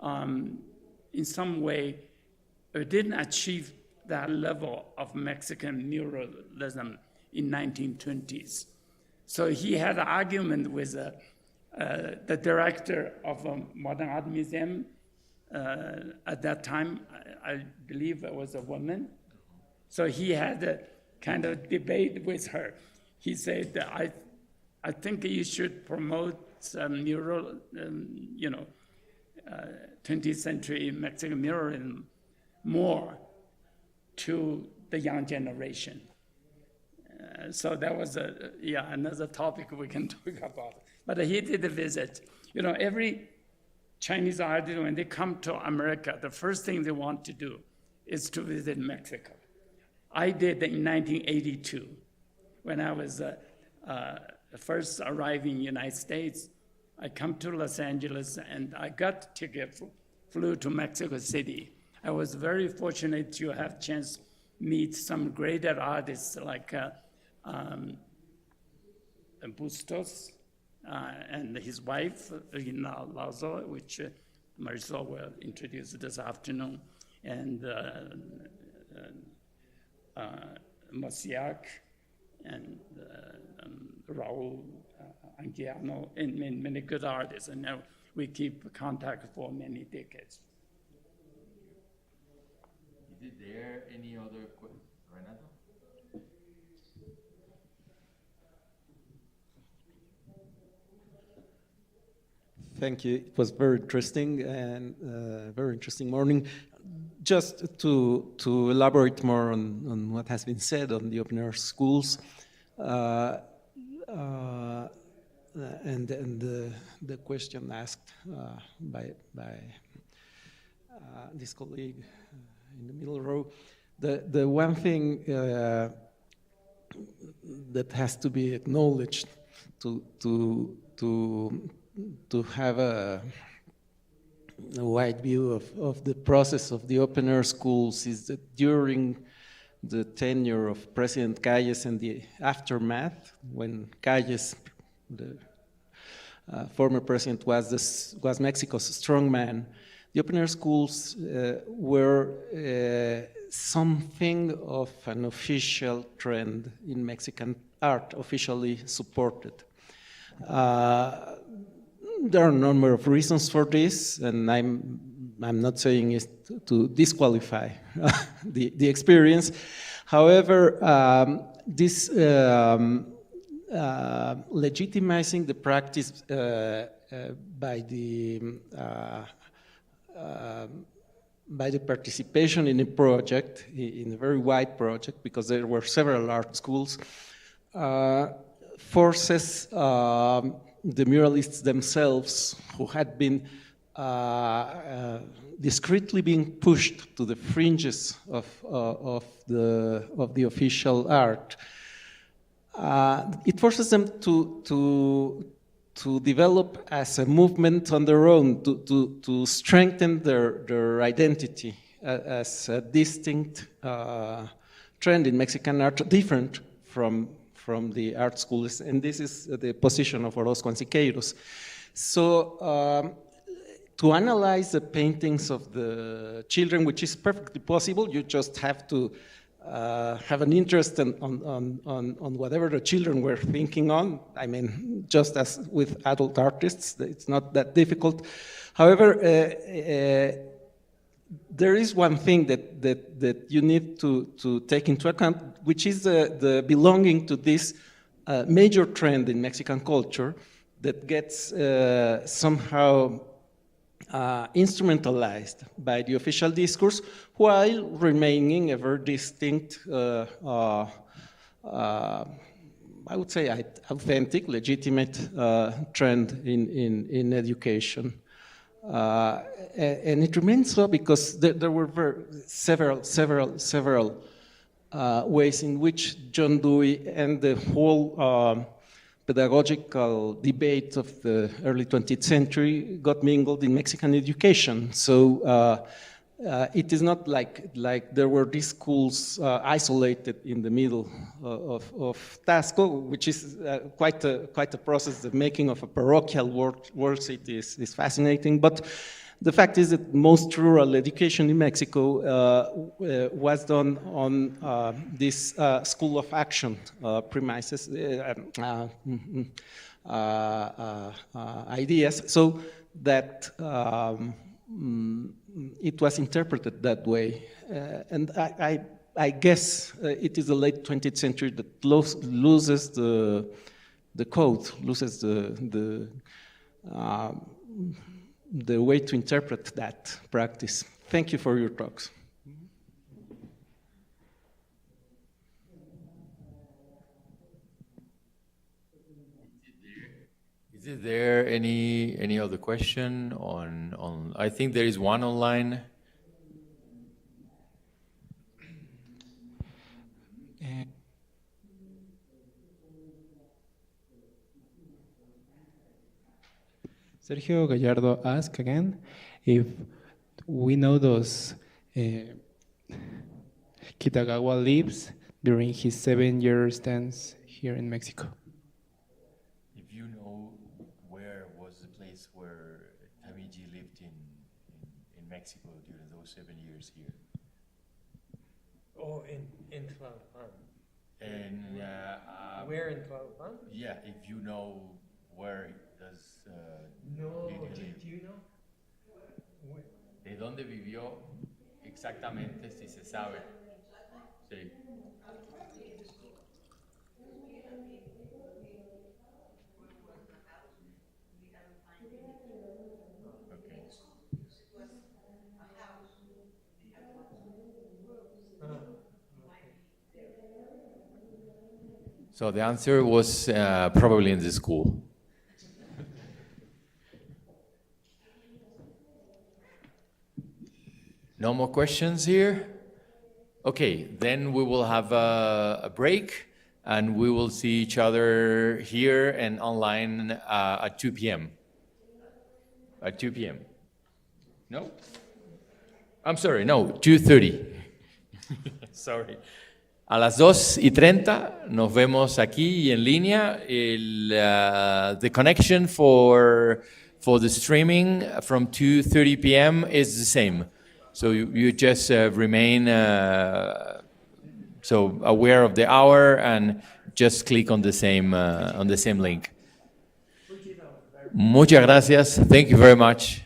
Speaker 5: in some way, didn't achieve that level of Mexican muralism in 1920s. So he had an argument with the director of a modern art museum. At that time, I believe it was a woman. So he had a kind of debate with her. He said, I think you should promote mural, 20th century Mexican muralism more to the young generation. So that was another topic we can talk about. But he did a visit. Every Chinese artists, when they come to America, the first thing they want to do is to visit Mexico. I did in 1982, when I was first arriving in the United States. I come to Los Angeles and I got a ticket, flew to Mexico City. I was very fortunate to have a chance to meet some great artists like Bustos, and his wife, Reina Lasso, which Marisol will introduce this afternoon, and Mosiak and Raul Anguiano, and many good artists. And now we keep contact for many decades.
Speaker 1: Is there any other question? Renato?
Speaker 10: Thank you. It was very interesting and very interesting morning. Just to elaborate more on what has been said on the open air schools, and the question asked by this colleague in the middle row, the one thing that has to be acknowledged to have a wide view of the process of the open air schools is that during the tenure of President Calles and the aftermath, when Calles, the former president, was Mexico's strongman, the open air schools were something of an official trend in Mexican art, officially supported. There are a number of reasons for this, and I'm not saying it to disqualify the experience. However, this legitimizing the practice by the participation in a project, in a very wide project, because there were several art schools, forces the muralists themselves, who had been discreetly being pushed to the fringes of the official art, it forces them to develop as a movement on their own, to strengthen their identity as a distinct trend in Mexican art, different from the art schools, and this is the position of Orozco and Siqueiros. So to analyze the paintings of the children, which is perfectly possible, you just have to have an interest on whatever the children were thinking on. I mean, just as with adult artists, it's not that difficult. However, there is one thing that you need to take into account, which is the belonging to this major trend in Mexican culture that gets somehow instrumentalized by the official discourse while remaining a very distinct, I would say, authentic, legitimate trend in education. And it remains so because there were several ways in which John Dewey and the whole pedagogical debate of the early 20th century got mingled in Mexican education. So it is not like there were these schools isolated in the middle of Tasco, which is quite a process. The making of a parochial world city is fascinating. But the fact is that most rural education in Mexico was done on this school of action premises, ideas, so that it was interpreted that way. And I guess it is the late 20th century that loses the code, loses the way to interpret that practice. Thank you for your talks.
Speaker 1: Is there any other question on? I think there is one online.
Speaker 6: Sergio Gallardo asked again if we know those Kitagawa lives during his 7-year stance here in Mexico.
Speaker 1: If you know where was the place where Tamiji lived in Mexico during those 7 years here.
Speaker 4: Oh, in Tlalpan.
Speaker 1: And
Speaker 4: Where in Tlalpan?
Speaker 1: yeah, if you know where does
Speaker 4: No,
Speaker 1: Lily
Speaker 4: do you know? Where?
Speaker 1: ¿De dónde vivió exactamente, si se sabe? Sí. Okay. So the answer was probably in the school. No more questions here? Okay, then we will have a break and we will see each other here and online at 2 p.m. At 2 p.m. No? I'm sorry, no, 2:30. Sorry. A las 2:30 nos vemos aquí en línea. The connection for the streaming from 2:30 p.m. is the same. So you just remain so aware of the hour and just click on the same link. Muchas gracias. Thank you very much.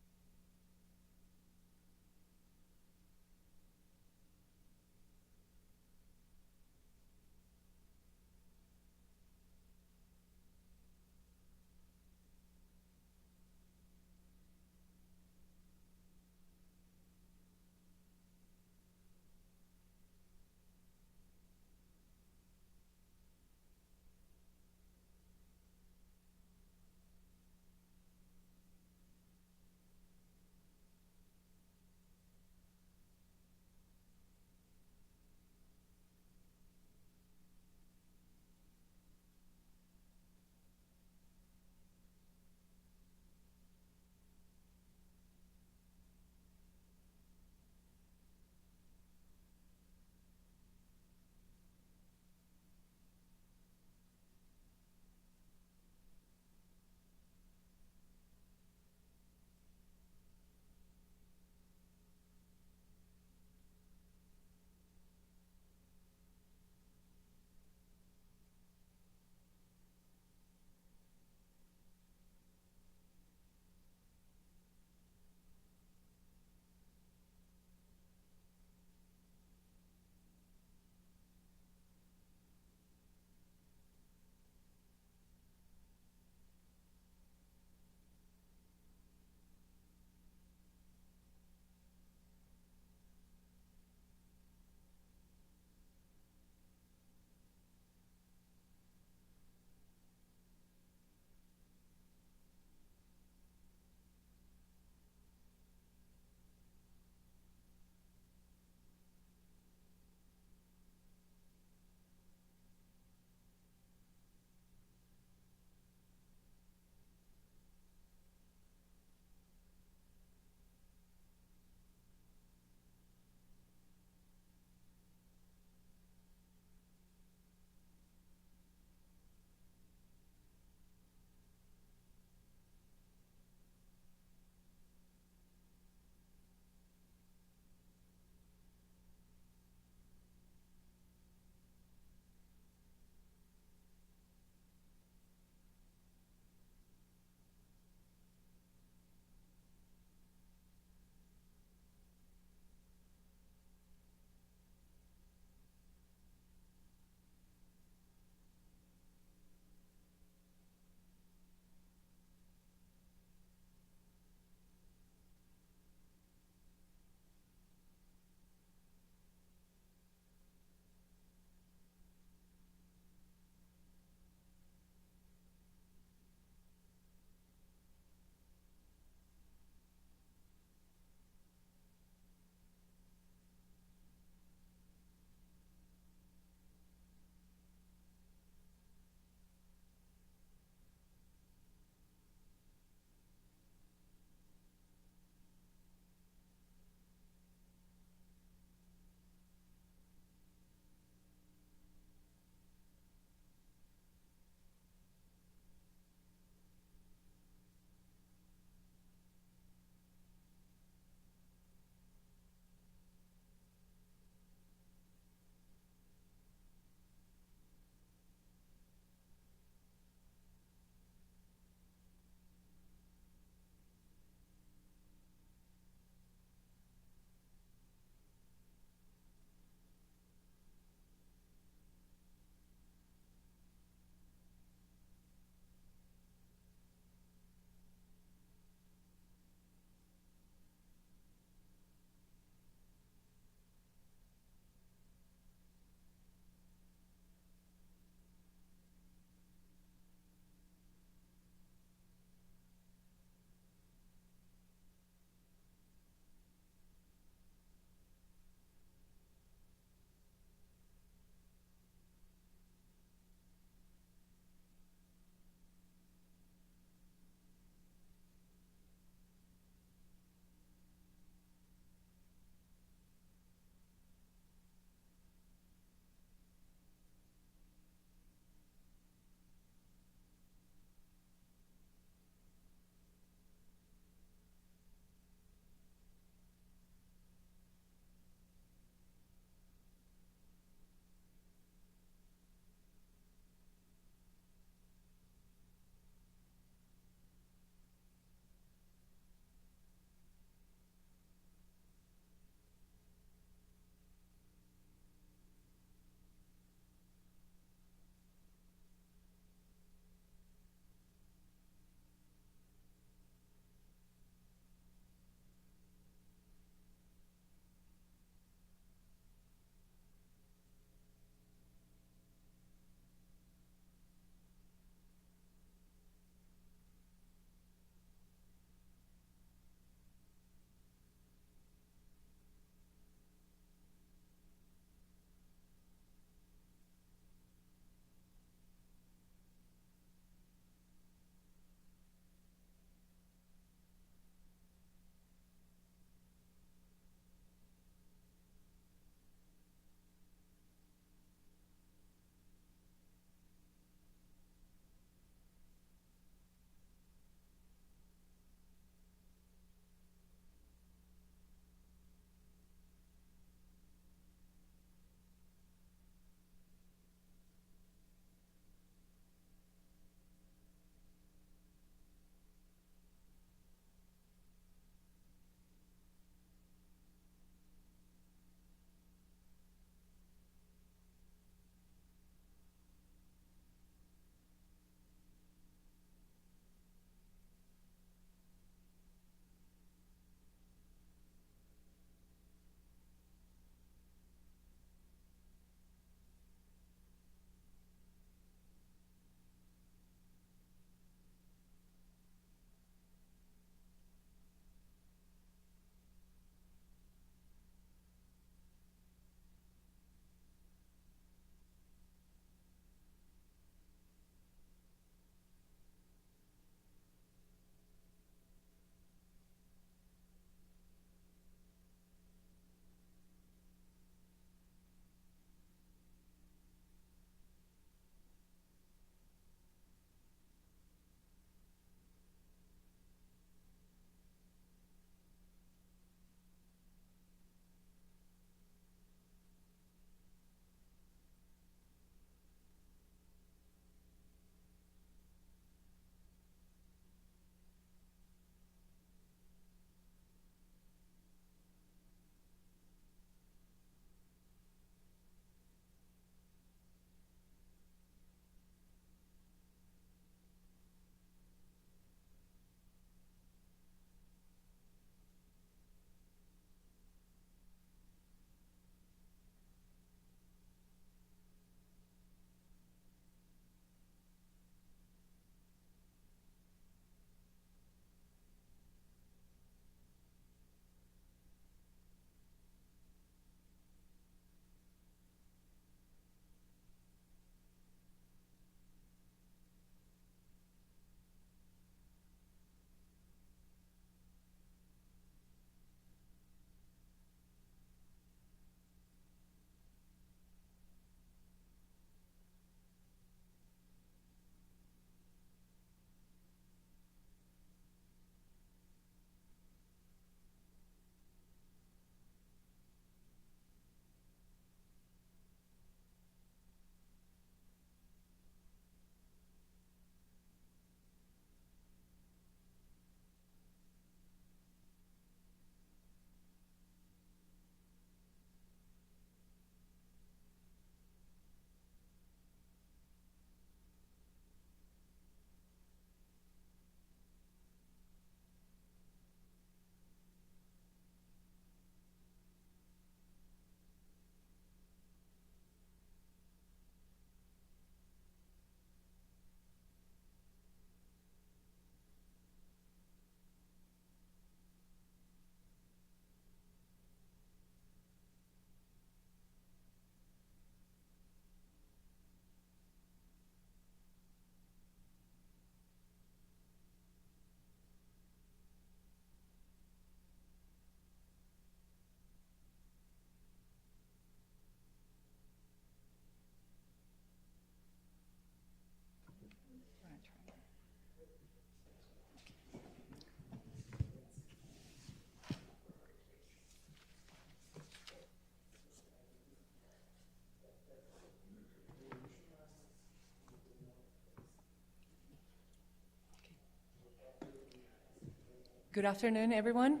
Speaker 3: Good afternoon, everyone.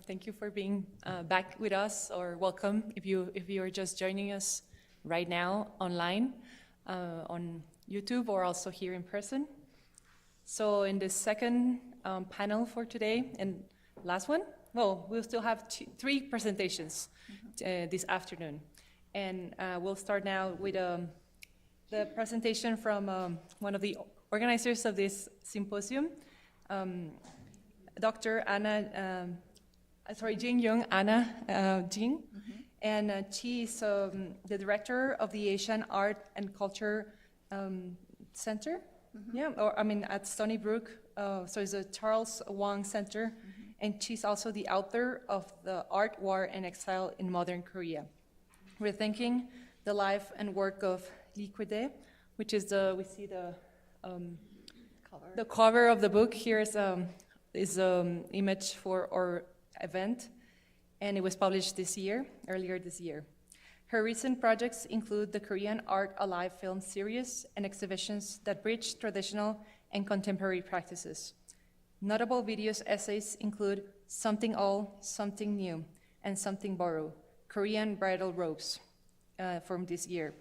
Speaker 3: Thank you for being back with us, or welcome if you are just joining us right now online on YouTube or also here in person. So in the second panel for today and last one, well, we'll still have three presentations this afternoon, and we'll start now with the presentation from one of the organizers of this symposium. Dr. Jing Young Anna Jing, and she is the director of the Asian Art and Culture Center, at Stony Brook, so it's a Charles Wang Center, and she's also the author of The Art, War, and Exile in Modern Korea, rethinking the life and work of Quede, which is we see the cover of the book. Here is image for our event, and it was published earlier this year. Her recent projects include the Korean Art Alive film series and exhibitions that bridge traditional and contemporary practices. Notable videos essays include Something Old, Something New, and Something Borrowed, Korean Bridal Robes from this year.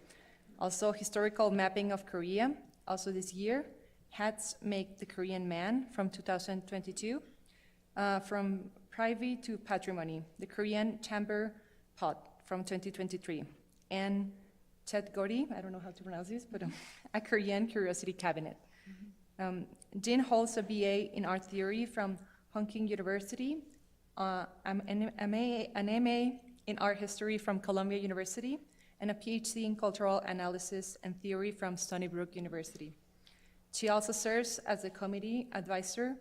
Speaker 3: Also, historical mapping of Korea, also this year. Hats Make the Korean Man from 2022, from Privy to Patrimony, the Korean Chamber Pot from 2023, and Chetgori, I don't know how to pronounce this, but a Korean Curiosity Cabinet. Jin holds a BA in Art Theory from Hongking University, an MA in Art History from Columbia University, and a PhD in Cultural Analysis and Theory from Stony Brook University. She also serves as a committee advisor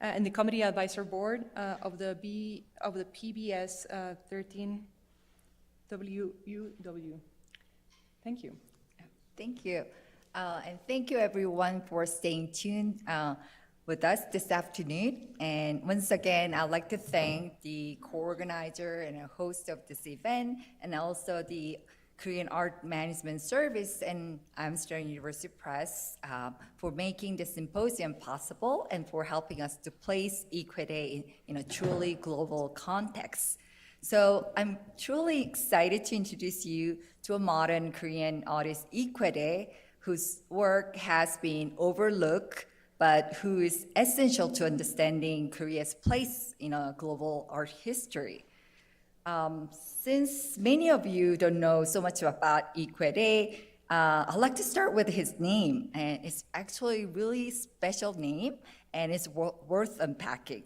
Speaker 3: in the committee advisor board of the PBS 13WUW. Thank you.
Speaker 2: Thank you. And thank you everyone for staying tuned with us this afternoon. And once again, I'd like to thank the co-organizer and a host of this event, and also the Korean Art Management Service and Amsterdam University Press for making this symposium possible and for helping us to place Quede in a truly global context. So I'm truly excited to introduce you to a modern Korean artist, Quede, whose work has been overlooked, but who is essential to understanding Korea's place in a global art history. Since many of you don't know so much about Quede, I'd like to start with his name. And it's actually a really special name, and it's worth unpacking.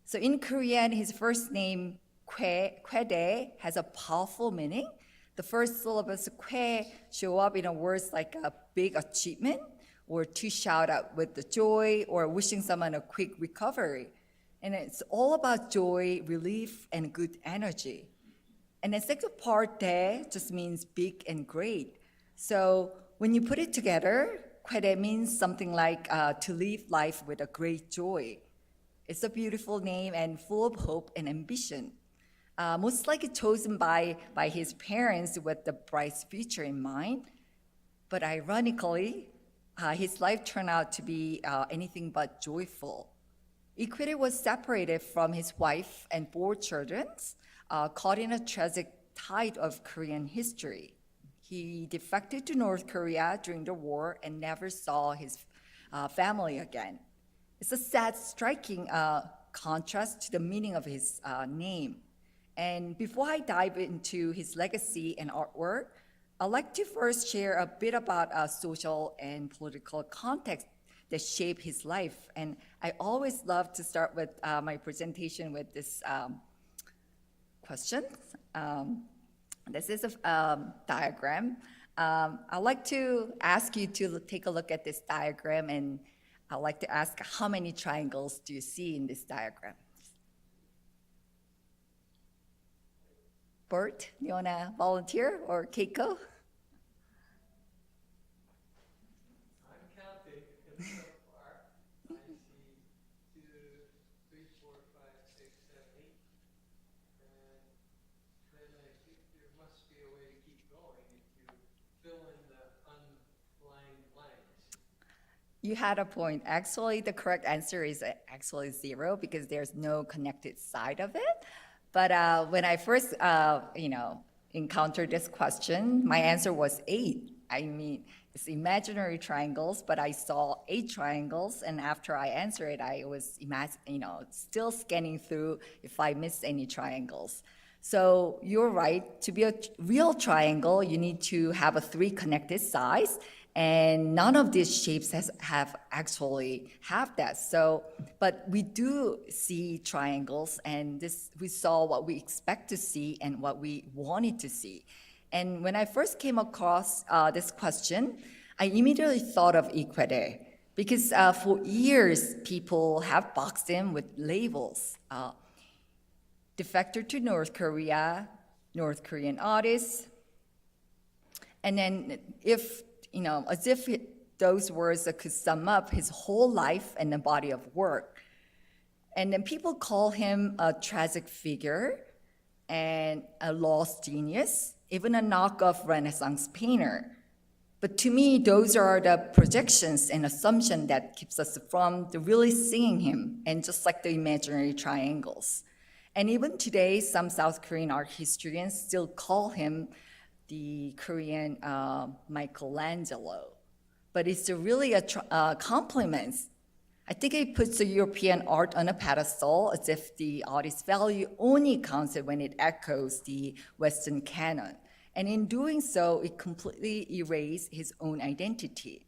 Speaker 2: So in Korean, his first name, Quede, has a powerful meaning. The first syllables, que, show up in words like a big achievement, or to shout out with the joy, or wishing someone a quick recovery. And it's all about joy, relief, and good energy. And the second part, de, just means big and great. So when you put it together, Quede means something like to live life with a great joy. It's a beautiful name and full of hope and ambition. Most likely chosen by his parents with the bright future in mind. But ironically, his life turned out to be anything but joyful. Quede was separated from his wife and 4 children, caught in a tragic tide of Korean history. He defected to North Korea during the war and never saw his family again. It's a sad, striking contrast to the meaning of his name. And before I dive into his legacy and artwork, I'd like to first share a bit about social and political context that shaped his life. And I always love to start with my presentation with this question. This is a diagram. I'd like to ask you to take a look at this diagram, and I'd like to ask, how many triangles do you see in this diagram? Bert, you wanna volunteer, or Keiko?
Speaker 4: I'm counting, and so far I see 2, 3, 4, 5, 6, 7, 8. And then I think there must be a way to keep going if you fill in the unlined blanks.
Speaker 2: You had a point. Actually, the correct answer is actually 0 because there's no connected side of it. But when I first, encountered this question, my answer was 8. I mean, it's imaginary triangles, but I saw 8 triangles, and after I answered it, I was still scanning through if I missed any triangles. So you're right. To be a real triangle, you need to have a 3 connected sides, and none of these shapes have that. So, but we do see triangles, and we saw what we expect to see and what we wanted to see. And when I first came across this question, I immediately thought of qoede, because for years people have boxed him with labels. Defector to North Korea, North Korean artist, and then as if those words could sum up his whole life and the body of work. And then people call him a tragic figure and a lost genius, even a knockoff Renaissance painter. But to me, those are the projections and assumption that keeps us from really seeing him, and just like the imaginary triangles. And even today, some South Korean art historians still call him the Korean Michelangelo. But it's really a compliment. I think it puts the European art on a pedestal, as if the artist's value only counts when it echoes the Western canon. And in doing so, it completely erases his own identity.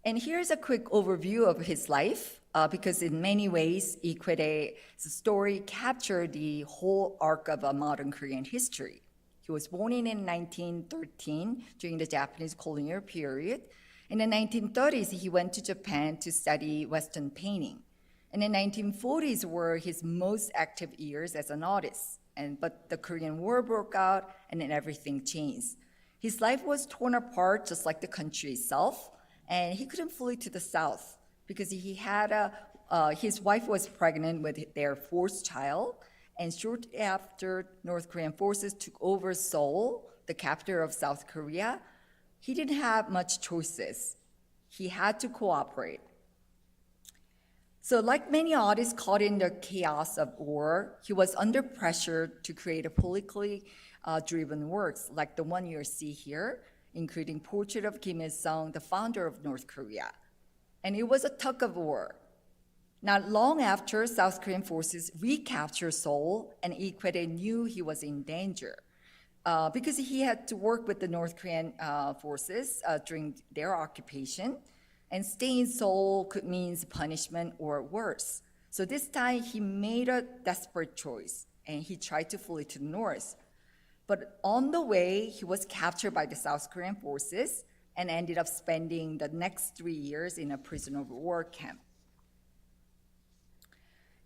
Speaker 2: And here's a quick overview of his life, because in many ways, qoede's story captured the whole arc of a modern Korean history. He was born in 1913 during the Japanese colonial period. In the 1930s, he went to Japan to study Western painting. And the 1940s were his most active years as an artist. But the Korean War broke out, and then everything changed. His life was torn apart, just like the country itself, and he couldn't flee to the south because he had his wife was pregnant with their 4th child, and shortly after North Korean forces took over Seoul, the capital of South Korea, he didn't have much choices. He had to cooperate. So like many artists caught in the chaos of war, he was under pressure to create a politically driven works, like the one you see here, including Portrait of Kim Il-sung, the founder of North Korea. And it was a tug of war. Not long after, South Korean forces recaptured Seoul, and qoede knew he was in danger because he had to work with the North Korean forces during their occupation, and staying in Seoul could mean punishment or worse. So this time, he made a desperate choice, and he tried to flee to the north. But on the way, he was captured by the South Korean forces and ended up spending the next 3 years in a prisoner of war camp.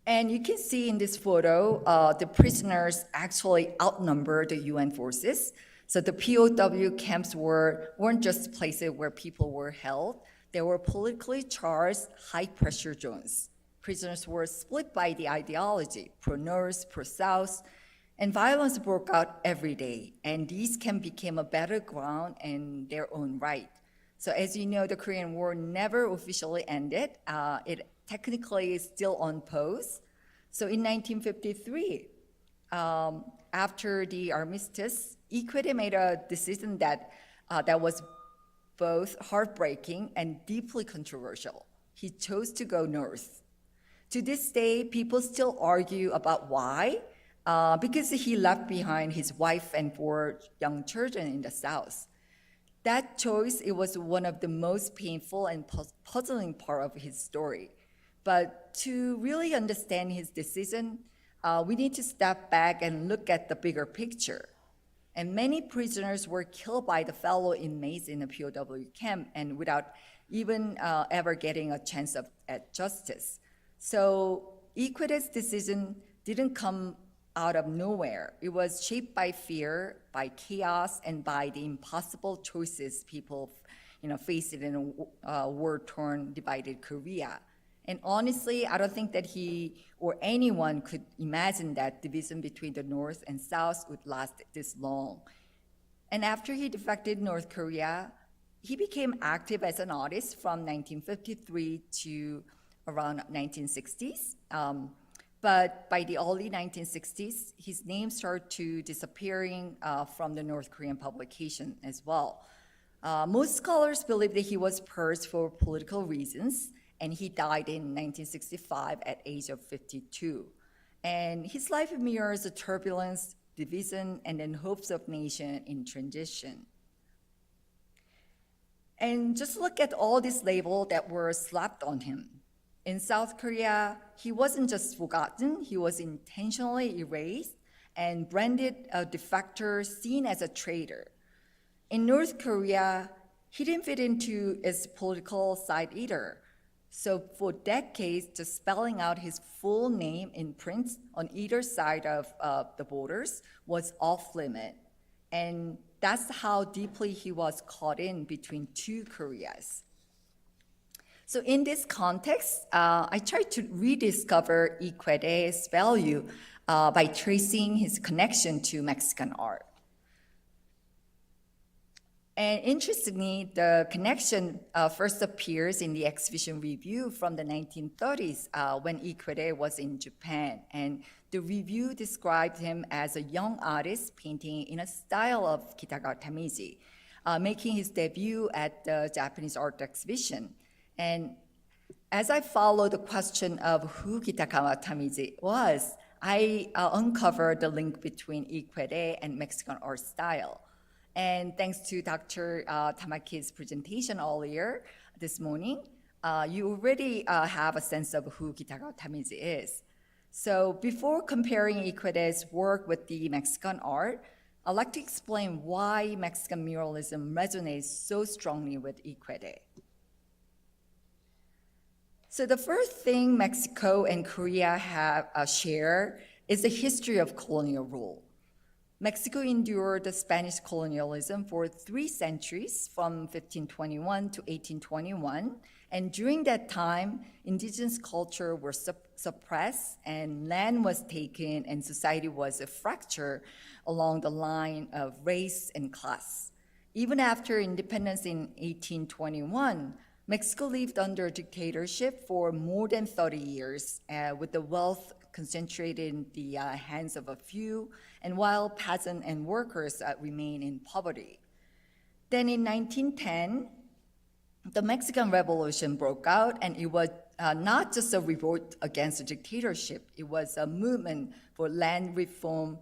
Speaker 2: And you can see in this photo, the prisoners actually outnumbered the UN forces. So the POW camps weren't just places where people were held. They were politically charged, high-pressure zones. Prisoners were split by the ideology, pro-North, pro-South, and violence broke out every day. And these camps became a battleground in their own right. So as you know, the Korean War never officially ended. It technically is still on pause. So in 1953, after the armistice, qoede made a decision that was both heartbreaking and deeply controversial. He chose to go north. To this day, people still argue about why, because he left behind his wife and 4 young children in the south. That choice, it was one of the most painful and puzzling part of his story. But to really understand his decision, we need to step back and look at the bigger picture. And many prisoners were killed by the fellow inmates in the POW camp, and without even ever getting a chance at justice. So qoede's decision didn't come out of nowhere. It was shaped by fear, by chaos, and by the impossible choices people faced in a war-torn, divided Korea. And honestly, I don't think that he or anyone could imagine that division between the North and South would last this long. And after he defected North Korea, He became active as an artist from 1953 to around 1960s. But by the early 1960s, his name started to disappearing from the North Korean publication as well. Most scholars believe that he was purged for political reasons, and he died in 1965 at age of 52. And his life mirrors the turbulence, division, and then hopes of nation in transition. And just look at all these labels that were slapped on him. In South Korea, he wasn't just forgotten, he was intentionally erased and branded a defector, seen as a traitor. In North Korea, he didn't fit into its political side either. So for decades, just spelling out his full name in print on either side of the borders was off limit. And that's how deeply he was caught in between two Koreas. So in this context, I tried to rediscover Quede's value by tracing his connection to Mexican art. And interestingly, the connection first appears in the exhibition review from the 1930s when Quede was in Japan. And the review described him as a young artist painting in a style of Kitagawa Tamiji, making his debut at the Japanese art exhibition. And as I followed the question of who Kitagawa Tamiji was, I uncovered the link between Quede and Mexican art style. And thanks to Dr. Tamaki's presentation earlier this morning, you already have a sense of who Kitagawa Tamiji is. So before comparing Quede's work with the Mexican art, I'd like to explain why Mexican muralism resonates so strongly with Quede. So the first thing Mexico and Korea have shared is the history of colonial rule. Mexico endured the Spanish colonialism for 3 centuries, from 1521 to 1821. And during that time, indigenous culture were suppressed and land was taken and society was a fracture along the line of race and class. Even after independence in 1821, Mexico lived under dictatorship for more than 30 years, with the wealth concentrated in the hands of a few, and while peasants and workers remain in poverty. Then in 1910, the Mexican Revolution broke out, and it was not just a revolt against the dictatorship, it was a movement for land reform,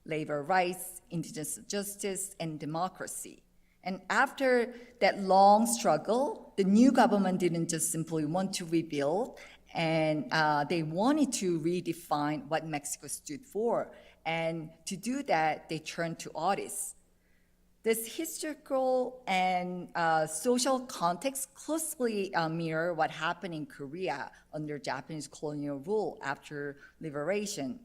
Speaker 2: labor rights, indigenous justice, and democracy. And after that long struggle, the new government didn't just simply want to rebuild, and they wanted to redefine what Mexico stood for. And to do that, they turned to artists. This historical and social context closely mirror what happened in Korea under Japanese colonial rule after liberation.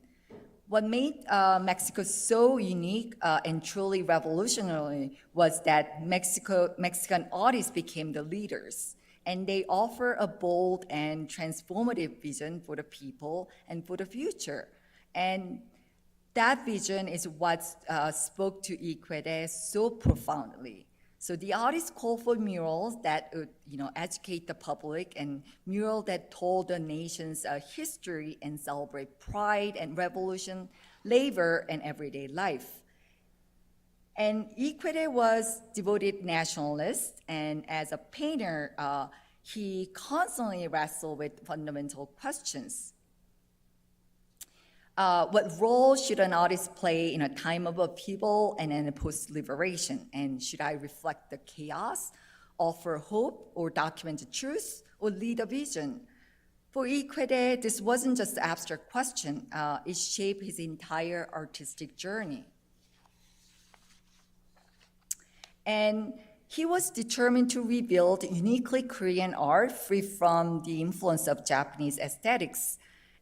Speaker 2: What made Mexico so unique and truly revolutionary was that Mexican artists became the leaders, and they offer a bold and transformative vision for the people and for the future. And that vision is what spoke to Quede so profoundly. So the artists called for murals that would, educate the public, and murals that told the nation's history and celebrate pride and revolution, labor, and everyday life. And Quede was devoted nationalist, and as a painter, he constantly wrestled with fundamental questions. What role should an artist play in a time of upheaval and in a post-liberation? And should I reflect the chaos, offer hope, or document the truth, or lead a vision? For Quede, this wasn't just an abstract question. It shaped his entire artistic journey. And he was determined to rebuild uniquely Korean art free from the influence of Japanese aesthetics.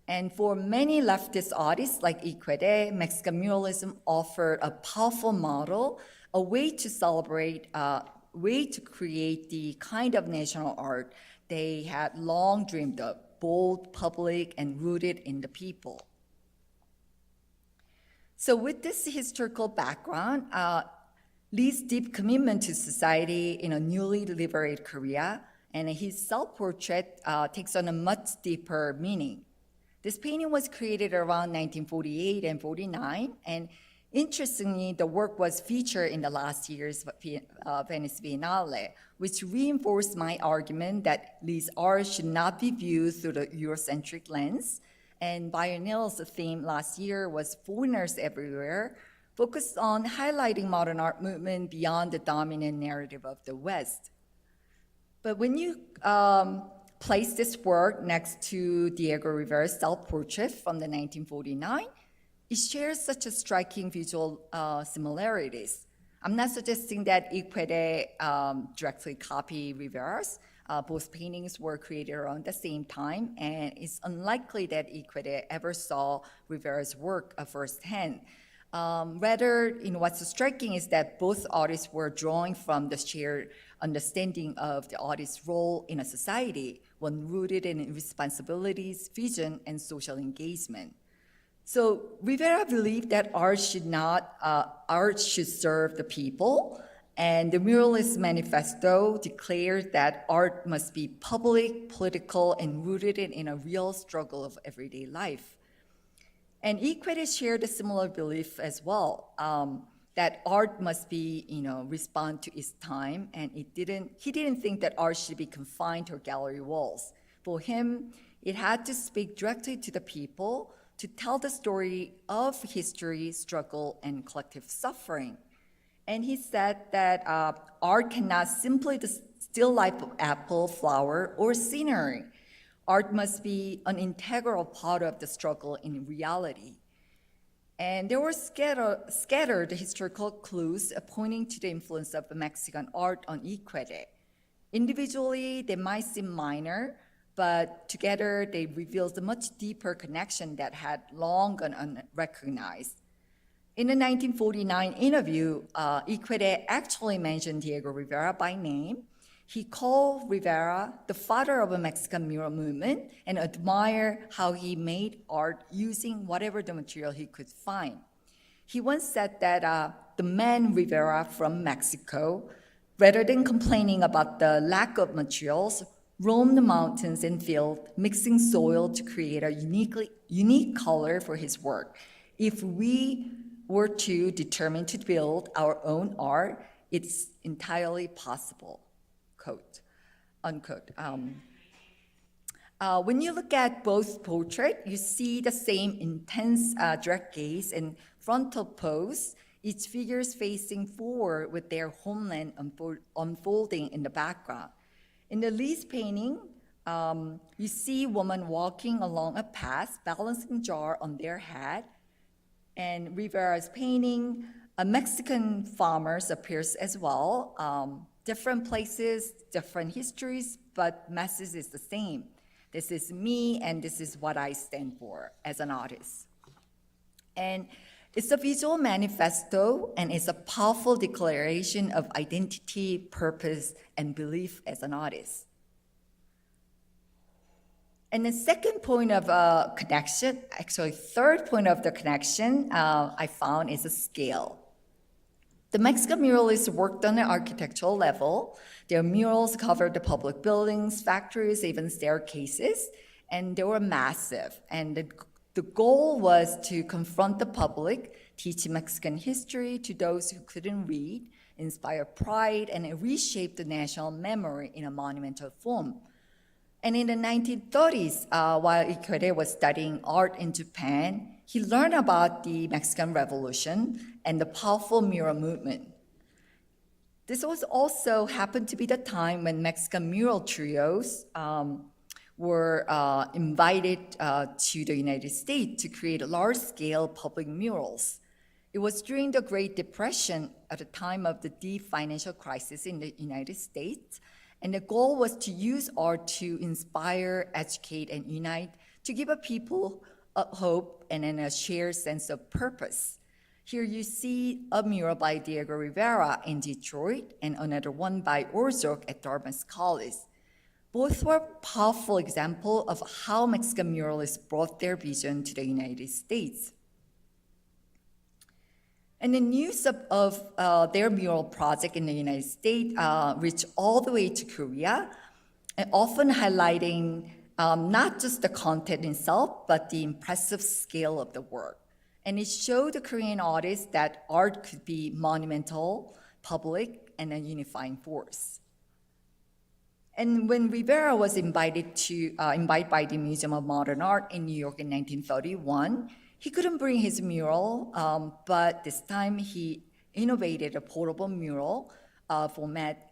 Speaker 2: And for many leftist artists like Quede, Mexican muralism offered a powerful model, a way to celebrate, a way to create the kind of national art they had long dreamed of, bold, public, and rooted in the people. So with this historical background, Lee's deep commitment to society in a newly liberated Korea, and his self-portrait takes on a much deeper meaning. This painting was created around 1948 and 49, and interestingly, the work was featured in the last year's Venice Biennale, which reinforced my argument that Lee's art should not be viewed through the Eurocentric lens. And Biennale's theme last year was Foreigners Everywhere, focused on highlighting modern art movement beyond the dominant narrative of the West. But when you place this work next to Diego Rivera's self-portrait from the 1949, it shares such a striking visual similarities. I'm not suggesting that Quede directly copy Rivera's. Both paintings were created around the same time, and it's unlikely that Quede ever saw Rivera's work firsthand. Rather, what's striking is that both artists were drawing from the shared understanding of the artist's role in a society, one rooted in responsibilities, vision, and social engagement. So Rivera believed that art should serve the people, and the Muralist Manifesto declared that art must be public, political, and rooted in a real struggle of everyday life. And Quede shared a similar belief as well, that art must be, respond to its time, and he didn't think that art should be confined to gallery walls. For him, it had to speak directly to the people, to tell the story of history, struggle, and collective suffering. And he said that art cannot simply the still life of apple, flower, or scenery. Art must be an integral part of the struggle in reality. And there were scattered historical clues pointing to the influence of Mexican art on Quede. Individually, they might seem minor, but together they revealed a much deeper connection that had long gone unrecognized. In the 1949 interview, Quede actually mentioned Diego Rivera by name. He called Rivera the father of a Mexican mural movement and admired how he made art using whatever the material he could find. He once said that the man Rivera from Mexico, rather than complaining about the lack of materials, roamed the mountains and fields, mixing soil to create a unique color for his work. If we were to determine to build our own art, it's entirely possible, quote, unquote. When you look at both portraits, you see the same intense direct gaze and frontal pose, each figure is facing forward with their homeland unfolding in the background. In the Lee's painting, you see a woman walking along a path, balancing jar on their head. And Rivera's painting, a Mexican farmers appears as well. Different places, different histories, but message is the same. This is me, and this is what I stand for as an artist. And it's a visual manifesto, and it's a powerful declaration of identity, purpose, and belief as an artist. And the second point of connection, actually third point of the connection I found is a scale. The Mexican muralists worked on an architectural level. Their murals covered the public buildings, factories, even staircases, and they were massive. And the goal was to confront the public, teach Mexican history to those who couldn't read, inspire pride, and reshape the national memory in a monumental form. And in the 1930s, while Quede was studying art in Japan, he learned about the Mexican Revolution and the powerful mural movement. This was also happened to be the time when Mexican mural trios were invited to the United States to create large-scale public murals. It was during the Great Depression at the time of the deep financial crisis in the United States, and the goal was to use art to inspire, educate, and unite, to give a people a hope and a shared sense of purpose. Here you see a mural by Diego Rivera in Detroit and another one by Orzok at Dartmouth College. Both were powerful examples of how Mexican muralists brought their vision to the United States. And the news of their mural project in the United States reached all the way to Korea, and often highlighting not just the content itself, but the impressive scale of the work. And it showed the Korean artists that art could be monumental, public, and a unifying force. And when Rivera was invited by the Museum of Modern Art in New York in 1931, he couldn't bring his mural, but this time he innovated a portable mural format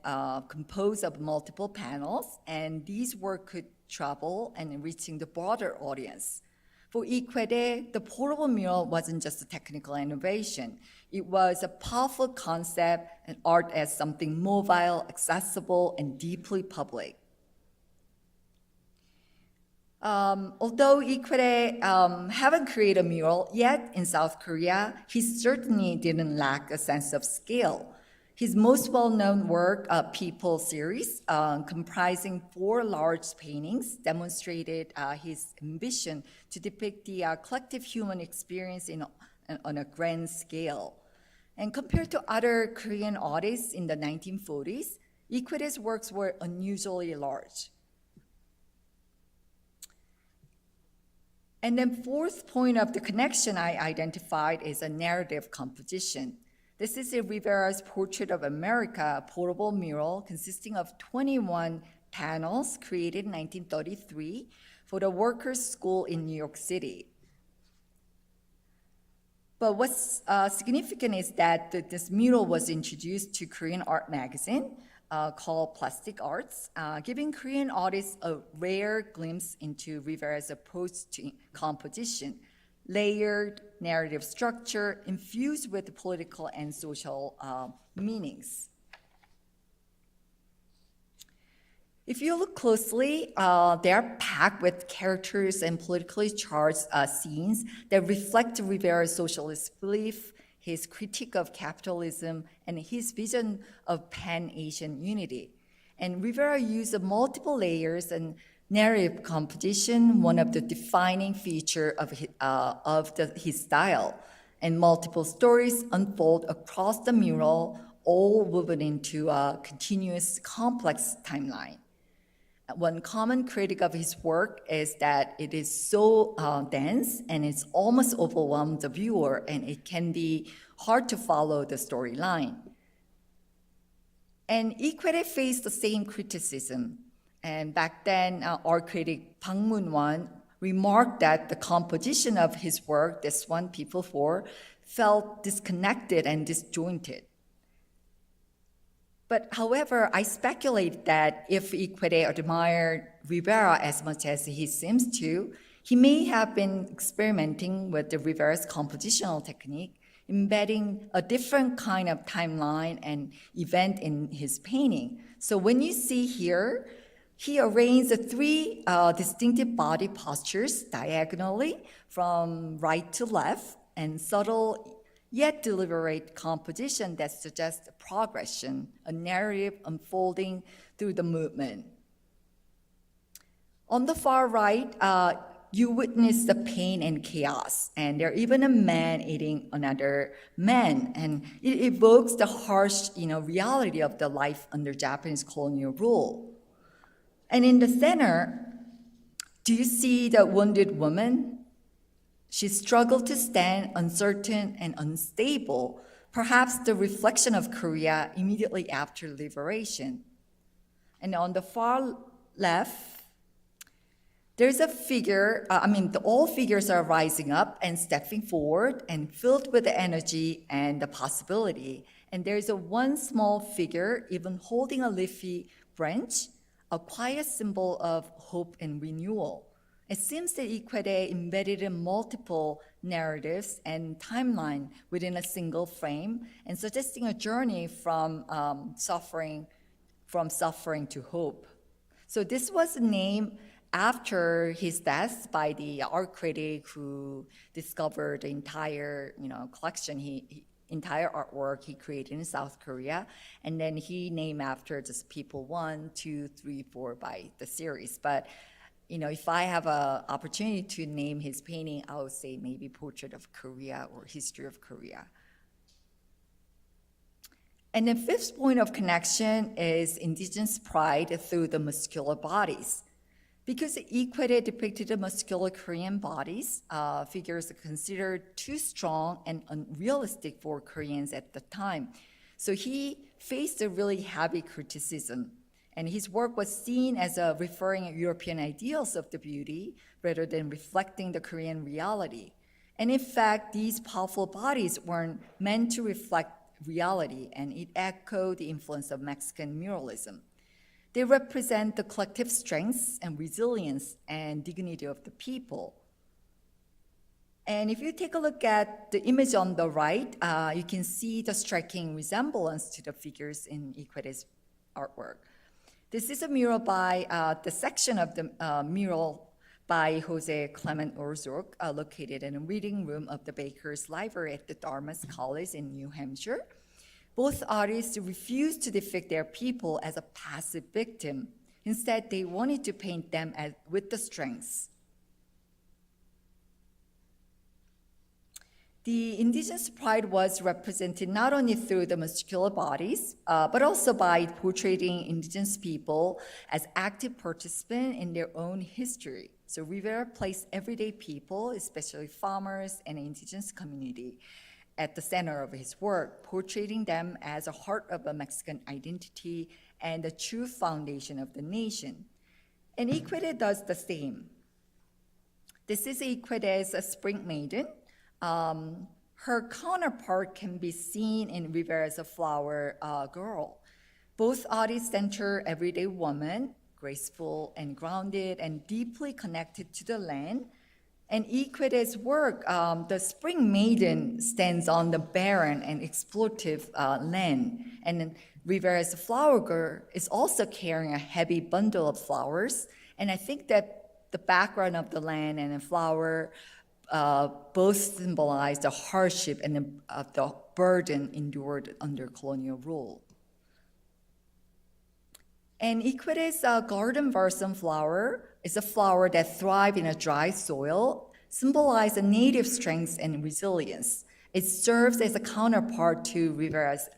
Speaker 2: composed of multiple panels, and these work could travel and reaching the broader audience. For Quede, the portable mural wasn't just a technical innovation. It was a powerful concept and art as something mobile, accessible, and deeply public. Although Quede haven't created a mural yet in South Korea, he certainly didn't lack a sense of scale. His most well-known work, People series, comprising 4 large paintings, demonstrated his ambition to depict the collective human experience on a grand scale. And compared to other Korean artists in the 1940s, Quede's works were unusually large. And then fourth point of the connection I identified is a narrative composition. This is Rivera's Portrait of America, a portable mural consisting of 21 panels created in 1933 for the Workers' School in New York City. But what's significant is that this mural was introduced to Korean art magazine called Plastic Arts, giving Korean artists a rare glimpse into Rivera's approach to composition, layered narrative structure infused with political and social meanings. If you look closely, they're packed with characters and politically charged scenes that reflect Rivera's socialist belief, his critique of capitalism, and his vision of Pan-Asian unity. And Rivera used multiple layers and narrative composition, one of the defining features of his style. And multiple stories unfold across the mural, all woven into a continuous, complex timeline. One common critic of his work is that it is so dense and it's almost overwhelmed the viewer, and it can be hard to follow the storyline. And Quede faced the same criticism. And back then, art critic Bang Moon-won remarked that the composition of his work, this one, People 4, felt disconnected and disjointed. But however, I speculate that if Quede admired Rivera as much as he seems to, he may have been experimenting with the Rivera's compositional technique, embedding a different kind of timeline and event in his painting. So when you see here, he arranged the 3 distinctive body postures diagonally from right to left, and subtle yet deliberate composition that suggests progression, a narrative unfolding through the movement. On the far right, you witness the pain and chaos, and there's even a man eating another man, and it evokes the harsh, reality of the life under Japanese colonial rule. And in the center, do you see the wounded woman? She struggled to stand, uncertain and unstable, perhaps the reflection of Korea immediately after liberation. And on the far left, there's a figure, all figures are rising up and stepping forward and filled with the energy and the possibility. And there's one small figure even holding a leafy branch, a quiet symbol of hope and renewal. It seems that Quede embedded in multiple narratives and timeline within a single frame, and suggesting a journey from suffering to hope. So this was named after his death by the art critic who discovered the entire collection, entire artwork he created in South Korea, and then he named after just People 1, 2, 3, 4 by the series. But if I have an opportunity to name his painting, I would say maybe Portrait of Korea or History of Korea. And the fifth point of connection is indigenous pride through the muscular bodies. Because Quede depicted the muscular Korean bodies, figures are considered too strong and unrealistic for Koreans at the time. So he faced a really heavy criticism. And his work was seen as referring European ideals of the beauty rather than reflecting the Korean reality. And in fact, these powerful bodies weren't meant to reflect reality, and it echoed the influence of Mexican muralism. They represent the collective strengths and resilience and dignity of the people. And if you take a look at the image on the right, you can see the striking resemblance to the figures in Quede's artwork. This is a mural by the section of the mural by Jose Clement Orzurk, located in a reading room of the Baker's Library at the Dartmouth College in New Hampshire. Both artists refused to depict their people as a passive victim. Instead, they wanted to paint them with the strengths. The indigenous pride was represented not only through the muscular bodies, but also by portraying indigenous people as active participants in their own history. So Rivera placed everyday people, especially farmers and indigenous community, at the center of his work, portraying them as a heart of a Mexican identity and the true foundation of the nation. And Quede does the same. This is Quede's Spring Maiden. Her counterpart can be seen in Rivera's Flower Girl. Both artists center everyday woman, graceful and grounded and deeply connected to the land. And Quede's work, the Spring Maiden stands on the barren and exploitative land. And Rivera's Flower Girl is also carrying a heavy bundle of flowers. And I think that the background of the land and the flower both symbolize the hardship and the burden endured under colonial rule. And Quede's garden varsum flower is a flower that thrives in a dry soil, symbolizing native strength and resilience. It serves as a counterpart to Rivera's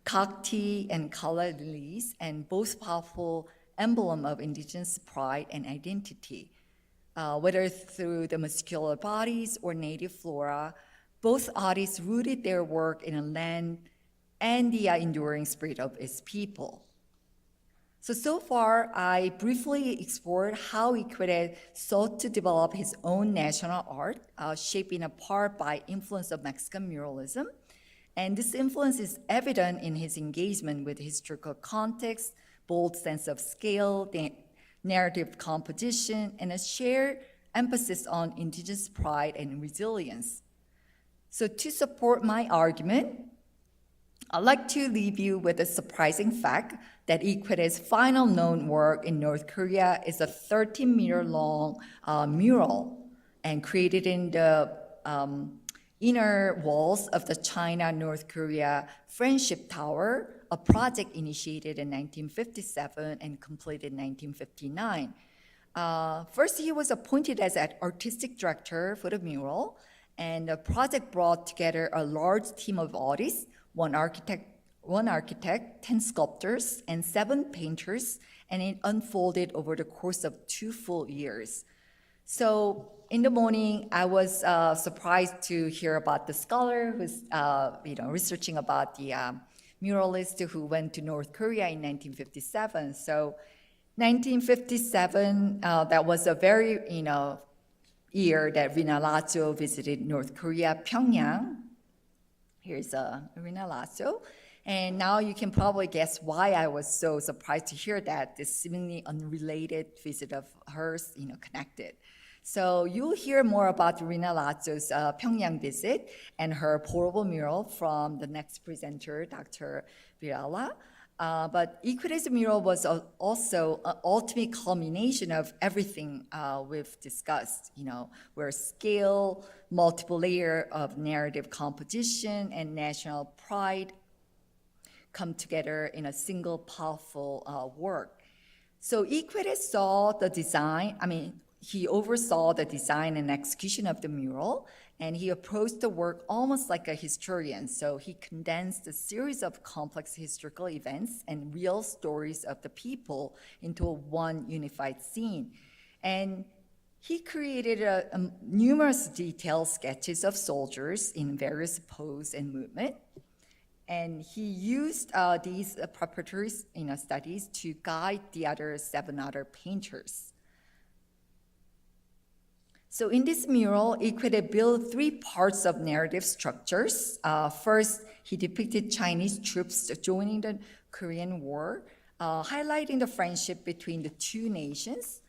Speaker 2: cacti and calla lilies, and both powerful emblem of indigenous pride and identity. Whether through the muscular bodies or native flora, both artists rooted their work in a land and the enduring spirit of its people. So far, I briefly explored how Quede sought to develop his own national art, shaped in part by influence of Mexican muralism. And this influence is evident in his engagement with historical context, bold sense of scale, narrative composition, and a shared emphasis on indigenous pride and resilience. So to support my argument, I'd like to leave you with a surprising fact that Quede's final known work in North Korea is a 13-meter long mural and created in the inner walls of the China-North Korea Friendship Tower, a project initiated in 1957 and completed in 1959. First, he was appointed as an artistic director for the mural, and the project brought together a large team of artists, one architect, 10 sculptors, and 7 painters, and it unfolded over the course of 2 full years. So in the morning, I was surprised to hear about the scholar who's researching about the muralist who went to North Korea in 1957. So 1957, that was a very year that Reina Lasso visited North Korea, Pyongyang. Here's Reina Lasso. And now you can probably guess why I was so surprised to hear that this seemingly unrelated visit of hers, connected. So you'll hear more about Reina Lasso's Pyongyang visit and her portable mural from the next presenter, Dr. Virala. But Quede's mural was also an ultimate culmination of everything we've discussed, where scale, multiple layer of narrative composition, and national pride come together in a single powerful work. So Quede saw the design, he oversaw the design and execution of the mural, and he approached the work almost like a historian. So he condensed a series of complex historical events and real stories of the people into one unified scene. And he created numerous detailed sketches of soldiers in various pose and movement. And he used these preparatory studies to guide the other 7 other painters. So in this mural, Quede built 3 parts of narrative structures. First, he depicted Chinese troops joining the Korean War, highlighting the friendship between the 2 nations.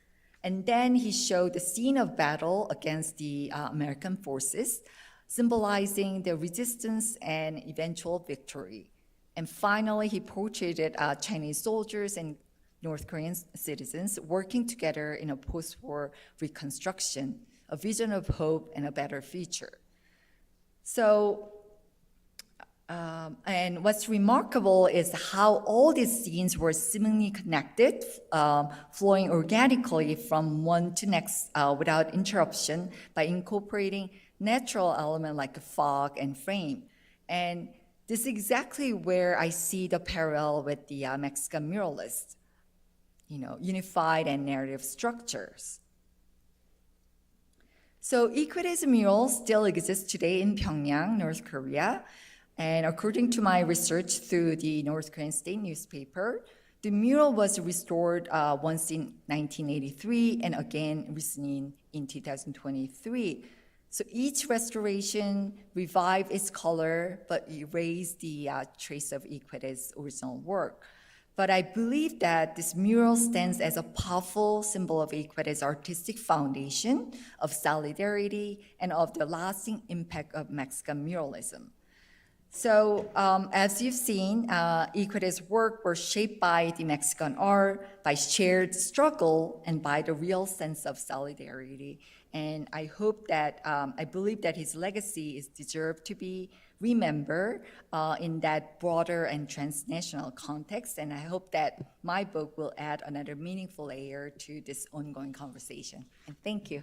Speaker 2: And then he showed the scene of battle against the American forces, symbolizing the resistance and eventual victory. And finally, he portrayed Chinese soldiers and North Korean citizens working together in a post-war reconstruction, a vision of hope and a better future. So, and what's remarkable is how all these scenes were seemingly connected, flowing organically from one to next without interruption by incorporating natural element like fog and frame. And this is exactly where I see the parallel with the Mexican muralists, unified and narrative structures. So Quede's mural still exists today in Pyongyang, North Korea. And according to my research through the North Korean state newspaper, the mural was restored once in 1983 and again recently in 2023. So each restoration revived its color, but erased the trace of Quede's original work. But I believe that this mural stands as a powerful symbol of Quede's artistic foundation, of solidarity, and of the lasting impact of Mexican muralism. So as you've seen, Quede's work were shaped by the Mexican art, by shared struggle, and by the real sense of solidarity. And I believe that his legacy is deserved to be remembered in that broader and transnational context. And I hope that my book will add another meaningful layer to this ongoing conversation. And thank you.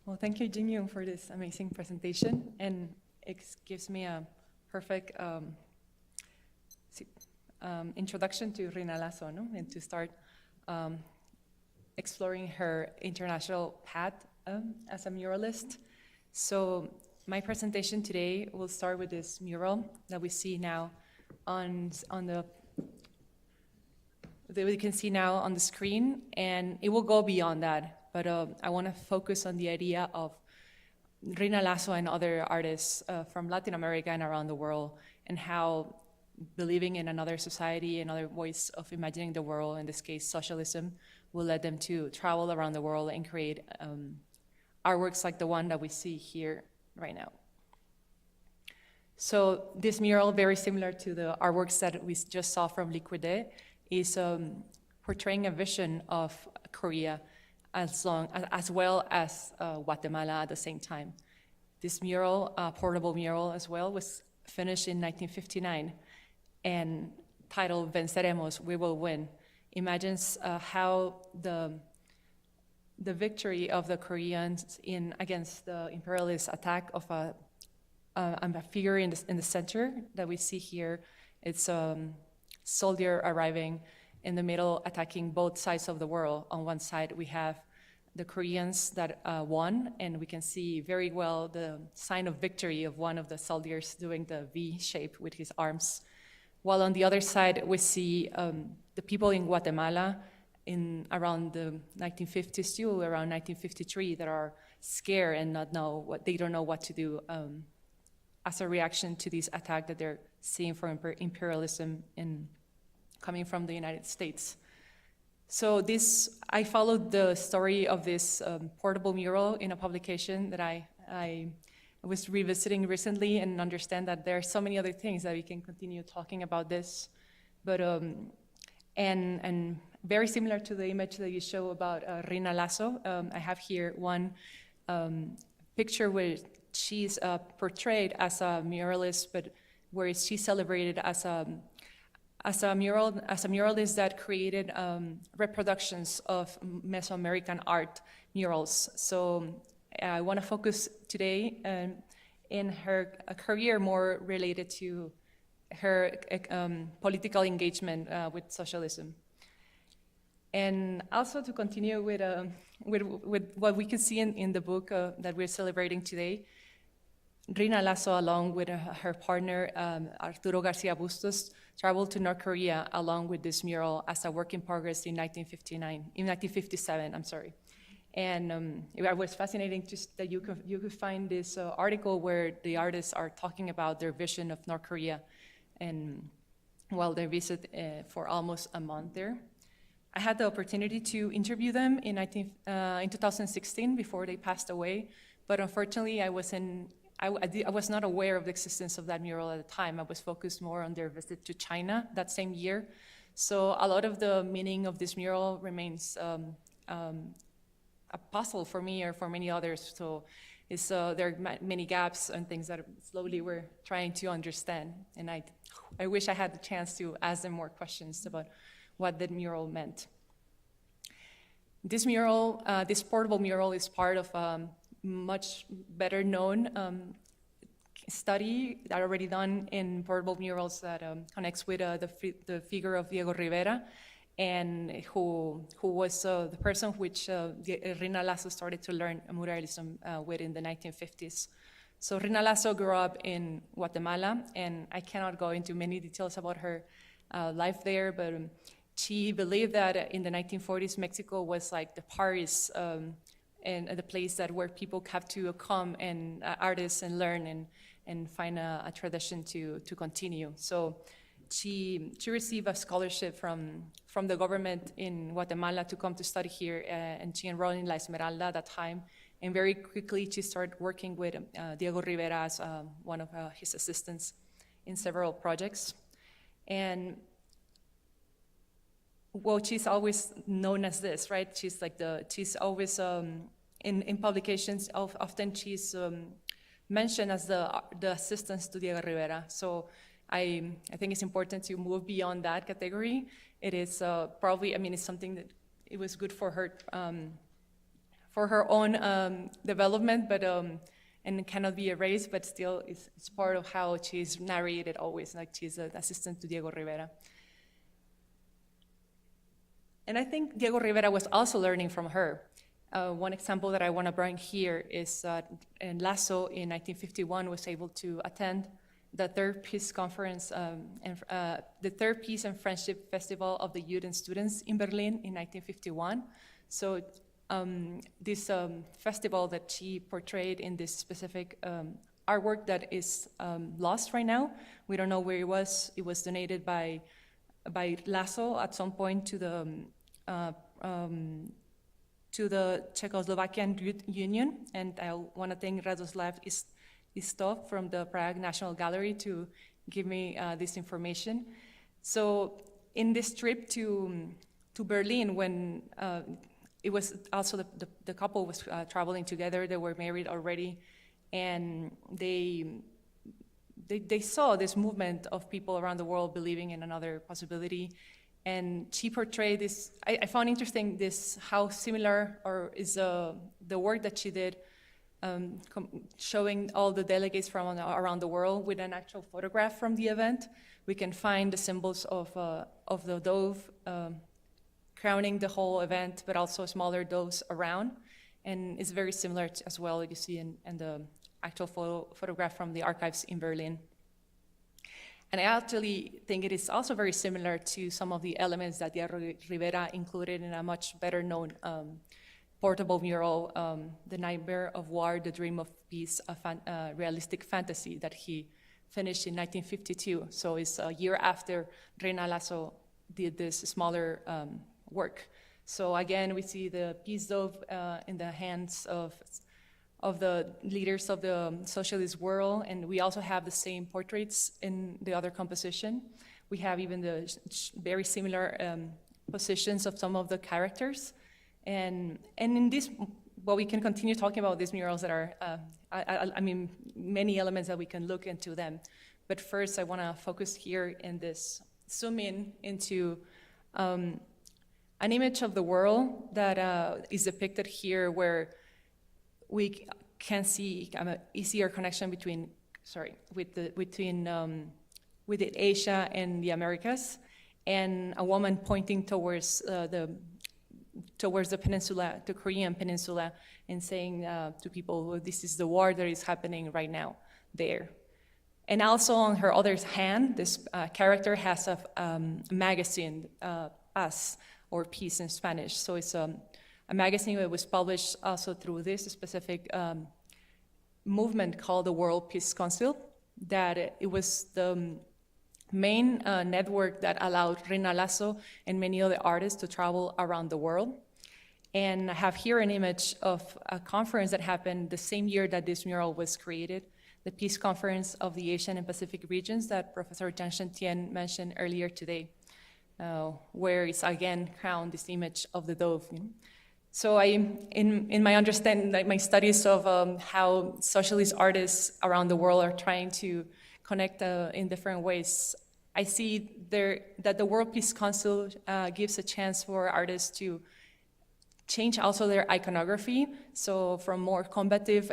Speaker 3: Well, thank you, Jin Young, for this amazing presentation, and it gives me a perfect introduction to Reina Lasso, and to start exploring her international path as a muralist. So my presentation today will start with this mural that we see now that we can see now on the screen, and it will go beyond that. But I want to focus on the idea of Reina Lasso and other artists from Latin America and around the world, and how believing in another society, another voice of imagining the world, in this case socialism, will lead them to travel around the world and create artworks like the one that we see here right now. So this mural, very similar to the artworks that we just saw from Quede, is portraying a vision of Korea as well as Guatemala at the same time. This mural, portable mural as well, was finished in 1959 and titled Venceremos, We Will Win, imagines how the victory of the Koreans against the imperialist attack of a figure in the center that we see here. It's a soldier arriving in the middle, attacking both sides of the world. On one side, we have the Koreans that won, and we can see very well the sign of victory of one of the soldiers doing the V shape with his arms. While on the other side, we see the people in Guatemala in around the 1950s to around 1953 that are scared and they don't know what to do as a reaction to this attack that they're seeing from imperialism coming from the United States. So I followed the story of this portable mural in a publication that I I was revisiting recently and understand that there are so many other things that we can continue talking about this. But, and very similar to the image that you show about Reina Lasso, I have here one picture where she's portrayed as a muralist, but where she's celebrated as a muralist that created reproductions of Mesoamerican art murals. So I want to focus today in her career more related to her political engagement with socialism. And also to continue with what we can see in the book that we're celebrating today, Reina Lasso, along with her partner, Arturo Garcia Bustos, traveled to North Korea along with this mural as a work in progress in 1957, I'm sorry. And it was fascinating just that you could find this article where the artists are talking about their vision of North Korea and while they visit for almost a month there. I had the opportunity to interview them in 2016 before they passed away, but unfortunately I was not aware of the existence of that mural at the time. I was focused more on their visit to China that same year. So a lot of the meaning of this mural remains a puzzle for me or for many others. So there are many gaps and things that slowly we're trying to understand. And I wish I had the chance to ask them more questions about what that mural meant. This mural, this portable mural is part of much better known study that already done in portable murals that connects with the figure of Diego Rivera, and who was the person which Reina Lasso started to learn muralism with in the 1950s. So Reina Lasso grew up in Guatemala, and I cannot go into many details about her life there, but she believed that in the 1940s, Mexico was like the Paris and the place where people have to come and artists and learn and find a tradition to continue. So she received a scholarship from the government in Guatemala to come to study here, and she enrolled in La Esmeralda at that time. And very quickly, she started working with Diego Rivera as one of his assistants in several projects. And well, she's always known as this, right? She's always in publications. Often she's mentioned as the assistant to Diego Rivera. So I think it's important to move beyond that category. It is probably, it's something that it was good for her own development, but and it cannot be erased. But still, it's part of how she's narrated always, like she's an assistant to Diego Rivera. And I think Diego Rivera was also learning from her. One example that I want to bring here is Lasso in 1951 was able to attend the Third Peace Conference and the Third Peace and Friendship Festival of the Youth and Students in Berlin in 1951. So this festival that she portrayed in this specific artwork that is lost right now. We don't know where it was. It was donated by Lasso at some point to the Czechoslovakian Youth Union, and I want to thank Radoslav Istov from the Prague National Gallery to give me this information. So in this trip to Berlin, when it was also the couple was traveling together, they were married already, and they saw this movement of people around the world believing in another possibility. And she portrayed this. I found interesting how similar or is the work that she did, showing all the delegates from around the world with an actual photograph from the event. We can find the symbols of the dove crowning the whole event, but also smaller doves around, and it's very similar as well. You see in the actual photograph from the archives in Berlin. And I actually think it is also very similar to some of the elements that Diego Rivera included in a much better known portable mural, The Nightmare of War, The Dream of Peace, a realistic fantasy that he finished in 1952. So it's a year after Reina Lasso did this smaller work. So again, we see the peace dove in the hands of the leaders of the socialist world, and we also have the same portraits in the other composition. We have even the very similar positions of some of the characters. And in this, well, we can continue talking about these murals that are, I mean, many elements that we can look into them. But first, I want to focus here in this, zoom in into an image of the world that is depicted here, where we can see an easier connection between, with Asia and the Americas, and a woman pointing towards the peninsula, the Korean peninsula, and saying to people, well, this is the war that is happening right now there. And also on her other hand, this character has a magazine, Paz, or Peace in Spanish. So it's a magazine that was published also through this specific movement called the World Peace Council, that it was the main network that allowed Reina Lasso and many other artists to travel around the world. And I have here an image of a conference that happened the same year that this mural was created, the Peace Conference of the Asian and Pacific regions that Professor Jiang Shentian mentioned earlier today, where it's again crowned this image of the dove. You know? So in my understanding, like my studies of how socialist artists around the world are trying to connect in different ways, I see that the World Peace Council gives a chance for artists to change also their iconography. So from more combative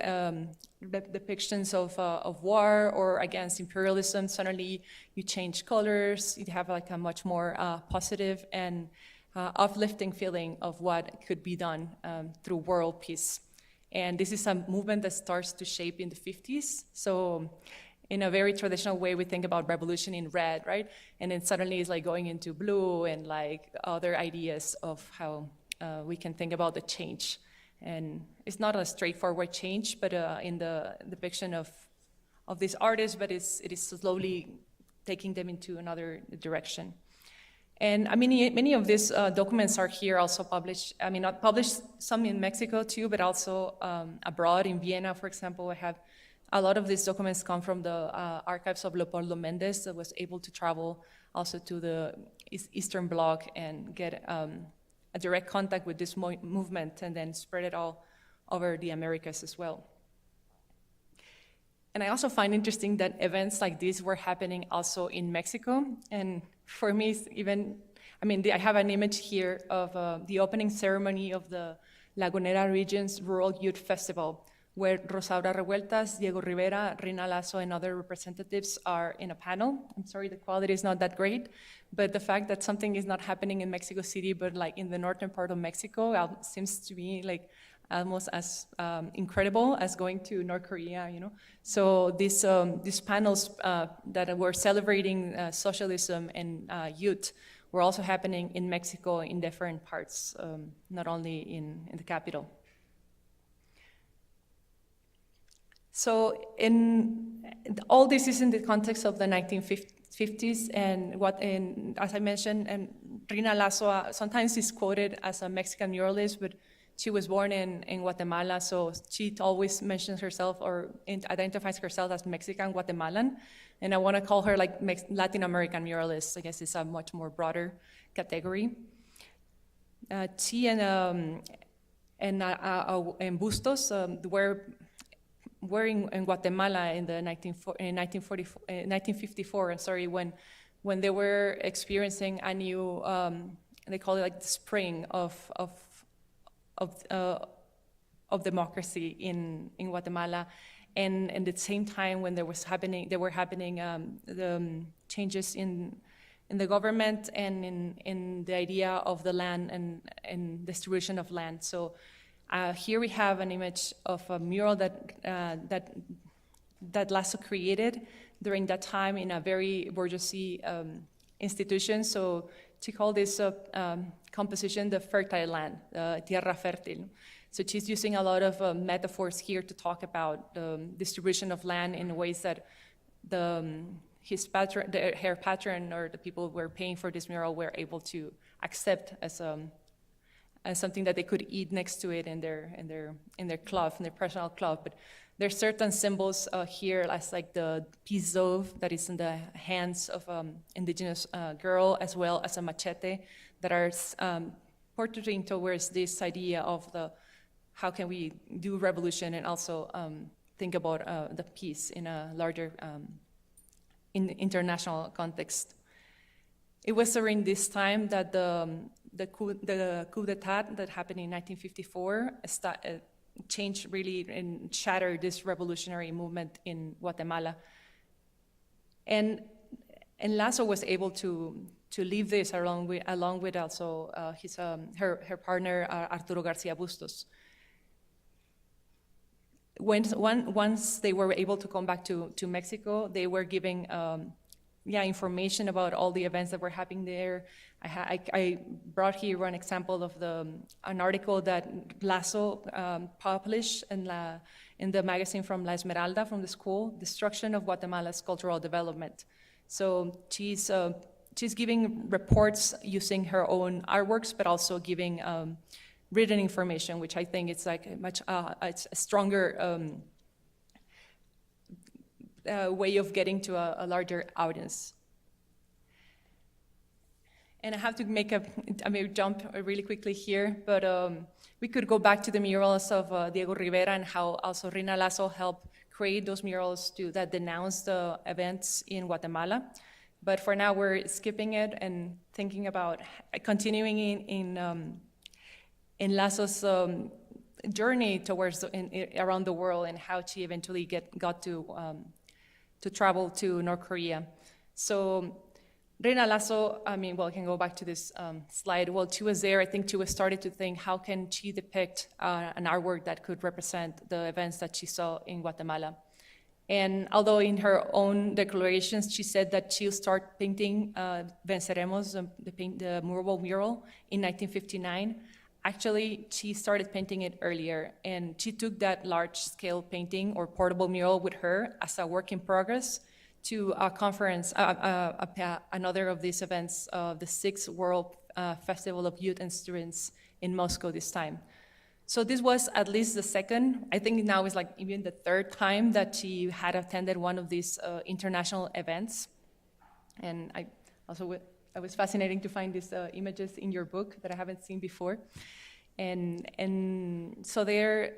Speaker 3: depictions of war or against imperialism, suddenly you change colors, you have like a much more positive and uplifting feeling of what could be done through world peace. And this is a movement that starts to shape in the 50s. So in a very traditional way, we think about revolution in red, right? And then suddenly it's like going into blue and like other ideas of how we can think about the change. And it's not a straightforward change, but in the depiction of these artists, but it is slowly taking them into another direction. And I mean, many of these documents are here also published. I mean, not published, some in Mexico too, but also abroad in Vienna, for example. I have a lot of these documents come from the archives of Leopoldo Méndez, that was able to travel also to the Eastern Bloc and get a direct contact with this movement and then spread it all over the Americas as well. And I also find interesting that events like this were happening also in Mexico. And for me, even, I mean, I have an image here of the opening ceremony of the Lagunera Region's Rural Youth Festival, where Rosaura Revueltas, Diego Rivera, Reina Lasso, and other representatives are in a panel. I'm sorry, the quality is not that great, but the fact that something is not happening in Mexico City, but like in the northern part of Mexico, seems to be like almost as incredible as going to North Korea, you know? So these panels that were celebrating socialism and youth were also happening in Mexico in different parts, not only in the capital. So all this is in the context of the 1950s, and as I mentioned, and Reina Lasso sometimes is quoted as a Mexican muralist, but she was born in Guatemala, so she always mentions herself or identifies herself as Mexican Guatemalan, and I want to call her like Latin American muralist. I guess it's a much more broader category. She and Bustos were in Guatemala in the 1954. When they were experiencing a new, they call it like the spring of democracy in Guatemala, and at the same time when there were happening the changes in the government and in the idea of the land and distribution of land. So here we have an image of a mural that Lasso created during that time in a very bourgeoisie institution. So to call this composition the fertile land, tierra fértil. So she's using a lot of metaphors here to talk about the distribution of land in ways that her patron, or the people who were paying for this mural were able to accept as something that they could eat next to it in their cloth, in their personal cloth. But there's certain symbols here, as like the pizov that is in the hands of indigenous girl, as well as a machete, that are portraying towards this idea of how can we do revolution and also think about the peace in a larger international context. It was during this time that the coup d'etat that happened in 1954 changed really and shattered this revolutionary movement in Guatemala. And Lasso was able to leave this along with also her partner Arturo Garcia Bustos. Once they were able to come back to Mexico, they were giving information about all the events that were happening there. I brought here one example of an article that Lasso published in the magazine from La Esmeralda, from the school, Destruction of Guatemala's Cultural Development. So she's giving reports using her own artworks, but also giving written information, which I think it's like it's a stronger way of getting to a larger audience. And I have to jump really quickly here, but we could go back to the murals of Diego Rivera and how also Reina Lasso helped create those murals that denounce the events in Guatemala. But for now, we're skipping it and thinking about continuing in Lasso's journey towards around the world and how she eventually got to travel to North Korea. So Reina Lasso, we can go back to this slide. While she was there, I think she was started to think, how can she depict an artwork that could represent the events that she saw in Guatemala? And although in her own declarations, she said that she'll start painting Venceremos, the mural, in 1959, actually, she started painting it earlier. And she took that large-scale painting or portable mural with her as a work in progress to a conference, another of these events, the 6th World Festival of Youth and Students in Moscow this time. So this was at least the second, I think now it's like even the third time that she had attended one of these international events. And I was fascinating to find these images in your book that I haven't seen before. And so there,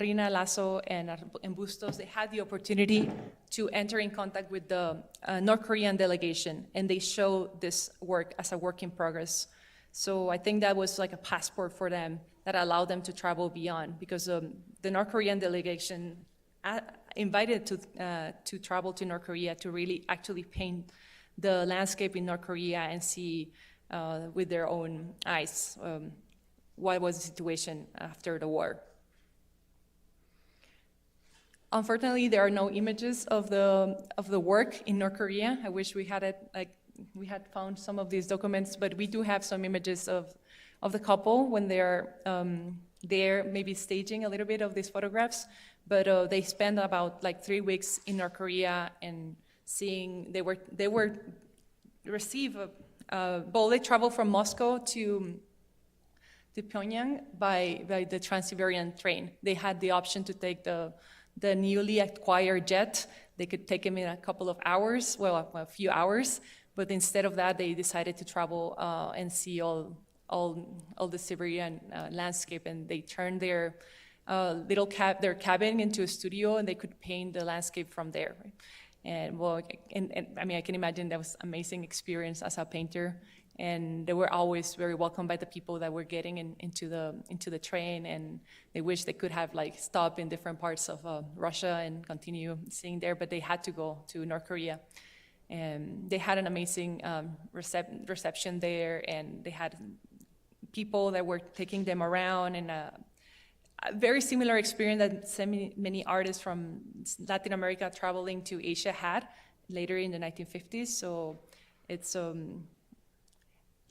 Speaker 3: Reina Lasso and Bustos, they had the opportunity to enter in contact with the North Korean delegation, and they showed this work as a work in progress. So I think that was like a passport for them that allowed them to travel beyond, because the North Korean delegation invited to travel to North Korea to really actually paint the landscape in North Korea and see with their own eyes what was the situation after the war. Unfortunately, there are no images of the work in North Korea. I wish we had we had found some of these documents, but we do have some images of the couple when they're there, maybe staging a little bit of these photographs. But they spent about 3 weeks in North Korea and seeing they traveled from Moscow to Pyongyang by the Trans-Siberian train. They had the option to take the newly acquired jet. They could take him in a couple of hours, a few hours, but instead of that, they decided to travel and see all the Siberian landscape, and they turned their their cabin into a studio, and they could paint the landscape from there. Right? And I can imagine that was an amazing experience as a painter. And they were always very welcomed by the people that were getting into the train, and they wish they could have stopped in different parts of Russia and continue seeing there, but they had to go to North Korea. And they had an amazing reception there, and they had people that were taking them around, and a very similar experience that many artists from Latin America traveling to Asia had later in the 1950s. So it's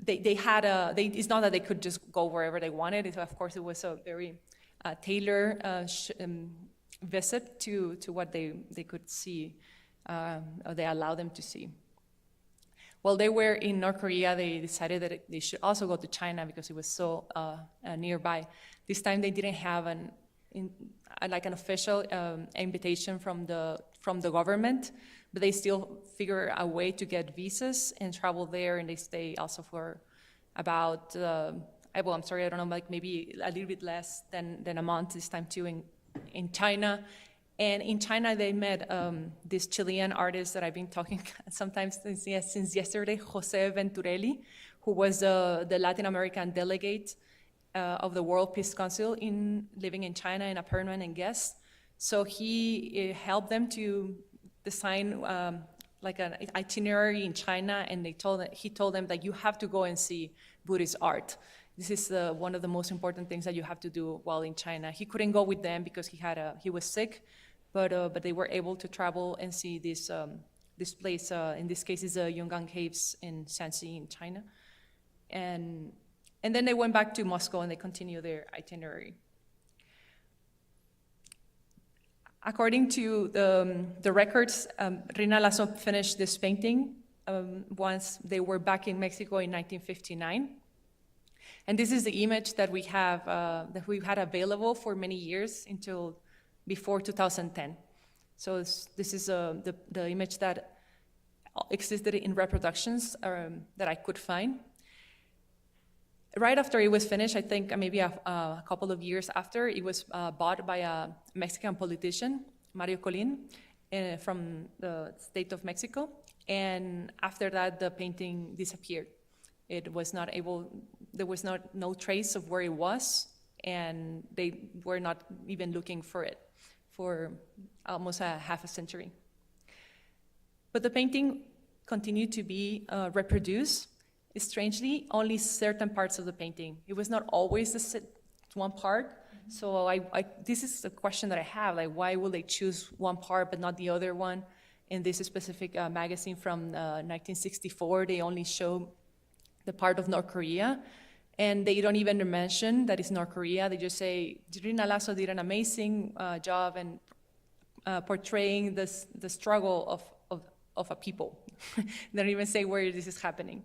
Speaker 3: it's not that they could just go wherever they wanted. Of course, it was a very tailored visit to what they could see, or they allowed them to see. while they were in North Korea, they decided that they should also go to China because it was so nearby. This time they didn't have an official invitation from the government, but they still figure a way to get visas and travel there, and they stay also for about, I don't know, like maybe a little bit less than a month this time too in China. And in China, they met this Chilean artist that I've been talking sometimes since yesterday, Jose Venturelli, who was the Latin American delegate of the World Peace Council living in China and a permanent guest. So he helped them to design like an itinerary in China, and he told them that you have to go and see Buddhist art. This is one of the most important things that you have to do while in China. He couldn't go with them because he was sick, but they were able to travel and see this place. In this case, is the Yungan Caves in Shanxi in China, and then they went back to Moscow and they continued their itinerary. According to the records, Reina Lasso finished this painting once they were back in Mexico in 1959. And this is the image that we have, that we had available for many years until before 2010. So this is the image that existed in reproductions that I could find. Right after it was finished, I think maybe a couple of years after, it was bought by a Mexican politician, Mario Colin, from the state of Mexico. And after that, the painting disappeared. It was not able, there was no trace of where it was, and they were not even looking for it for almost a half a century. But the painting continued to be reproduced. Strangely, only certain parts of the painting. It was not always one part. So this is the question that I have, like why will they choose one part but not the other one? In this specific magazine from 1964, they only show the part of North Korea, and they don't even mention that it's North Korea. They just say, Reina Lasso did an amazing job in portraying the struggle of a people. They don't even say where this is happening.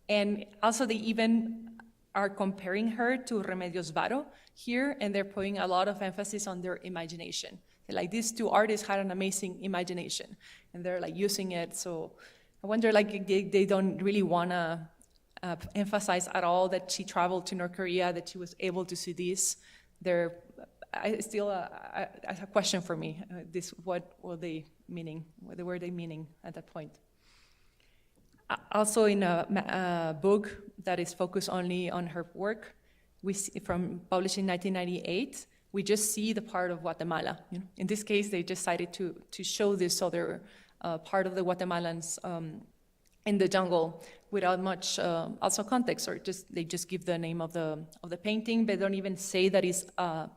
Speaker 3: And also they even are comparing her to Remedios Varo here, and they're putting a lot of emphasis on their imagination. Like these two artists had an amazing imagination, and they're like using it. So I wonder, like they don't really want to emphasize at all that she traveled to North Korea, that she was able to see this. It's still a question for me. What were they meaning? What were they meaning at that point? Also, in a book that is focused only on her work, published in 1998, we just see the part of Guatemala. You know? In this case, they decided to show this other part of the Guatemalans in the jungle without much also context, or they just give the name of the painting, but don't even say that it's a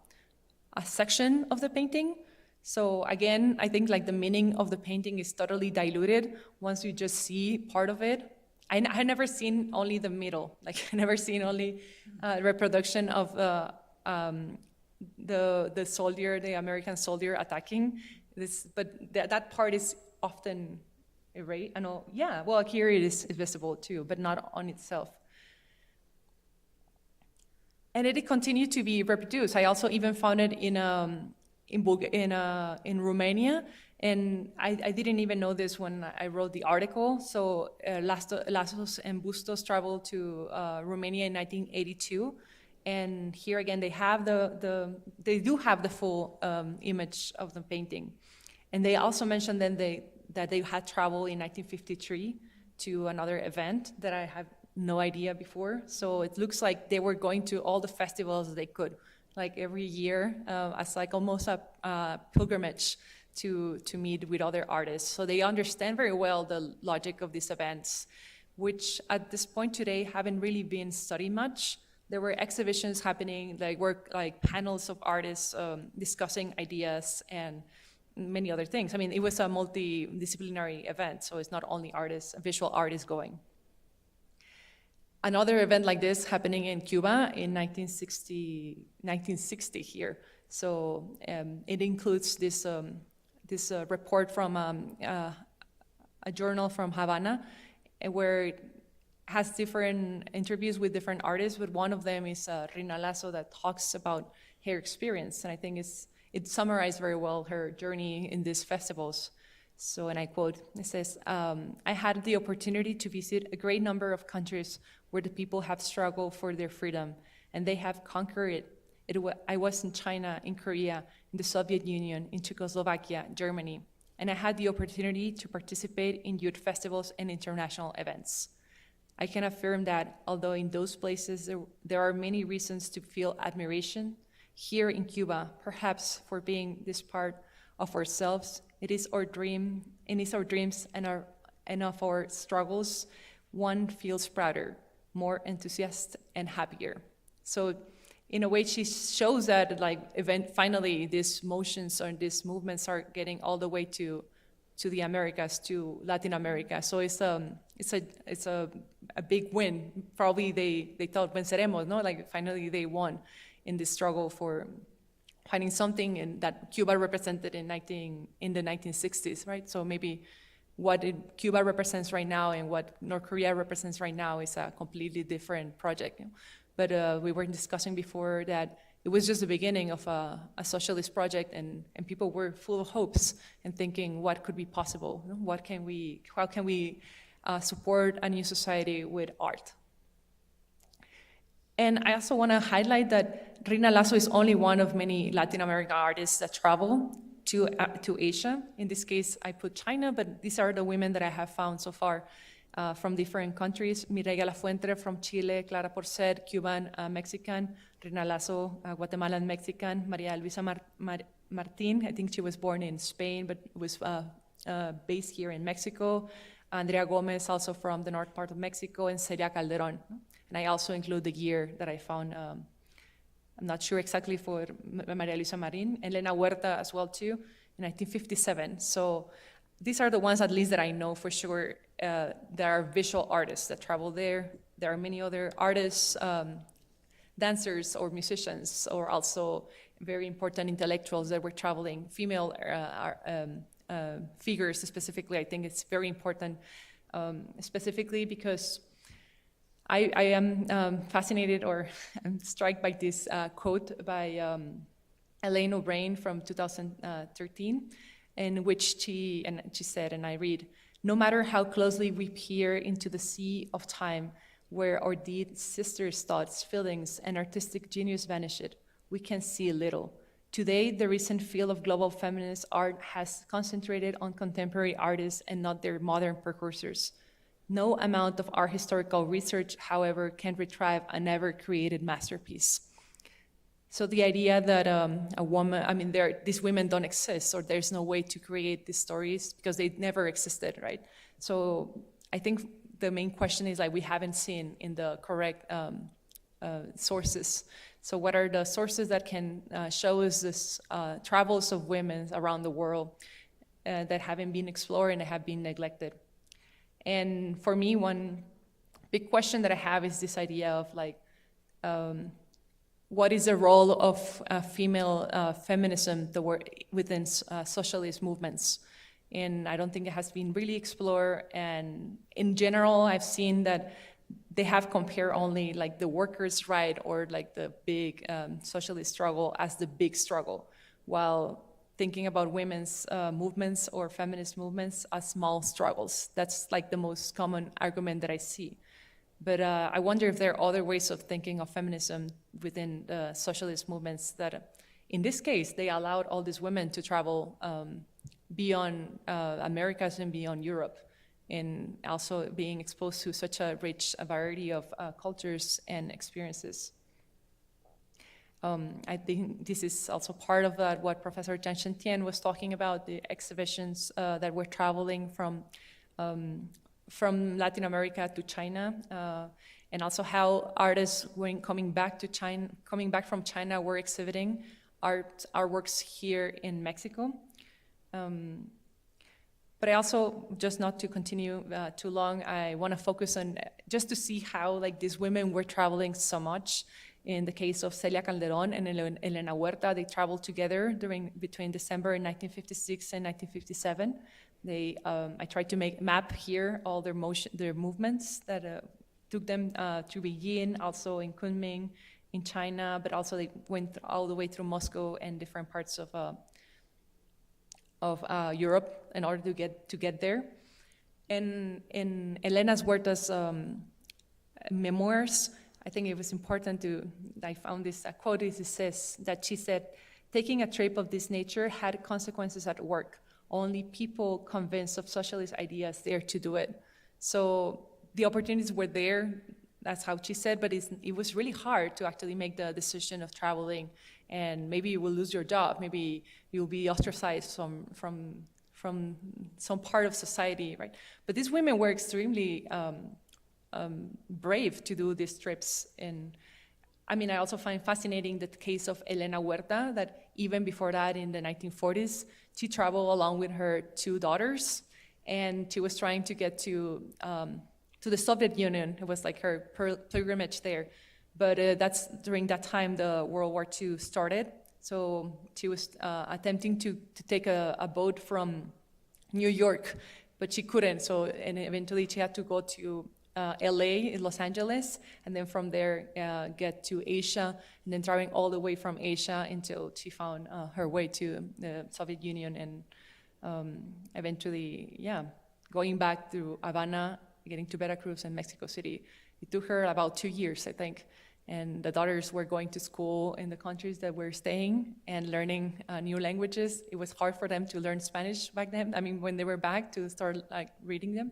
Speaker 3: section of the painting. So again, I think like the meaning of the painting is totally diluted once you just see part of it. I never seen only the middle, like I never seen only reproduction of the soldier, the American soldier attacking this, but that part is often erased. I know, yeah, well here it is visible too, but not on itself. And it continued to be reproduced. I also even found it in Romania, and I didn't even know this when I wrote the article. So Lassos and Bustos traveled to Romania in 1982, and here again they have they do have the full image of the painting, and they also mentioned then that they had traveled in 1953 to another event that I have no idea before. So it looks like they were going to all the festivals they could, like every year, as like almost a pilgrimage to meet with other artists. So they understand very well the logic of these events, which at this point today haven't really been studied much. There were exhibitions happening, like panels of artists discussing ideas and many other things. I mean, it was a multidisciplinary event, so it's not only artists, visual artists going. Another event like this happening in Cuba in 1960 here. So it includes this report from a journal from Havana, where it has different interviews with different artists, but one of them is Reina Lasso that talks about her experience, and I think it summarized very well her journey in these festivals. So, and I quote, it says, I had the opportunity to visit a great number of countries where the people have struggled for their freedom, and they have conquered it. I was in China, in Korea, in the Soviet Union, in Czechoslovakia, Germany, and I had the opportunity to participate in youth festivals and international events. I can affirm that although in those places there are many reasons to feel admiration, here in Cuba, perhaps for being this part of ourselves, it is our dream, and it's our dreams and of our struggles, one feels prouder, more enthusiastic and happier. So in a way, she shows that finally these motions or these movements are getting all the way to the Americas, to Latin America. So it's a big win. Probably they thought venceremos, no? Like finally they won in this struggle for finding something that Cuba represented in the 1960s, right? So maybe what Cuba represents right now and what North Korea represents right now is a completely different project. But we were discussing before that it was just the beginning of a socialist project, and people were full of hopes and thinking what could be possible. How can we support a new society with art? And I also want to highlight that Reina Lasso is only one of many Latin American artists that travel to Asia. In this case, I put China, but these are the women that I have found so far from different countries. Mireya Lafuente from Chile, Clara Porcet, Cuban, Mexican, Reina Lasso, Guatemalan Mexican, Maria Luisa Martin, I think she was born in Spain, but was based here in Mexico. Andrea Gomez, also from the north part of Mexico, and Celia Calderon. And I also include the year that I found, I'm not sure exactly for Maria Luisa Marin, Elena Huerta as well too, in 1957. So these are the ones at least that I know for sure. There are visual artists that travel there. There are many other artists, dancers or musicians, or also very important intellectuals that were traveling, female figures specifically. I think it's very important, specifically because I am fascinated, or I'm struck by this quote by Elaine O'Brien from 2013, in which she said, and I read, "No matter how closely we peer into the sea of time, where our dead sisters' thoughts, feelings, and artistic genius vanished, we can see little. Today, the recent field of global feminist art has concentrated on contemporary artists and not their modern precursors. No amount of art historical research, however, can retrieve a never-created masterpiece." So the idea that a woman, I mean, these women don't exist, or there's no way to create these stories because they never existed, right? So I think the main question is we haven't seen in the correct sources. So what are the sources that can show us this travels of women around the world that haven't been explored and have been neglected? And for me, one big question that I have is this idea of what is the role of female feminism within socialist movements? And I don't think it has been really explored. And in general, I've seen that they have compared only the workers' right or the big socialist struggle as the big struggle, while thinking about women's movements or feminist movements as small struggles. That's the most common argument that I see. But I wonder if there are other ways of thinking of feminism within the socialist movements that, in this case, they allowed all these women to travel beyond Americas and beyond Europe, and also being exposed to such a rich variety of cultures and experiences. I think this is also part of what Professor Jiang Shentian was talking about, the exhibitions that were traveling from Latin America to China, and also how artists, coming back from China, were exhibiting artworks here in Mexico. But I also, just not to continue too long, I want to focus on just to see how these women were traveling so much In the case of Celia Calderón and Elena Huerta, they traveled together between December 1956 and 1957. I tried to map here all their movements that took them to Beijing, also in Kunming, in China, but also they went all the way through Moscow and different parts of Europe in order to get there. And in Elena Huerta's memoirs, I think it was important I found this quote. It says that she said, "Taking a trip of this nature had consequences at work. Only people convinced of socialist ideas dare to do it." So the opportunities were there, that's how she said, but it was really hard to actually make the decision of traveling, and maybe you will lose your job, maybe you'll be ostracized from some part of society, right? But these women were extremely brave to do these trips. And I mean, I also find fascinating the case of Elena Huerta, that even before that, in the 1940s, she traveled along with her 2 daughters, and she was trying to get to the Soviet Union. It was like her pilgrimage there. But that's during that time the World War II started. So she was attempting to take a boat from New York, but she couldn't. So, and eventually she had to go to LA, Los Angeles, and then from there get to Asia, and then driving all the way from Asia until she found her way to the Soviet Union, and eventually, going back through Havana, getting to Veracruz and Mexico City. It took her about 2 years, I think. And the daughters were going to school in the countries that we're staying and learning new languages. It was hard for them to learn Spanish back then. I mean, when they were back, to start like reading them.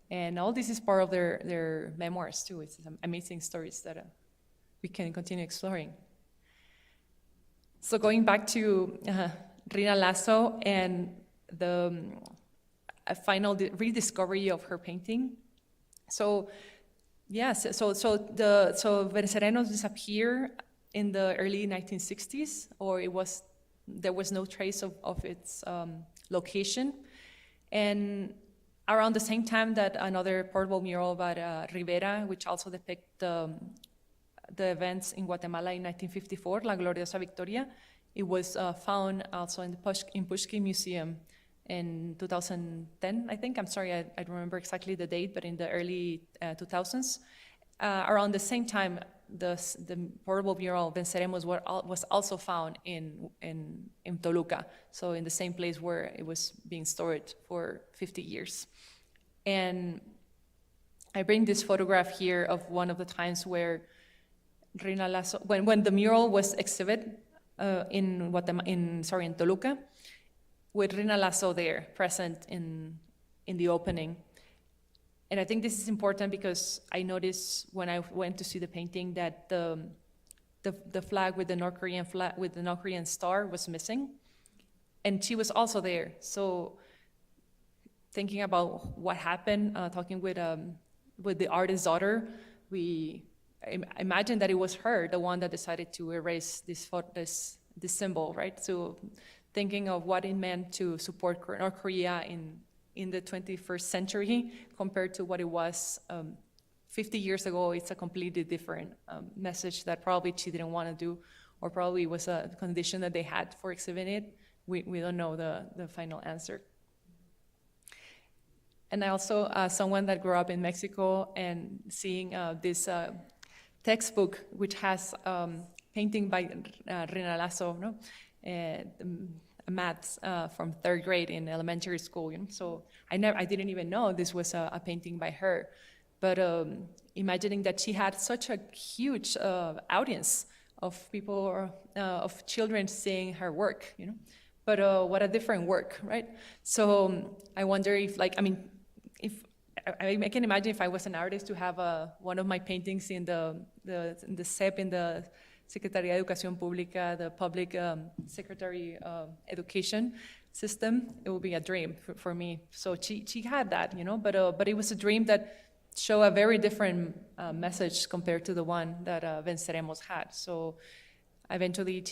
Speaker 3: And all this is part of their memoirs too. It's some amazing stories that we can continue exploring. So going back to Reina Lasso and the final rediscovery of her painting. So yes, so Vencerenos disappeared in the early 1960s, or there was no trace of its location. And around the same time that another portable mural by Rivera, which also depicts the events in Guatemala in 1954, La Gloriosa Victoria, it was found also in the Pushkin Museum in 2010, I think. I'm sorry, I don't remember exactly the date, but in the early 2000s. Around the same time, the portable mural Venceremos was also found in Toluca, so in the same place where it was being stored for 50 years. And I bring this photograph here of one of the times where Reina Lasso, when the mural was exhibited in Toluca, with Reina Lasso there, present in the opening. And I think this is important because I noticed when I went to see the painting that the flag with the North Korean flag, with the North Korean star, was missing, and she was also there. So thinking about what happened, talking with the artist's daughter, we imagine that it was her, the one that decided to erase this symbol, right? So thinking of what it meant to support North Korea in the 21st century compared to what it was 50 years ago, it's a completely different message that probably she didn't want to do, or probably was a condition that they had for exhibiting it. We don't know the final answer. And I also, someone that grew up in Mexico and seeing this textbook, which has painting by Reina Lasso, no? Maths from 3rd grade in elementary school. You know? So I didn't even know this was a painting by her. But imagining that she had such a huge audience of people, of children seeing her work, you know. But what a different work, right? So I wonder if, I can imagine if I was an artist to have one of my paintings in the SEP, in the Secretaría de Educación Pública, the public secretary education system. It would be a dream for me. So she had that, you know, but it was a dream that showed a very different message compared to the one that Venceremos had. So eventually,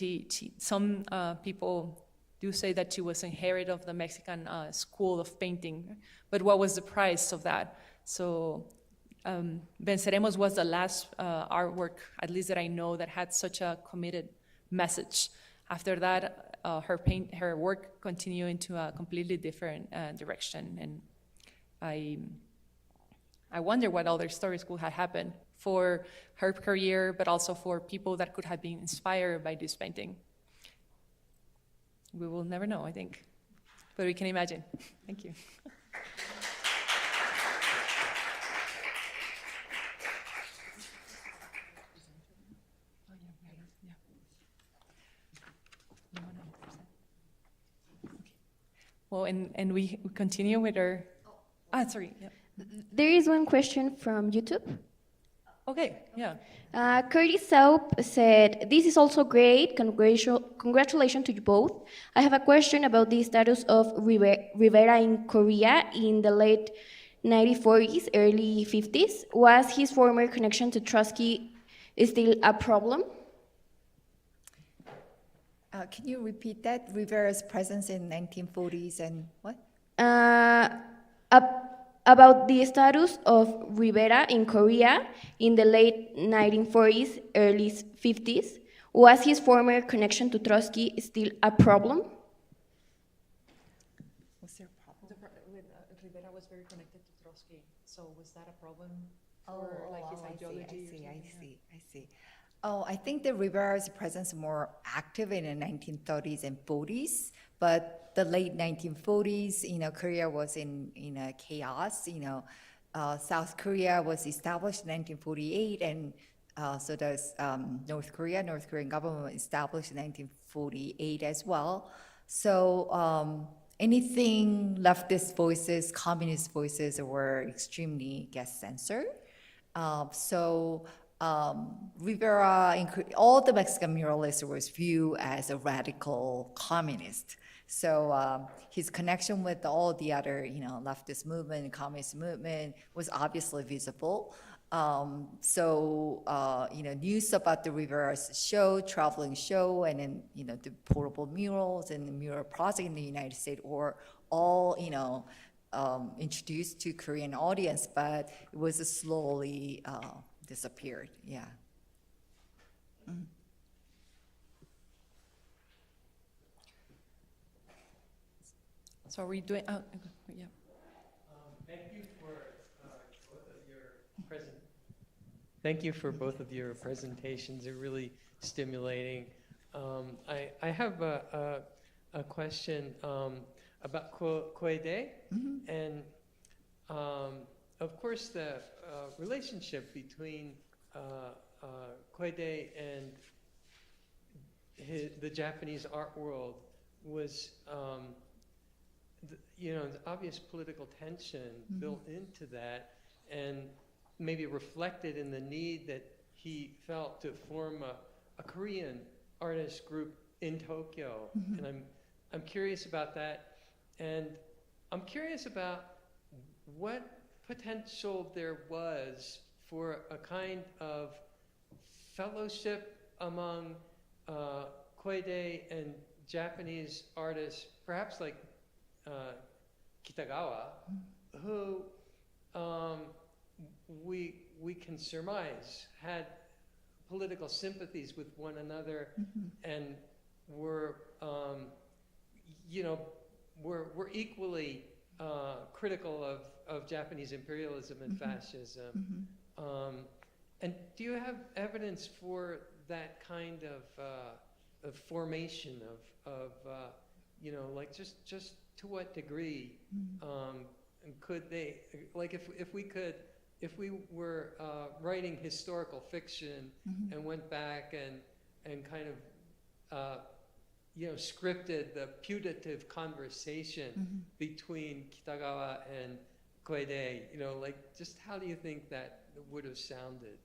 Speaker 3: some people do say that she was inherited of the Mexican school of painting, but what was the price of that? So Venceremos was the last artwork, at least that I know, that had such a committed message. After that, her work continued into a completely different direction, and I wonder what other stories could have happened for her career, but also for people that could have been inspired by this painting. We will never know, I think, but we can imagine. Thank you. Well, and we continue with our, sorry, yeah.
Speaker 11: There is one question from YouTube.
Speaker 3: Okay, yeah.
Speaker 11: Curtis Soap said, "This is also great. Congratulations to you both. I have a question about the status of Rivera in Korea in the late 1940s, early 50s. Was his former connection to Trotsky still a problem?"
Speaker 2: Can you repeat that? Rivera's presence in 1940s and what?
Speaker 11: About the status of Rivera in Korea in the late 1940s, early 50s. Was his former connection to Trotsky still a problem?
Speaker 3: Was there a problem? Rivera was very connected to Trotsky, so was that a problem for his ideology?
Speaker 2: I see. Oh, I think that Rivera's presence more active in the 1930s and 40s, but the late 1940s, Korea was in a chaos. South Korea was established in 1948, and so does North Korea. North Korean government was established in 1948 as well. So anything leftist voices, communist voices were extremely censored. Rivera, all the Mexican muralists was viewed as a radical communist. So his connection with all the other, leftist movement, communist movement was obviously visible. News about the Rivera's show, traveling show, and then, the portable murals and the mural project in the United States were all, introduced to Korean audience, but it was slowly disappeared, yeah. Mm.
Speaker 3: So are we doing, yeah.
Speaker 4: Thank you for both of your Thank you for both of your presentations. They're really stimulating. I have a question about qoede, and of course the relationship between qoede and the Japanese art world was, an obvious political tension built into that, and maybe reflected in the need that he felt to form a Korean artist group in Tokyo. And I'm curious about that, and I'm curious about what potential there was for a kind of fellowship among qoede and Japanese artists, perhaps like Kitagawa, who we can surmise had political sympathies with one another, and were equally critical of Japanese imperialism and fascism. And do you have evidence for that kind of formation of just to what degree could they, like if we were writing historical fiction and went back and kind of scripted the putative conversation between Kitagawa and Quede, just how do you think that would have sounded?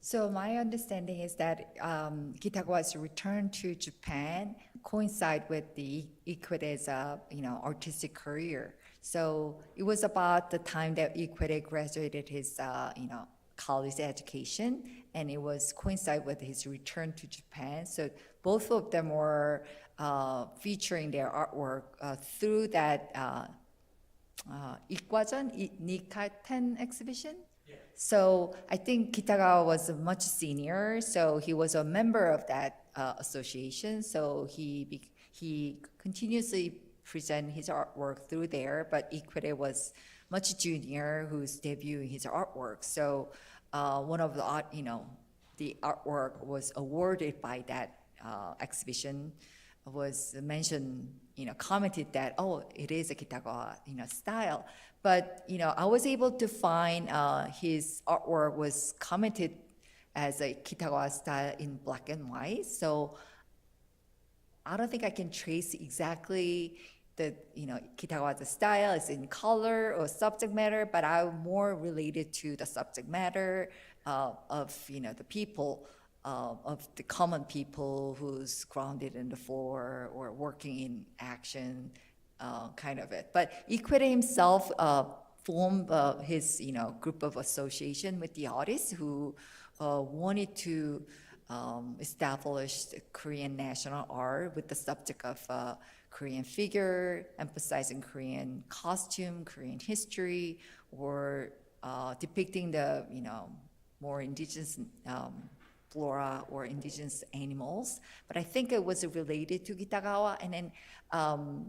Speaker 2: So my understanding is that Kitagawa's return to Japan coincide with the Ikuede's artistic career. So it was about the time that Ikuede graduated his college education, and it was coincide with his return to Japan. So both of them were featuring their artwork through that Ikwajan, Nikaten exhibition. So I think Kitagawa was much senior, so he was a member of that association. So he continuously present his artwork through there. But Quede was much junior, who's debuting his artwork. So one of the the artwork was awarded by that exhibition was mentioned, commented that, oh, it is a Kitagawa, style. But, I was able to find his artwork was commented as a Kitagawa style in black and white. So I don't think I can trace exactly the, Kitagawa's style is in color or subject matter, but I'm more related to the subject matter of, the people, of the common people who's grounded in the floor or working in action, kind of it. But Quede himself formed his, group of association with the artists who wanted to establish the Korean national art with the subject of Korean figure, emphasizing Korean costume, Korean history, or depicting the, more indigenous flora or indigenous animals. But I think it was related to Kitagawa, and then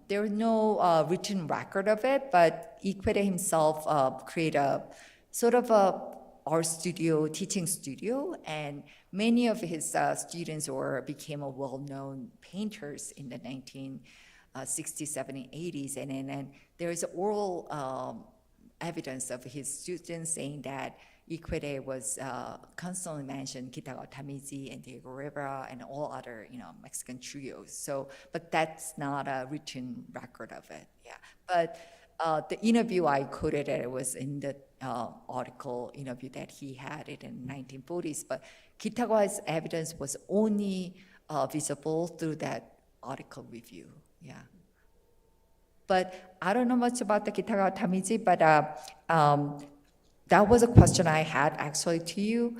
Speaker 2: there was no written record of it, but Quede himself created a sort of a art studio, teaching studio, and many of his students became a well-known painters in the 1960s, 70s, 80s, and then there's oral evidence of his students saying that Quede was constantly mentioned Kitagawa Tamiji and Diego Rivera and all other Mexican trios. So, but that's not a written record of it. Yeah, but the interview I quoted it was in the article interview that he had it in 1940s. But Kitagawa's evidence was only visible through that article review. Yeah. But I don't know much about the Kitagawa Tamiji, but that was a question I had actually to you.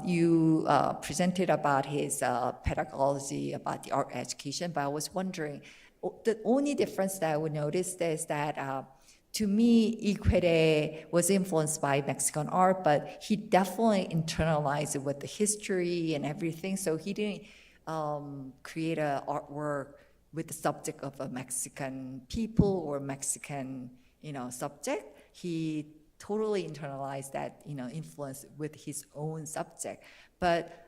Speaker 2: You presented about his pedagogy, about the art education, but I was wondering, the only difference that I would notice is that to me, Quede was influenced by Mexican art, but he definitely internalized it with the history and everything. So he didn't create an artwork with the subject of a Mexican people or Mexican, subject. He totally internalized that, influence with his own subject. But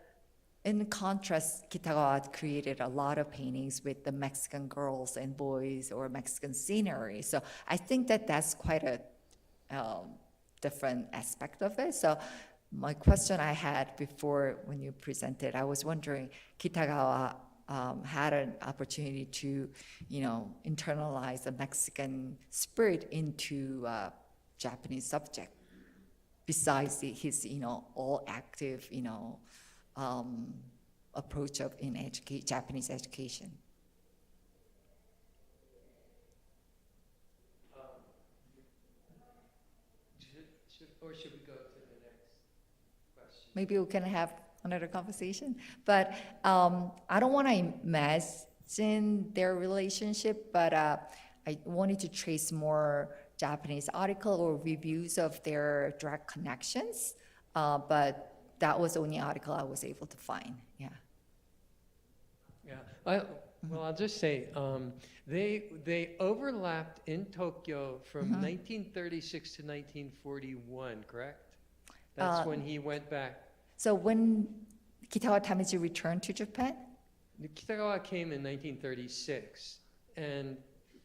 Speaker 2: in contrast, Kitagawa created a lot of paintings with the Mexican girls and boys or Mexican scenery. So I think that that's quite a different aspect of it. So my question I had before when you presented, I was wondering, Kitagawa had an opportunity to, internalize the Mexican spirit into Japanese subject, besides his, all active, approach of Japanese education.
Speaker 4: Or should we go to the next question?
Speaker 2: Maybe we can have another conversation, but I don't want to imagine their relationship, but I wanted to trace more Japanese article or reviews of their direct connections, but that was the only article I was able to find. Yeah.
Speaker 4: Yeah. Well, I'll just say they overlapped in Tokyo from 1936 to 1941. Correct? That's when he went back.
Speaker 2: So when Kitagawa Tamiji returned to Japan?
Speaker 4: Kitagawa came in 1936, and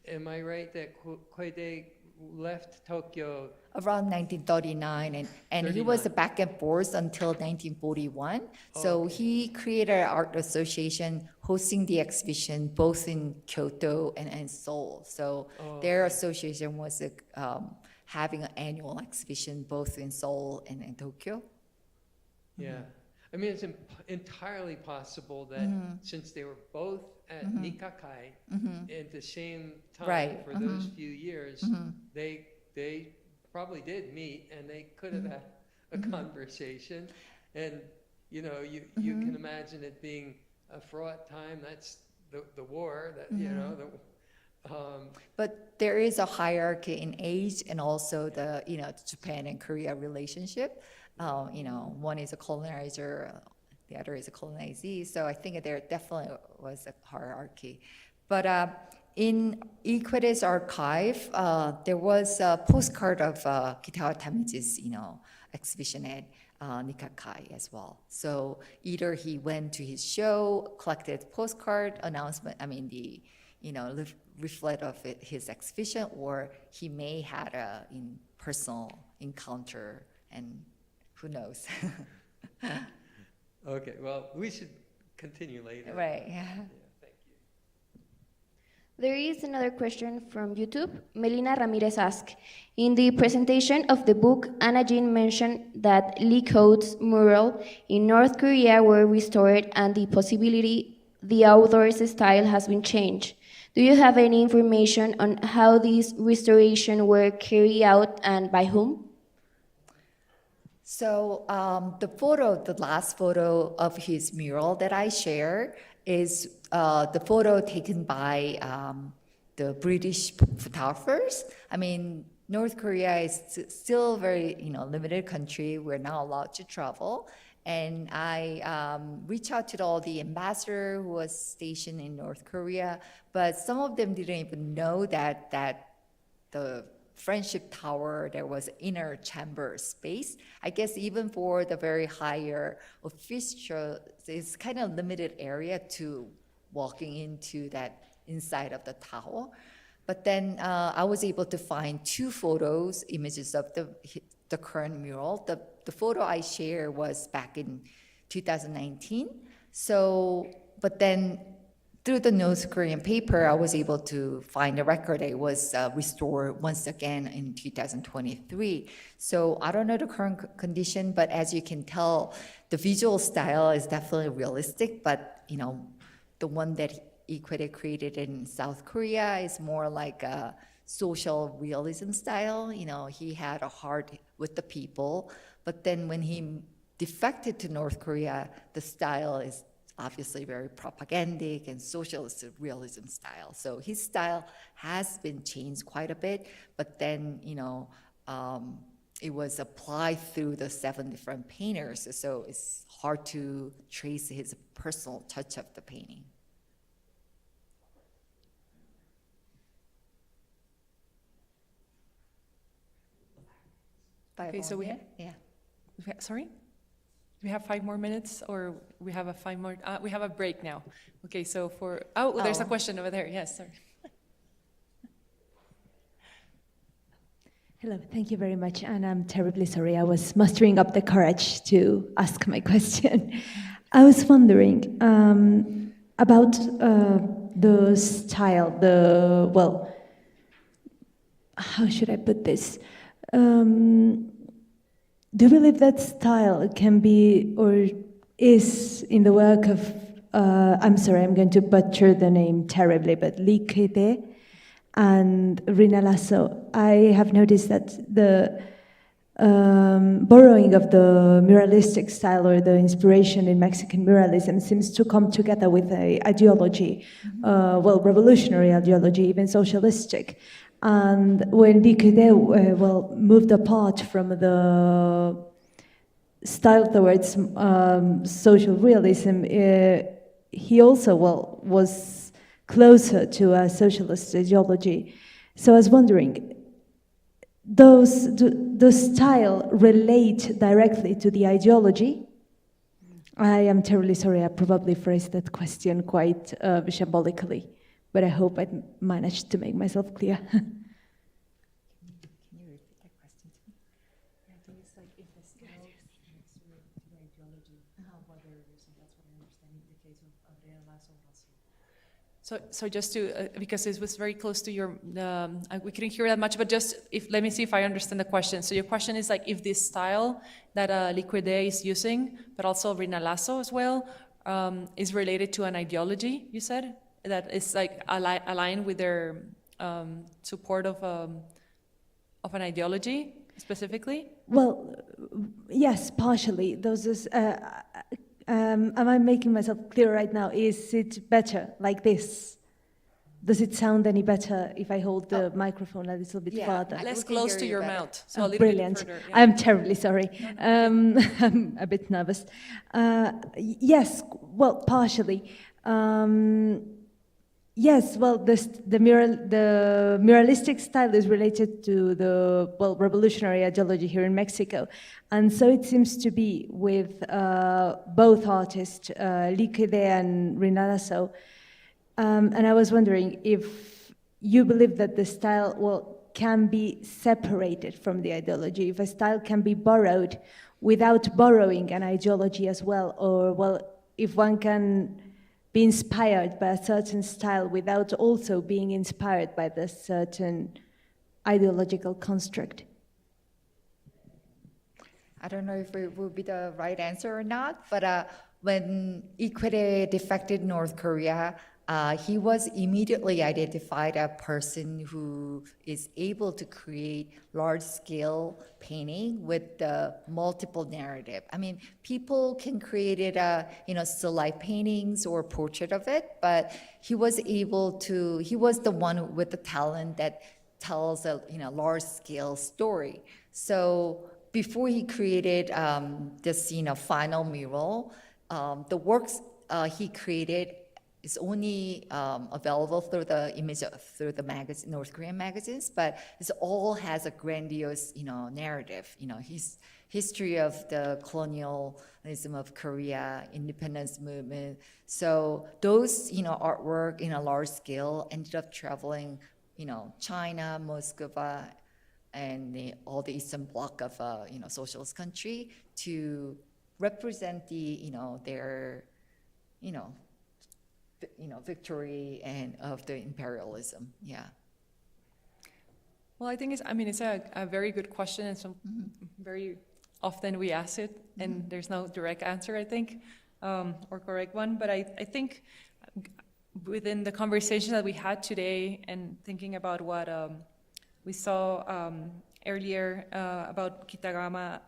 Speaker 4: am I right that Quede left Tokyo
Speaker 2: around 1939, and he was back and forth until 1941. So he created an art association hosting the exhibition both in Kyoto and Seoul. So their association was having an annual exhibition both in Seoul and in Tokyo.
Speaker 4: Yeah. I mean, it's entirely possible that since they were both at Nikakai at the same time for those few years, they probably did meet and they could have had a conversation. And, you can imagine it being a fraught time. That's the war, that,
Speaker 2: But there is a hierarchy in age and also the, Japan and Korea relationship. One is a colonizer, the other is a colonizee. So I think there definitely was a hierarchy. But in Quede's archive, there was a postcard of Kitagawa Tamiji's, exhibition at Nikkakai as well. So either he went to his show, collected postcard announcement, the reflect of his exhibition, or he may had a personal encounter, and who knows.
Speaker 4: Okay, well, we should continue later.
Speaker 2: Right, yeah.
Speaker 4: Thank you.
Speaker 11: There is another question from YouTube. Melina Ramirez asks, in the presentation of the book, Anna Jean mentioned that Lee Coates' mural in North Korea were restored and the possibility the author's style has been changed. Do you have any information on how these restorations were carried out and by whom?
Speaker 2: So the last photo of his mural that I share is the photo taken by the British photographers. North Korea is still a very limited country. We're not allowed to travel. And I reached out to all the ambassador who was stationed in North Korea, but some of them didn't even know that the Friendship Tower, there was inner chamber space. I guess even for the very higher officials, it's kind of limited area to walking into that inside of the tower. But then I was able to find 2 photos, images of the current mural. The photo I shared was back in 2019. So, but then through the North Korean paper, I was able to find a record that it was restored once again in 2023. So I don't know the current condition, but as you can tell, the visual style is definitely realistic, but the one that Quede created in South Korea is more like a social realism style. He had a heart with the people, but then when he defected to North Korea, the style is obviously very propagandic and socialist realism style. So his style has been changed quite a bit, but then, it was applied through the 7 different painters, so it's hard to trace his personal touch of the painting.
Speaker 3: Okay, so sorry? We have 5 more minutes, or we have we have a break now. Okay, so there's a question over there. Yes, sorry.
Speaker 12: Hello, thank you very much. And I'm terribly sorry, I was mustering up the courage to ask my question. I was wondering about the style, how should I put this? Do you believe that style can be or is in the work of, I'm sorry, I'm going to butcher the name terribly, but Quede and Reina Lasso? I have noticed that the borrowing of the muralistic style or the inspiration in Mexican muralism seems to come together with an ideology, revolutionary ideology, even socialistic. And when Quede moved apart from the style towards social realism, he also was closer to a socialist ideology. So I was wondering, does the style relate directly to the ideology? I am terribly sorry, I probably phrased that question quite symbolically, but I hope I managed to make myself clear.
Speaker 2: Can you repeat that question to me?
Speaker 3: I think it's like if the style connects to the ideology, whether that's what I understand in the case of Reina Lasso also. So just to, because it was very close to your, we couldn't hear that much, but just let me see if I understand the question. So your question is like if this style that Quede is using, but also Reina Lasso as well, is related to an ideology, you said? That is like aligned with their support of an ideology specifically?
Speaker 12: Well, yes, partially. Am I making myself clear right now? Is it better like this? Does it sound any better if I hold the microphone a little bit
Speaker 2: Yeah,
Speaker 12: farther?
Speaker 2: I-
Speaker 3: Less
Speaker 2: we can
Speaker 3: close
Speaker 2: hear
Speaker 3: to
Speaker 2: you
Speaker 3: your
Speaker 2: better.
Speaker 3: mouth, so a
Speaker 12: Oh,
Speaker 3: little
Speaker 12: brilliant.
Speaker 3: bit further.
Speaker 12: I'm terribly sorry. I'm a bit nervous. Yes, well, partially. Yes, well, the muralistic style is related to the, well, revolutionary ideology here in Mexico. And so it seems to be with both artists, Quede and Reina Lasso. And I was wondering if you believe that the style, well, can be separated from the ideology, if a style can be borrowed without borrowing an ideology as well, or, well, if one can be inspired by a certain style without also being inspired by this certain ideological construct.
Speaker 2: I don't know if it will be the right answer or not, but when Quede defected North Korea, he was immediately identified a person who is able to create large-scale painting with the multiple narrative. I mean, people can create it, still life paintings or portrait of it, but he was able to. He was the one with the talent that tells a large-scale story. So before he created this final mural, the works he created is only available through the through the magazine, North Korean magazines, but it all has a grandiose, narrative. His history of the colonialism of Korea, independence movement. So those, artwork in a large scale ended up traveling, China, Moscow, and all the Eastern Bloc of, socialist country to represent the, their, victory and of the imperialism. Yeah.
Speaker 3: Well, I think it's a very good question, and so very often we ask it, and there's no direct answer, I think, or correct one. But I think within the conversation that we had today, and thinking about what we saw earlier about Kitagawa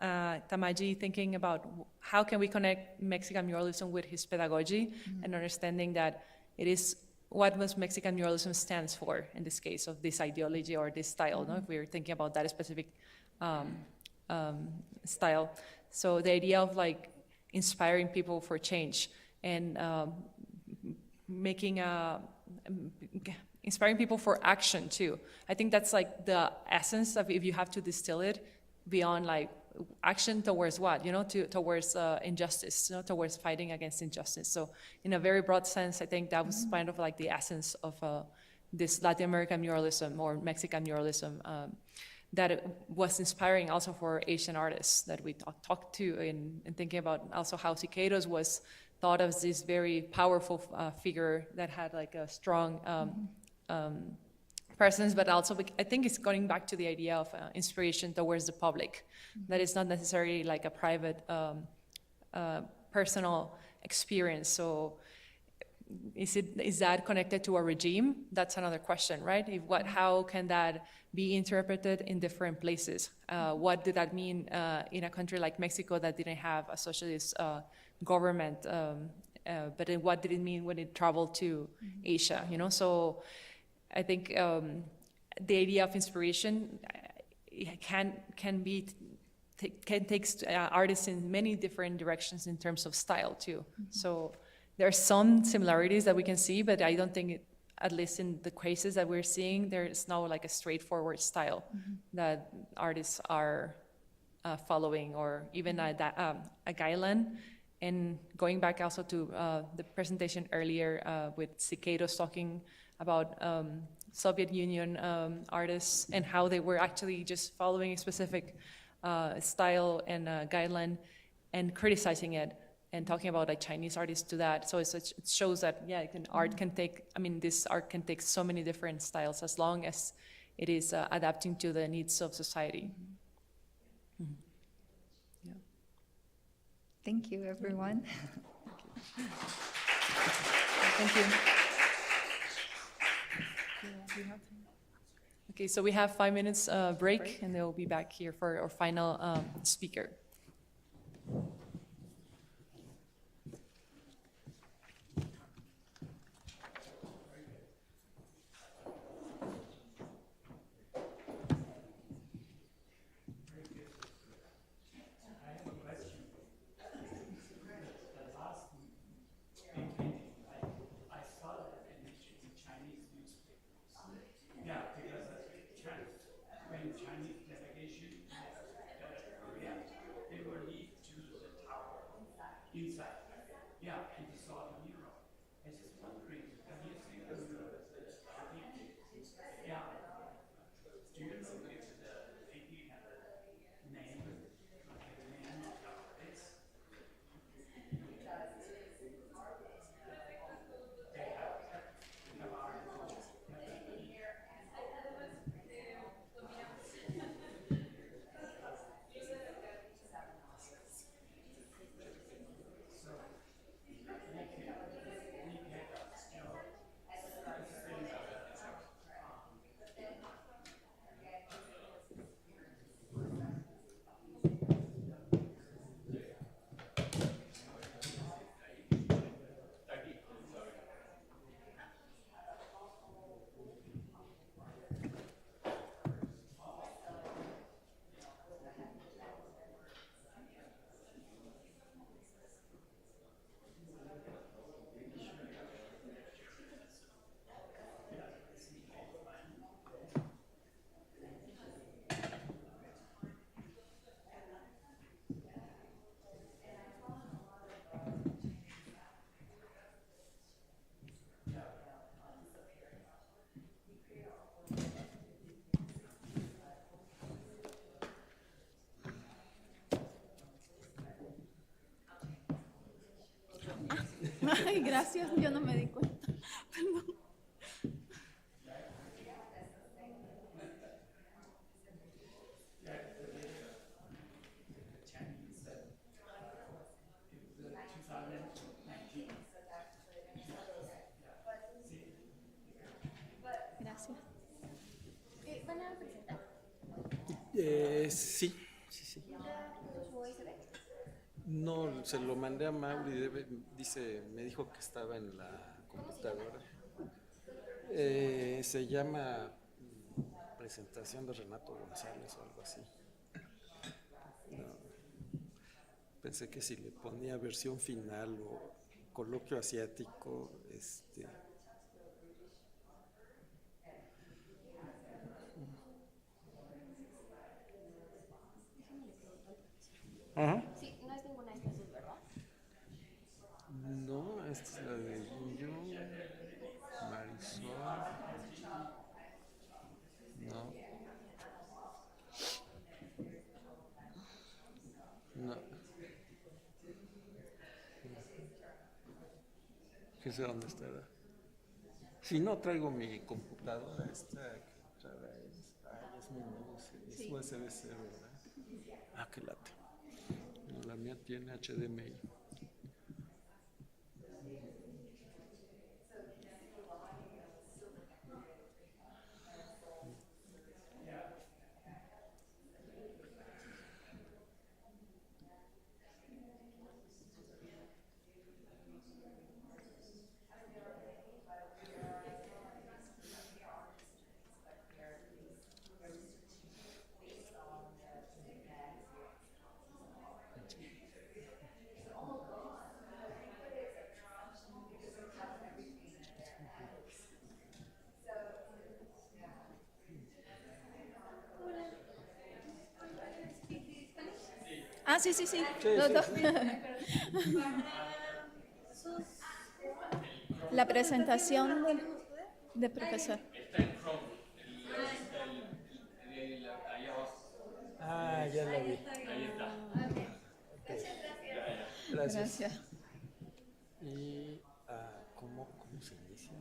Speaker 3: Tamiji, thinking about how can we connect Mexican muralism with his pedagogy, and understanding that it is what Mexican muralism stands for in this case of this ideology or this style, no? If we're thinking about that specific style. So the idea of like inspiring people for change and inspiring people for action too. I think that's like the essence of, if you have to distill it beyond like action towards what, towards injustice, towards fighting against injustice. So in a very broad sense, I think that was kind of like the essence of this Latin American muralism or Mexican muralism that it was inspiring also for Asian artists that we talked to, and thinking about also how Siqueiros was thought of as this very powerful figure that had like a strong presence, but also I think it's going back to the idea of inspiration towards the public, that it's not necessarily like a private, personal experience. So is that connected to a regime? That's another question, right? How can that be interpreted in different places? What did that mean in a country like Mexico that didn't have a socialist government? But then what did it mean when it traveled to Asia? So I think the idea of inspiration can take artists in many different directions in terms of style too. So there are some similarities that we can see, but I don't think, at least in the cases that we're seeing, there is no like a straightforward style that artists are following, or even a guideline. And going back also to the presentation earlier with Siqueiros talking about Soviet Union artists and how they were actually just following a specific style and guideline and criticizing it, and talking about like Chinese artists to that. So it shows that, this art can take so many different styles as long as it is adapting to the needs of society. Yeah.
Speaker 2: Thank you, everyone.
Speaker 3: Thank you. Okay, so we have 5 minutes break, and they'll be back here for our final speaker.
Speaker 13: Ay, gracias, yo no me di cuenta. Perdón. Gracias. ¿Van a presentar?
Speaker 10: Sí, sí, sí. No, se lo mandé a Mauri, me dijo que estaba en la computadora. Se llama Presentación de Renato González o algo así. No, pensé que si le ponía versión final o coloquio asiático, Ajá.
Speaker 11: Sí, no es ninguna de estas dos, ¿verdad?
Speaker 10: No, esta es la de Guillo, Marisol. No. No. ¿Qué sé dónde estará? Si no traigo mi computadora, esta que traes. Ay, es muy nuevo, es USB-C, ¿verdad? Ah, qué late. La mía tiene HDMI.
Speaker 13: Ah, sí, sí, sí.
Speaker 10: Sí,
Speaker 13: Los
Speaker 10: sí,
Speaker 13: dos.
Speaker 10: sí.
Speaker 13: La presentación de profesor.
Speaker 10: Ah, ya la vi.
Speaker 1: Ahí está.
Speaker 10: Gracias.
Speaker 13: Gracias.
Speaker 10: Y, ¿cómo se inicia?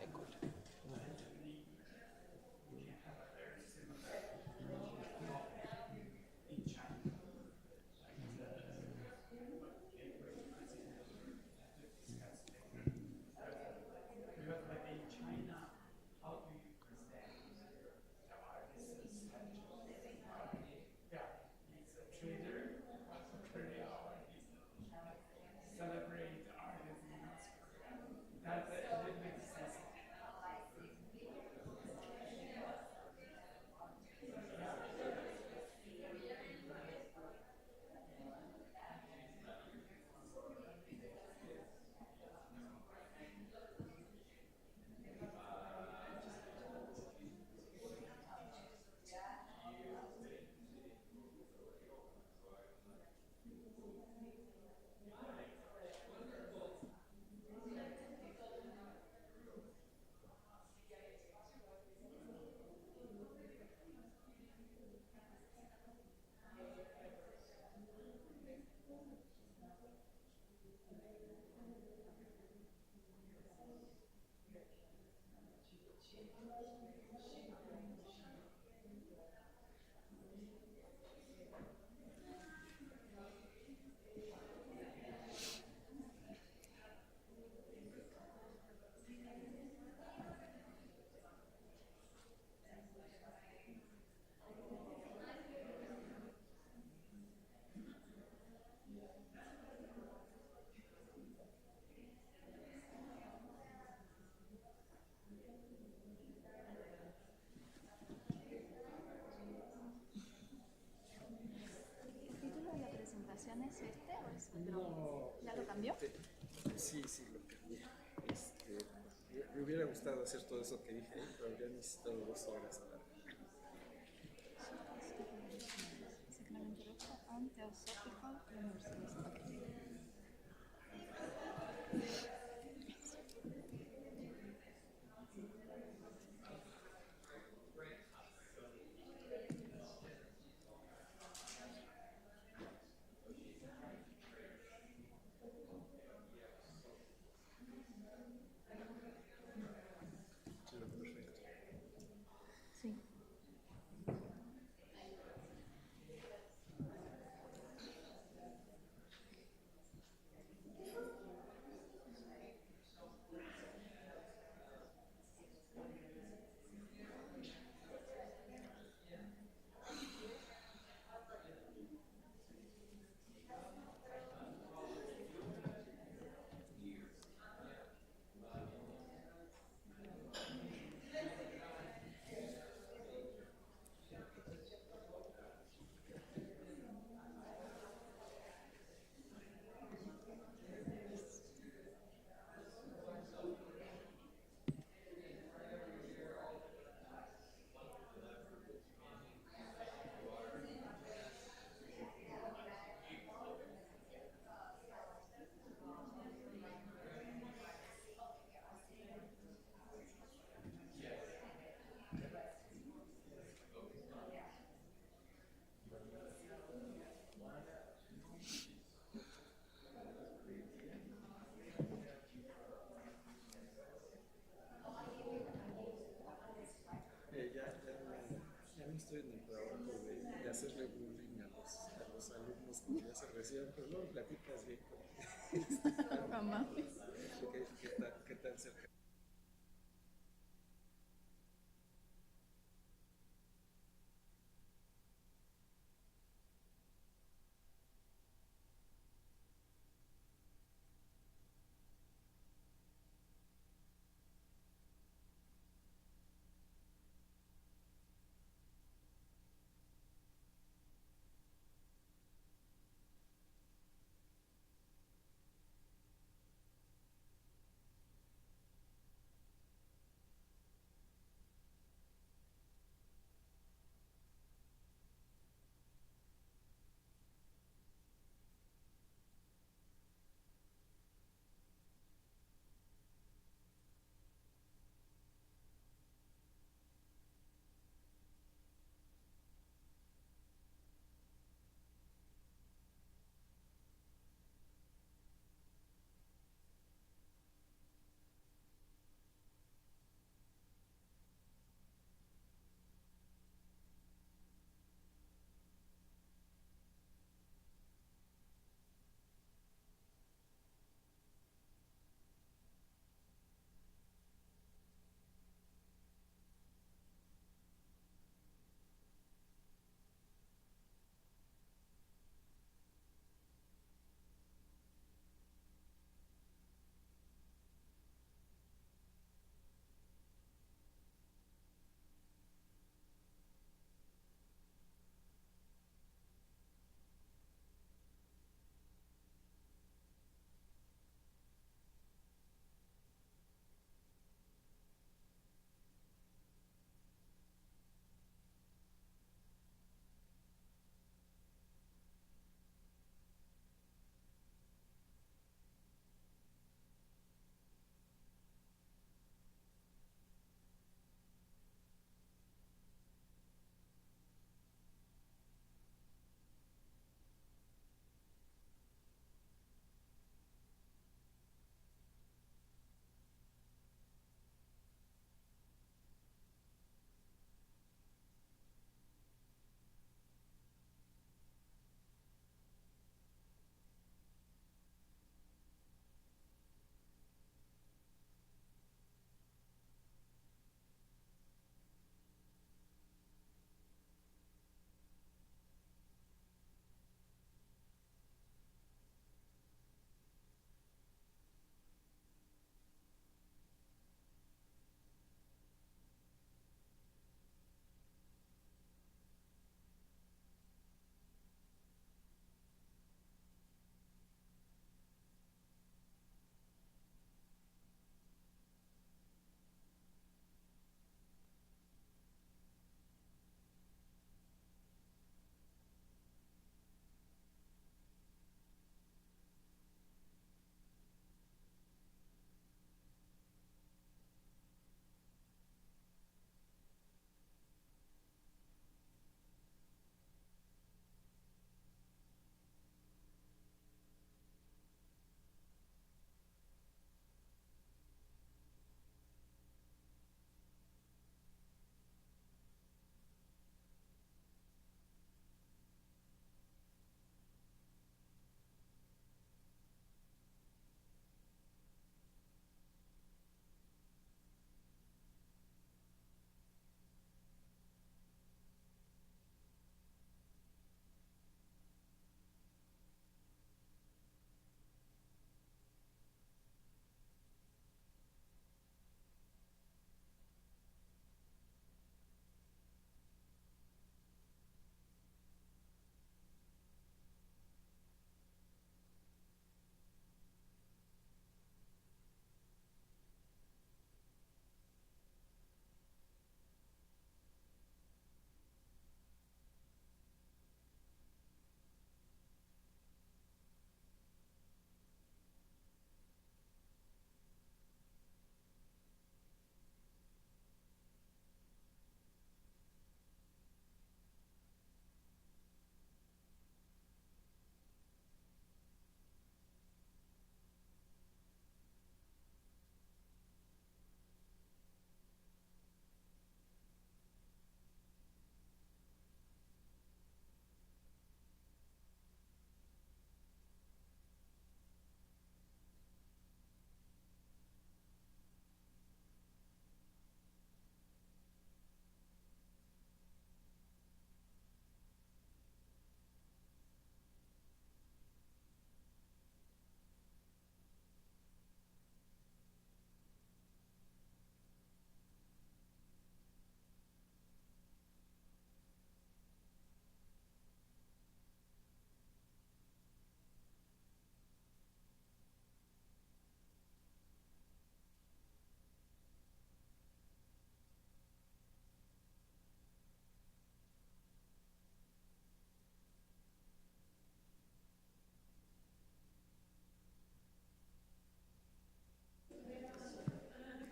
Speaker 10: École.
Speaker 13: ¿El título de la presentación es este o es otro? ¿Ya lo cambió?
Speaker 10: Sí, lo cambié. Me hubiera gustado hacer todo eso que dije, pero ya he necesitado 2 horas para...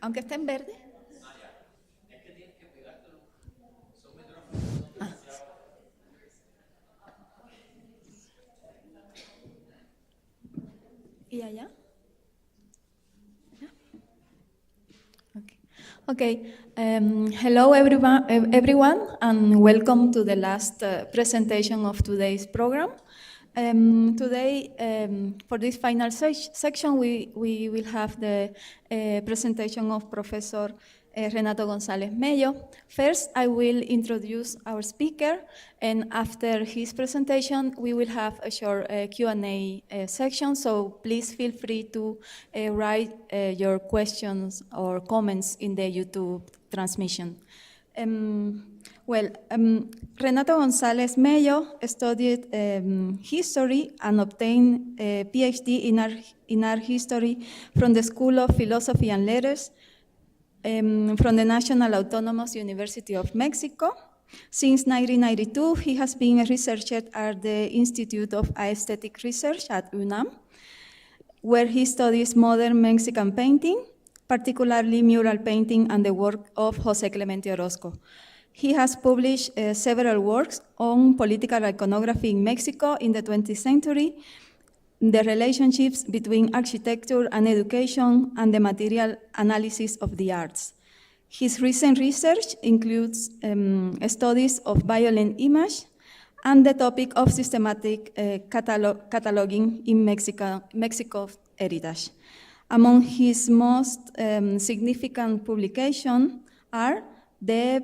Speaker 13: Aunque esté en verde. Ah. ¿Y allá? Okay. Hello, everyone, and welcome to the last presentation of today's program. Today, for this final section, we will have the presentation of Professor Renato González Mello. First, I will introduce our speaker, and after his presentation, we will have a short Q&A section, so please feel free to write your questions or comments in the YouTube transmission. Renato González Mello studied history and obtained a PhD in art history from the School of Philosophy and Letters from the National Autonomous University of Mexico. Since 1992, he has been a researcher at the Institute of Aesthetic Research at UNAM, where he studies modern Mexican painting, particularly mural painting and the work of José Clemente Orozco. He has published several works on political iconography in Mexico in the 20th century, the relationships between architecture and education, and the material analysis of the arts. His recent research includes studies of violent image and the topic of systematic cataloging in Mexico's heritage. Among his most significant publications are the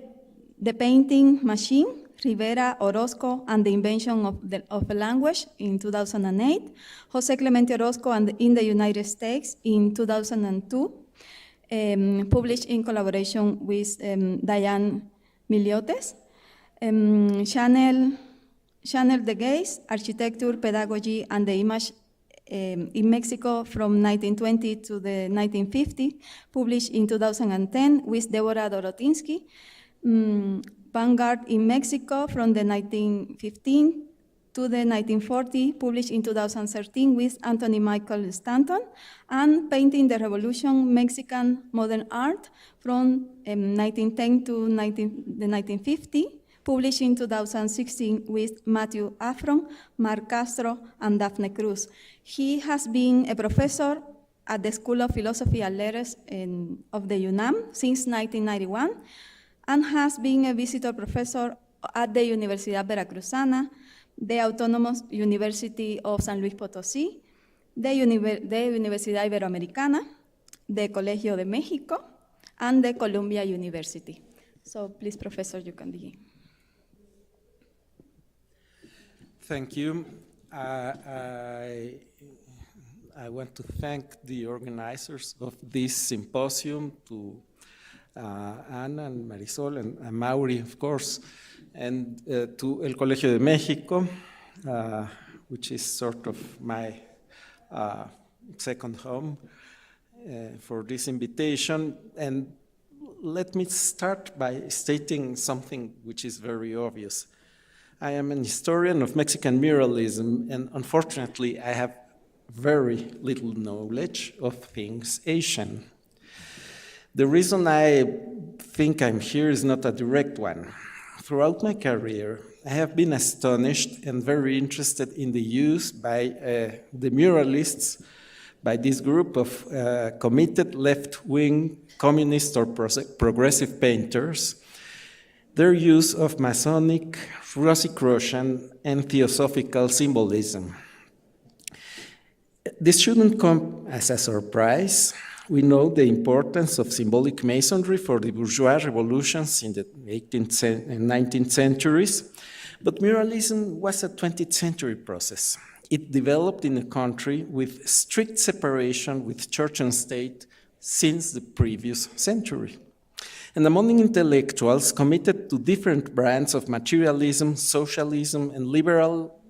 Speaker 13: Painting Machine, Rivera, Orozco, and the Invention of a Language in 2008, José Clemente Orozco in the United States in 2002, published in collaboration with Diane Miliotes, Channel the Gaze, Architecture, Pedagogy, and the Image in Mexico from 1920 to the 1950, published in 2010 with Deborah Dorotinsky, Vanguard in Mexico from the 1915 to the 1940, published in 2013 with Anthony Michael Stanton, and Painting the Revolution, Mexican Modern Art from 1910 to the 1950, published in 2016 with Matthew Afron, Mark Castro, and Daphne Cruz. He has been a professor at the School of Philosophy and Letters of the UNAM since 1991, and has been a visitor professor at the Universidad Veracruzana, the Autonomous University of San Luis Potosí, the Universidad Iberoamericana, the Colegio de México, and the Columbia University. So please, Professor, you can begin.
Speaker 10: Thank you. I want to thank the organizers of this symposium, to Ana and Marisol and Mauri, of course, and to El Colegio de México, which is sort of my second home, for this invitation. And let me start by stating something which is very obvious. I am an historian of Mexican muralism, and unfortunately, I have very little knowledge of things Asian. The reason I think I'm here is not a direct one. Throughout my career, I have been astonished and very interested in the use by the muralists, by this group of committed left-wing communist or progressive painters, their use of Masonic, Rosicrucian, and Theosophical symbolism. This shouldn't come as a surprise. We know the importance of symbolic masonry for the bourgeois revolutions in the 18th and 19th centuries, but muralism was a 20th century process. It developed in a country with strict separation with church and state since the previous century. And among intellectuals committed to different brands of materialism, socialism, and liberal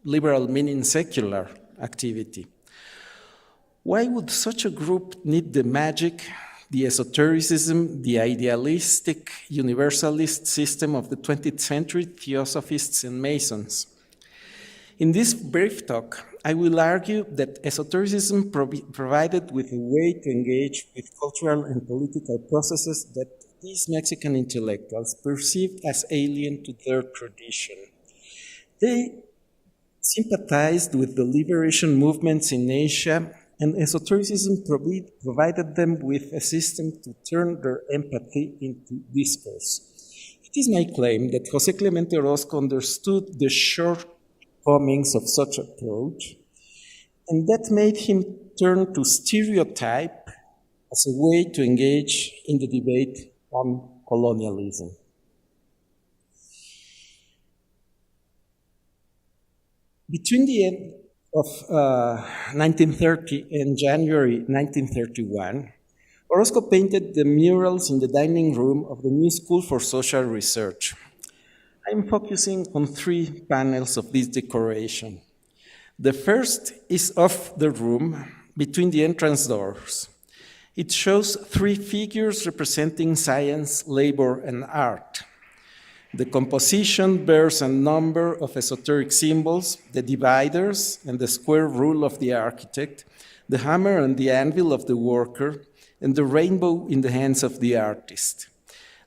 Speaker 10: meaning secular activity. Why would such a group need the magic, the esotericism, the idealistic, universalist system of the 20th century Theosophists and Masons? In this brief talk, I will argue that esotericism provided with a way to engage with cultural and political processes that these Mexican intellectuals perceived as alien to their tradition. They sympathized with the liberation movements in Asia, and esotericism provided them with a system to turn their empathy into discourse. It is my claim that José Clemente Orozco understood the shortcomings of such approach, and that made him turn to stereotype as a way to engage in the debate on colonialism. Between the end of 1930 and January 1931, Orozco painted the murals in the dining room of the New School for Social Research. I'm focusing on 3 panels of this decoration. The first is of the room between the entrance doors. It shows 3 figures representing science, labor, and art. The composition bears a number of esoteric symbols, the dividers and the square rule of the architect, the hammer and the anvil of the worker, and the rainbow in the hands of the artist.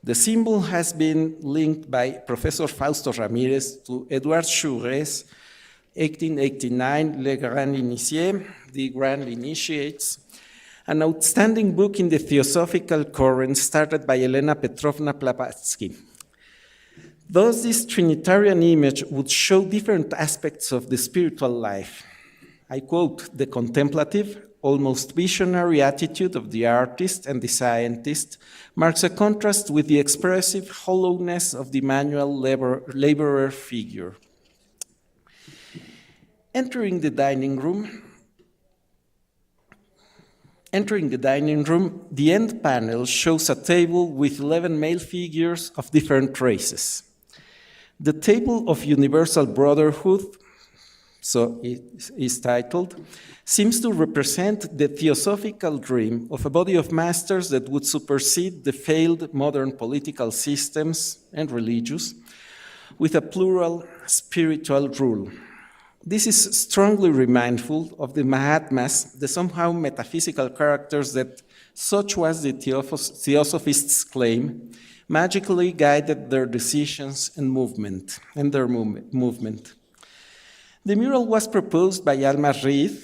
Speaker 10: The symbol has been linked by Professor Fausto Ramirez to Edouard Chouret's 1889 Les Grands Initiés, The Grand Initiates, an outstanding book in the theosophical current started by Elena Petrovna Blavatsky. Thus, this Trinitarian image would show different aspects of the spiritual life. I quote, "The contemplative, almost visionary attitude of the artist and the scientist marks a contrast with the expressive hollowness of the manual laborer figure." Entering the dining room, the end panel shows a table with 11 male figures of different races. The table of universal brotherhood, so it is titled, seems to represent the theosophical dream of a body of masters that would supersede the failed modern political systems and religious with a plural spiritual rule. This is strongly remindful of the Mahatmas, the somehow metaphysical characters that, such was the theosophists' claim, magically guided their decisions and their movement. The mural was proposed by Alma Reed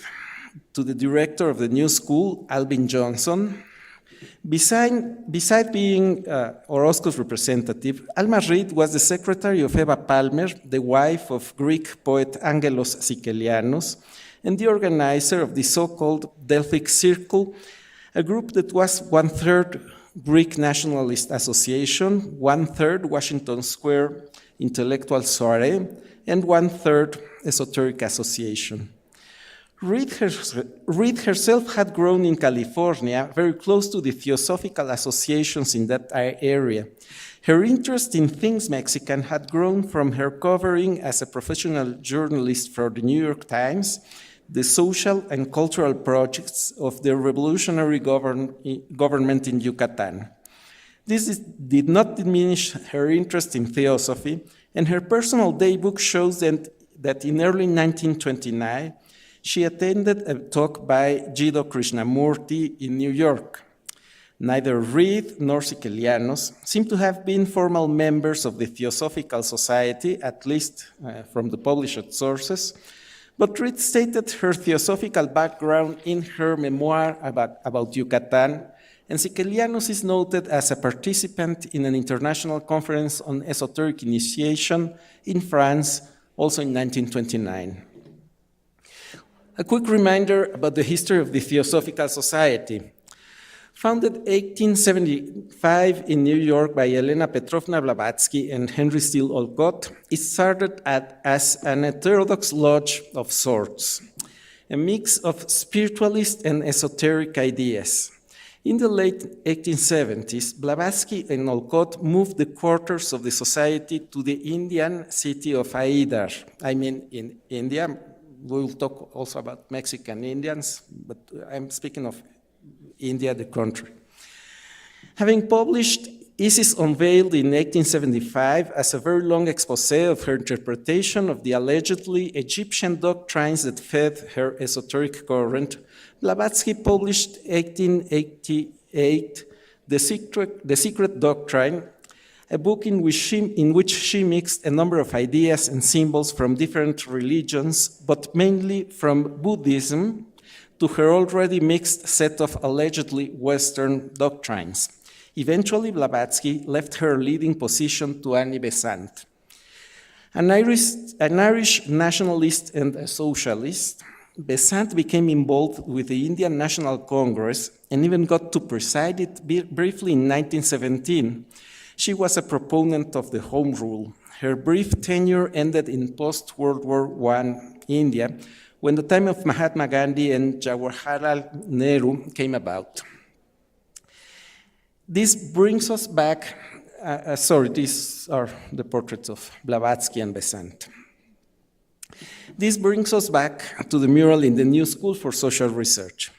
Speaker 10: to the director of the New School, Alvin Johnson. Beside being Orozco's representative, Alma Reed was the secretary of Eva Palmer, the wife of Greek poet Angelos Sikelianos, and the organizer of the so-called Delphic Circle, a group that was 1/3 Greek Nationalist Association, 1/3 Washington Square Intellectual Soiree, and 1/3 Esoteric Association. Reed herself had grown in California, very close to the theosophical associations in that area. Her interest in things Mexican had grown from her covering as a professional journalist for the New York Times the social and cultural projects of the revolutionary government in Yucatan. This did not diminish her interest in theosophy, and her personal daybook shows that in early 1929, she attended a talk by Jiddu Krishnamurti in New York. Neither Reed nor Sikelianos seem to have been formal members of the Theosophical Society, at least from the published sources, but Reed stated her theosophical background in her memoir about Yucatan, and Sikelianos is noted as a participant in an international conference on esoteric initiation in France, also in 1929. A quick reminder about the history of the Theosophical Society. Founded 1875 in New York by Elena Petrovna Blavatsky and Henry Steele Olcott, it started as an heterodox lodge of sorts, a mix of spiritualist and esoteric ideas. In the late 1870s, Blavatsky and Olcott moved the quarters of the society to the Indian city of Aidar. I mean, in India. We'll talk also about Mexican Indians, but I'm speaking of India, the country. Having published Isis unveiled in 1875 as a very long expose of her interpretation of the allegedly Egyptian doctrines that fed her esoteric current. Blavatsky published 1888 The Secret Doctrine, a book in which she mixed a number of ideas and symbols from different religions, but mainly from Buddhism, to her already mixed set of allegedly Western doctrines. Eventually, Blavatsky left her leading position to Annie Besant. An Irish nationalist and a socialist, Besant became involved with the Indian National Congress and even got to preside it briefly in 1917. She was a proponent of the Home Rule. Her brief tenure ended in post-World War I India, when the time of Mahatma Gandhi and Jawaharlal Nehru came about. This brings us back, these are the portraits of Blavatsky and Besant. This brings us back to the mural in the New School for Social Research.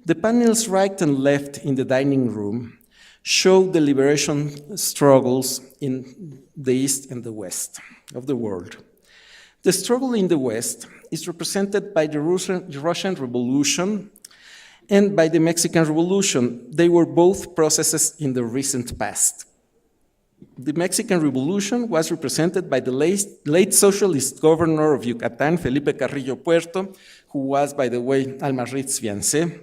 Speaker 10: The panels right and left in the dining room show the liberation struggles in the East and the West of the world. The struggle in the West is represented by the Russian Revolution and by the Mexican Revolution. They were both processes in the recent past. The Mexican Revolution was represented by the late socialist governor of Yucatan, Felipe Carrillo Puerto, who was, by the way, Alma Reed's fiancé,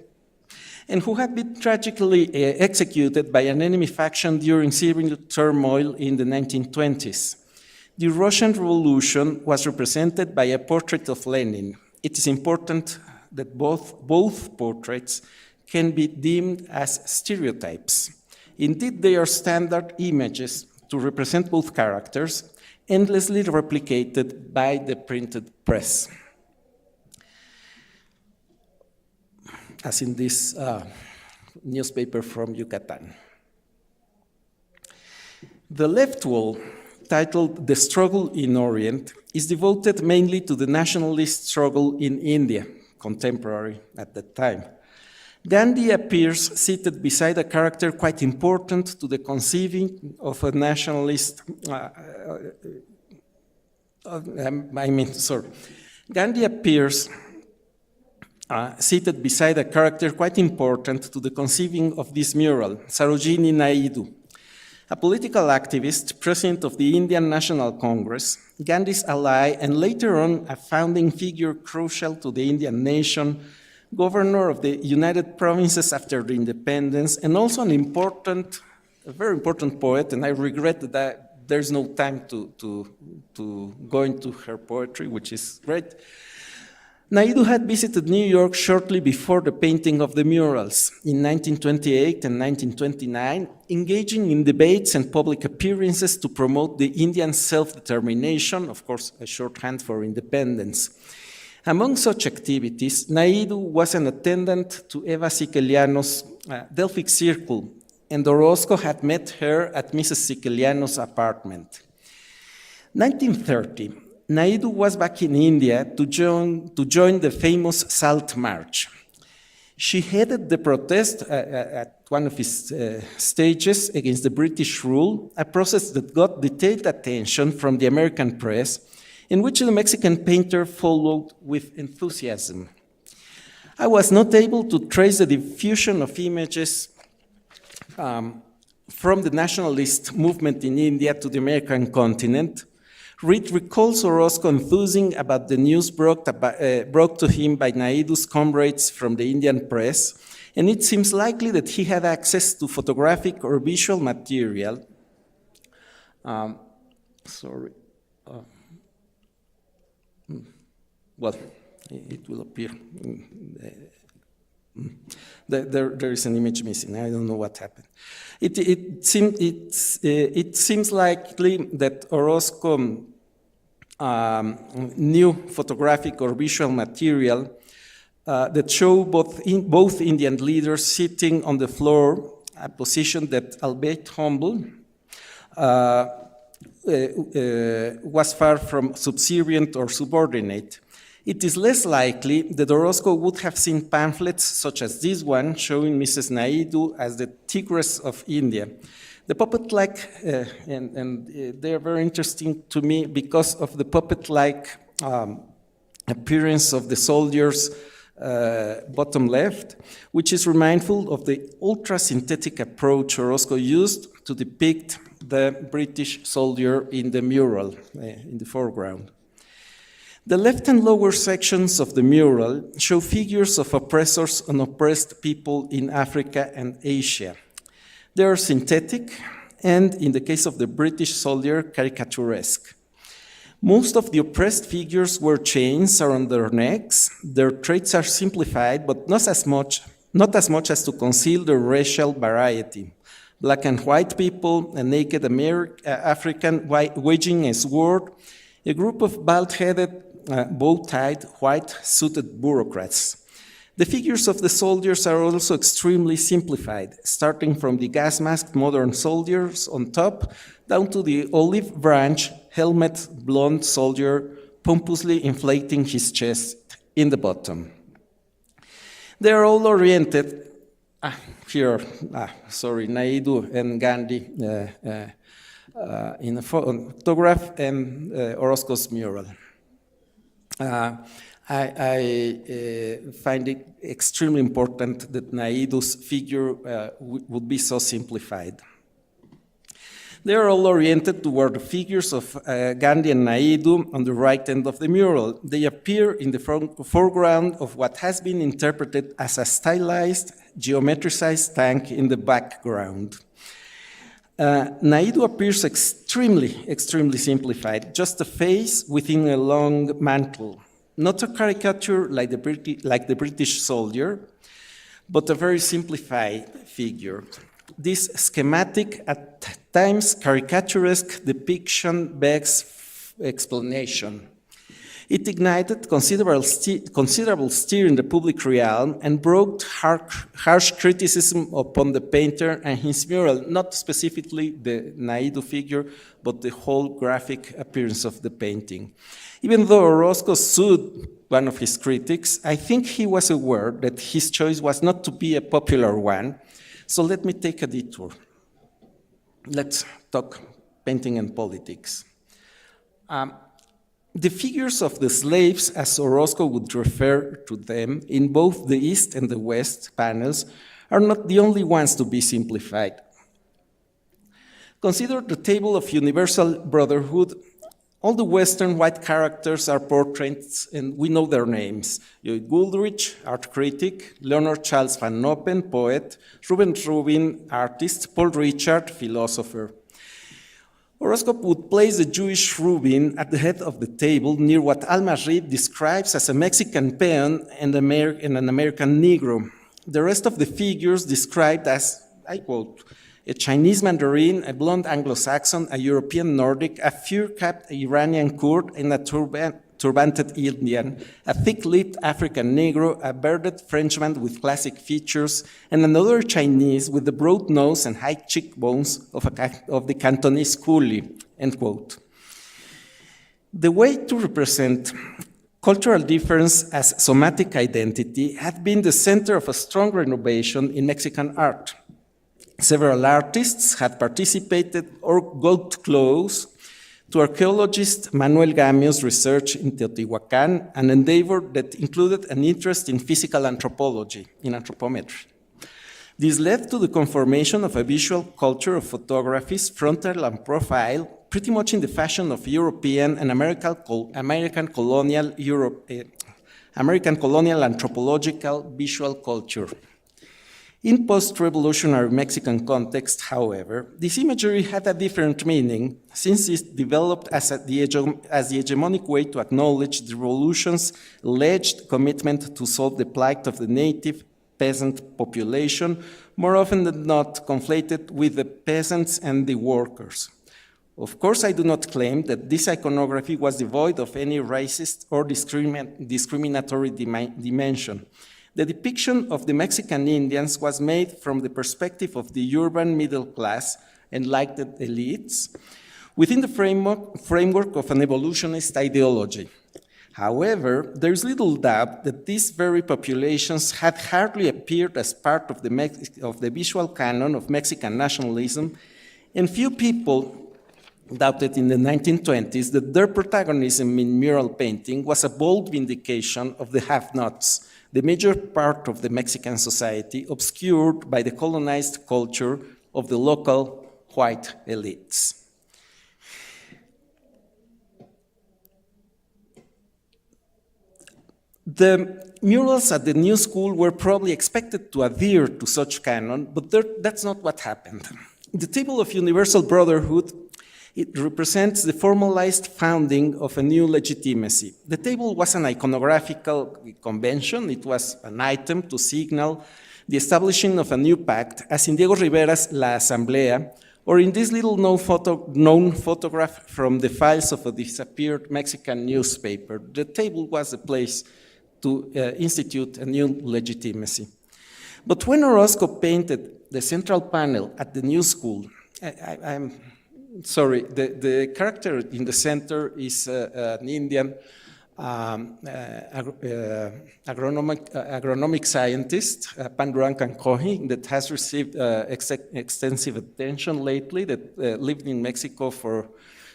Speaker 10: and who had been tragically executed by an enemy faction during civil turmoil in the 1920s. The Russian Revolution was represented by a portrait of Lenin. It is important that both portraits can be deemed as stereotypes. Indeed, they are standard images to represent both characters, endlessly replicated by the printed press. As in this newspaper from Yucatan. The left wall, titled The Struggle in Orient, is devoted mainly to the nationalist struggle in India, contemporary at that time. Gandhi appears seated beside a character quite important to the conceiving of a nationalist, Gandhi appears seated beside a character quite important to the conceiving of this mural, Sarojini Naidu, a political activist, president of the Indian National Congress, Gandhi's ally, and later on a founding figure crucial to the Indian nation, governor of the United Provinces after the independence, and also a very important poet, and I regret that there's no time to go into her poetry, which is great. Naidu had visited New York shortly before the painting of the murals in 1928 and 1929, engaging in debates and public appearances to promote the Indian self-determination, of course, a shorthand for independence. Among such activities, Naidu was an attendant to Eva Siqueiros' Delphic Circle, and Orozco had met her at Mrs. Siqueiros' apartment. 1930. Naidu was back in India to join the famous Salt March. She headed the protest at one of his stages against the British rule, a process that got detailed attention from the American press, in which the Mexican painter followed with enthusiasm. I was not able to trace the diffusion of images from the nationalist movement in India to the American continent. Reed recalls Orozco enthusing about the news brought to him by Naidu's comrades from the Indian press, and it seems likely that he had access to photographic or visual material. Well, it will appear. There is an image missing. I don't know what happened. It seems likely that Orozco knew photographic or visual material that show both Indian leaders sitting on the floor, a position that, albeit humble, was far from subservient or subordinate. It is less likely that Orozco would have seen pamphlets such as this one showing Mrs. Naidu as the Tigress of India. The puppet-like, they're very interesting to me because of the puppet-like appearance of the soldiers bottom left, which is remindful of the ultra-synthetic approach Orozco used to depict the British soldier in the mural in the foreground. The left and lower sections of the mural show figures of oppressors and oppressed people in Africa and Asia. They are synthetic and, in the case of the British soldier, caricaturesque. Most of the oppressed figures wear chains around their necks. Their traits are simplified, but not as much as to conceal their racial variety. Black and white people, a naked African waging a sword, a group of bald-headed, bow-tied, white-suited bureaucrats. The figures of the soldiers are also extremely simplified, starting from the gas-masked modern soldiers on top, down to the olive branch, helmet, blonde soldier, pompously inflating his chest in the bottom. They are all oriented, Naidu and Gandhi in a photograph and Orozco's mural. I find it extremely important that Naidu's figure would be so simplified. They are all oriented toward the figures of Gandhi and Naidu on the right end of the mural. They appear in the foreground of what has been interpreted as a stylized, geometricized tank in the background. Naidu appears extremely simplified, just a face within a long mantle. Not a caricature like the British soldier, but a very simplified figure. This schematic, at times caricaturesque depiction begs explanation. It ignited considerable stir in the public realm and brought harsh criticism upon the painter and his mural, not specifically the Naidu figure, but the whole graphic appearance of the painting. Even though Orozco sued one of his critics, I think he was aware that his choice was not to be a popular one. So let me take a detour. Let's talk painting and politics. The figures of the slaves, as Orozco would refer to them, in both the East and the West panels, are not the only ones to be simplified. Consider the table of universal brotherhood. All the Western white characters are portraits, and we know their names. Lloyd Goldrich, art critic, Leonard Charles Van Noppen, poet, Reuben Rubin, artist, Paul Richard, philosopher. Orozco would place the Jewish Rubin at the head of the table near what Alma Reed describes as a Mexican peon and an American Negro. The rest of the figures described as, I quote, a Chinese Mandarin, a blonde Anglo-Saxon, a European Nordic, a fur-capped Iranian Kurd, and a turbanted Indian, a thick-lipped African Negro, a bearded Frenchman with classic features, and another Chinese with the broad nose and high cheekbones of the Cantonese coolie, end quote. The way to represent cultural difference as somatic identity had been the center of a strong renovation in Mexican art. Several artists had participated or got close to archaeologist Manuel Gamio's research in Teotihuacan, an endeavor that included an interest in physical anthropology, in anthropometry. This led to the conformation of a visual culture of photographies, frontal and profile, pretty much in the fashion of European and American colonial anthropological visual culture. In post-revolutionary Mexican context, however, this imagery had a different meaning, since it developed as the hegemonic way to acknowledge the revolution's alleged commitment to solve the plight of the native peasant population, more often than not conflated with the peasants and the workers. Of course, I do not claim that this iconography was devoid of any racist or discriminatory dimension. The depiction of the Mexican Indians was made from the perspective of the urban middle class, enlightened elites, within the framework of an evolutionist ideology. However, there is little doubt that these very populations had hardly appeared as part of the visual canon of Mexican nationalism, and few people doubted in the 1920s that their protagonism in mural painting was a bold vindication of the have-nots, the major part of the Mexican society obscured by the colonized culture of the local white elites. The murals at the new school were probably expected to adhere to such canon, but that's not what happened. The table of universal brotherhood, it represents the formalized founding of a new legitimacy. The table was an iconographical convention. It was an item to signal the establishing of a new pact, as in Diego Rivera's La Asamblea, or in this little known photograph from the files of a disappeared Mexican newspaper. The table was a place to institute a new legitimacy. But when Orozco painted the central panel at the new school, I'm sorry, the character in the center is an Indian agronomic scientist, Pandurang Kankohi, that has received extensive attention lately, that lived in Mexico for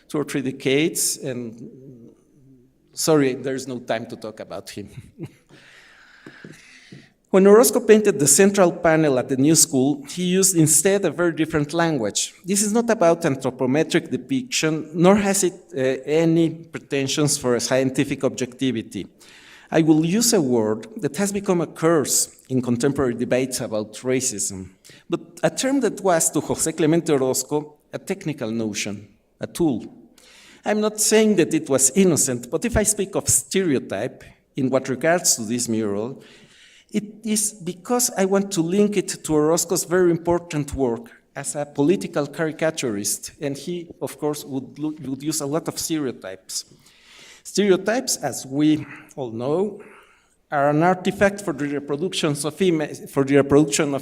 Speaker 10: 2 or 3 decades, and sorry, there's no time to talk about him. When Orozco painted the central panel at the new school, he used instead a very different language. This is not about anthropometric depiction, nor has it any pretensions for a scientific objectivity. I will use a word that has become a curse in contemporary debates about racism, but a term that was to José Clemente Orozco a technical notion, a tool. I'm not saying that it was innocent, but if I speak of stereotype in what regards to this mural, it is because I want to link it to Orozco's very important work as a political caricaturist, and he, of course, would use a lot of stereotypes. Stereotypes, as we all know, are an artifact for the reproduction of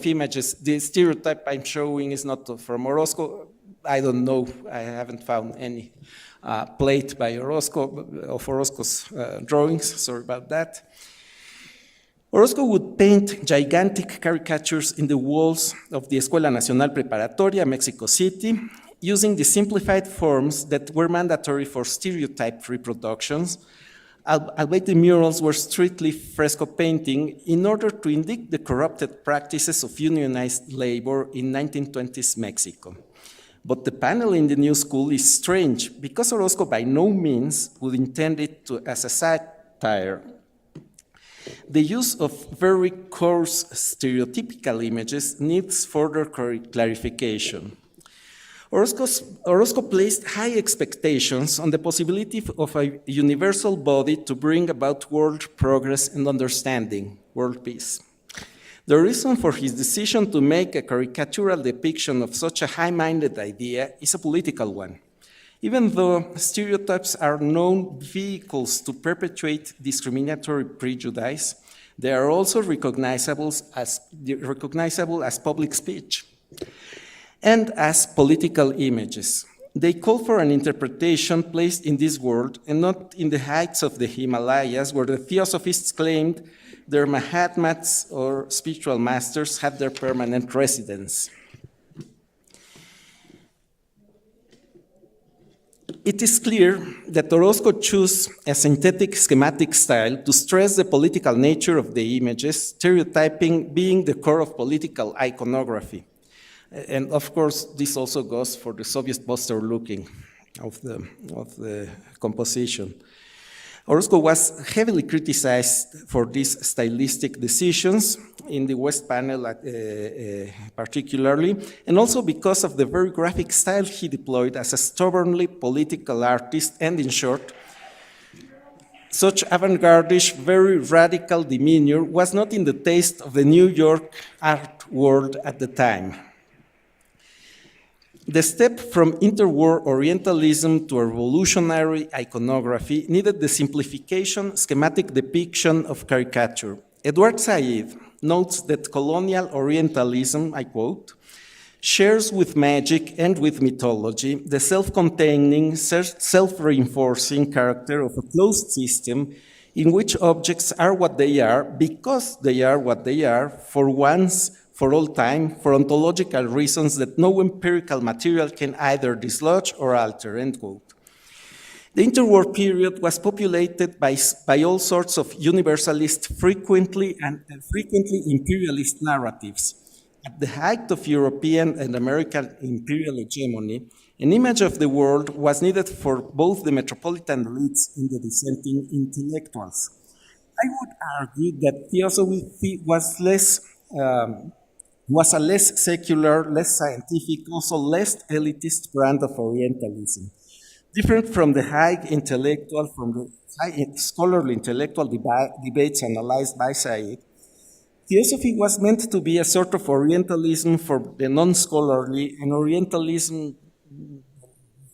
Speaker 10: images. The stereotype I'm showing is not from Orozco. I don't know. I haven't found any plate by Orozco of Orozco's drawings. Sorry about that. Orozco would paint gigantic caricatures in the walls of the Escuela Nacional Preparatoria, Mexico City, using the simplified forms that were mandatory for stereotype reproductions, albeit the murals were strictly fresco painting in order to indict the corrupted practices of unionized labor in 1920s Mexico. But the panel in the new school is strange because Orozco by no means would intend it as a satire. The use of very coarse stereotypical images needs further clarification. Orozco placed high expectations on the possibility of a universal body to bring about world progress and understanding, world peace. The reason for his decision to make a caricatural depiction of such a high-minded idea is a political one. Even though stereotypes are known vehicles to perpetuate discriminatory prejudice, they are also recognizable as public speech and as political images. They call for an interpretation placed in this world and not in the heights of the Himalayas, where the theosophists claimed their Mahatmas or spiritual masters had their permanent residence. It is clear that Orozco chose a synthetic schematic style to stress the political nature of the images, stereotyping being the core of political iconography. And of course, this also goes for the Soviet poster looking of the composition. Orozco was heavily criticized for these stylistic decisions in the West panel particularly, and also because of the very graphic style he deployed as a stubbornly political artist, and in short, such avant-garde-ish, very radical demeanor was not in the taste of the New York art world at the time. The step from interwar Orientalism to a revolutionary iconography needed the simplification, schematic depiction of caricature. Edward Said notes that colonial Orientalism, I quote, shares with magic and with mythology the self-containing, self-reinforcing character of a closed system in which objects are what they are because they are what they are for once, for all time, for ontological reasons that no empirical material can either dislodge or alter, end quote. The interwar period was populated by all sorts of universalist, frequently imperialist narratives. At the height of European and American imperial hegemony, an image of the world was needed for both the metropolitan elites and the dissenting intellectuals. I would argue that theosophy was a less secular, less scientific, also less elitist brand of Orientalism. Different from the high scholarly intellectual debates analyzed by Said, theosophy was meant to be a sort of Orientalism for the non-scholarly and Orientalism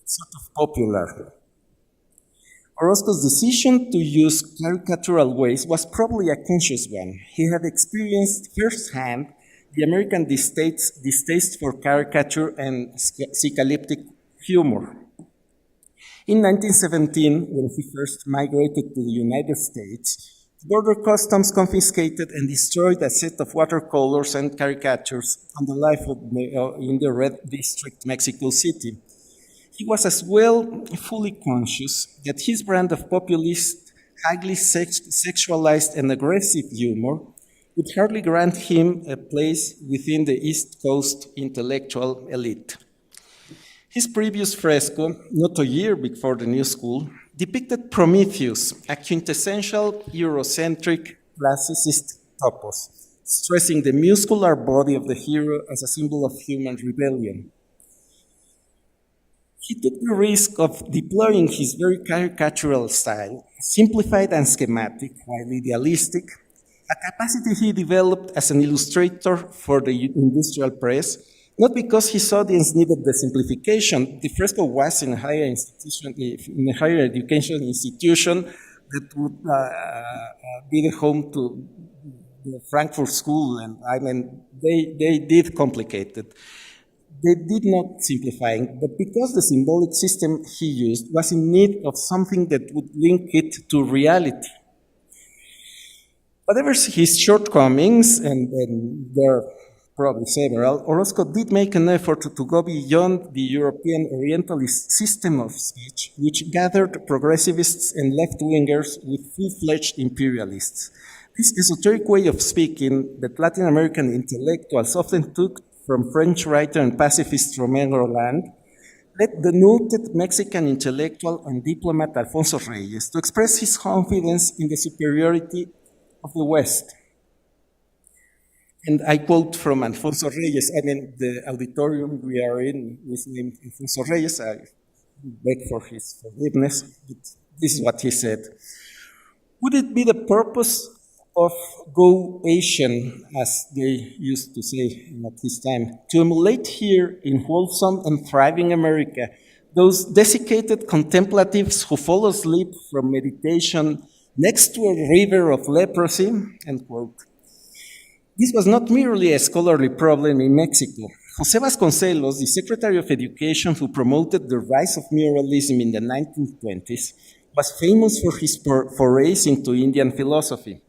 Speaker 10: sort of popular. Orozco's decision to use caricatural ways was probably a conscious one. He had experienced firsthand the American distaste for caricature and psycholyptic humor. In 1917, when he first migrated to the United States, border customs confiscated and destroyed a set of watercolors and caricatures on the life in the Red District, Mexico City. He was as well fully conscious that his brand of populist, highly sexualized and aggressive humor would hardly grant him a place within the East Coast intellectual elite. His previous fresco, not a year before the New School, depicted Prometheus, a quintessential Eurocentric classicist topos, stressing the muscular body of the hero as a symbol of human rebellion. He took the risk of deploying his very caricatural style, simplified and schematic, while idealistic, a capacity he developed as an illustrator for the industrial press, not because his audience needed the simplification. The fresco was in a higher education institution that would be the home to the Frankfurt School, and I mean, they did complicate it. They did not simplify, but because the symbolic system he used was in need of something that would link it to reality. Whatever his shortcomings, and there are probably several, Orozco did make an effort to go beyond the European Orientalist system of speech, which gathered progressivists and left-wingers with full-fledged imperialists. This esoteric way of speaking that Latin American intellectuals often took from French writer and pacifist Romain Rolland led the noted Mexican intellectual and diplomat Alfonso Reyes to express his confidence in the superiority of the West. And I quote from Alfonso Reyes, I mean, the auditorium we are in is named Alfonso Reyes. I beg for his forgiveness, but this is what he said. Would it be the purpose of Go Asian, as they used to say at this time, to emulate here in wholesome and thriving America those desiccated contemplatives who fall asleep from meditation next to a river of leprosy, end quote. This was not merely a scholarly problem in Mexico. José Vasconcelos, the Secretary of Education who promoted the rise of muralism in the 1920s, was famous for his forays into Indian philosophy.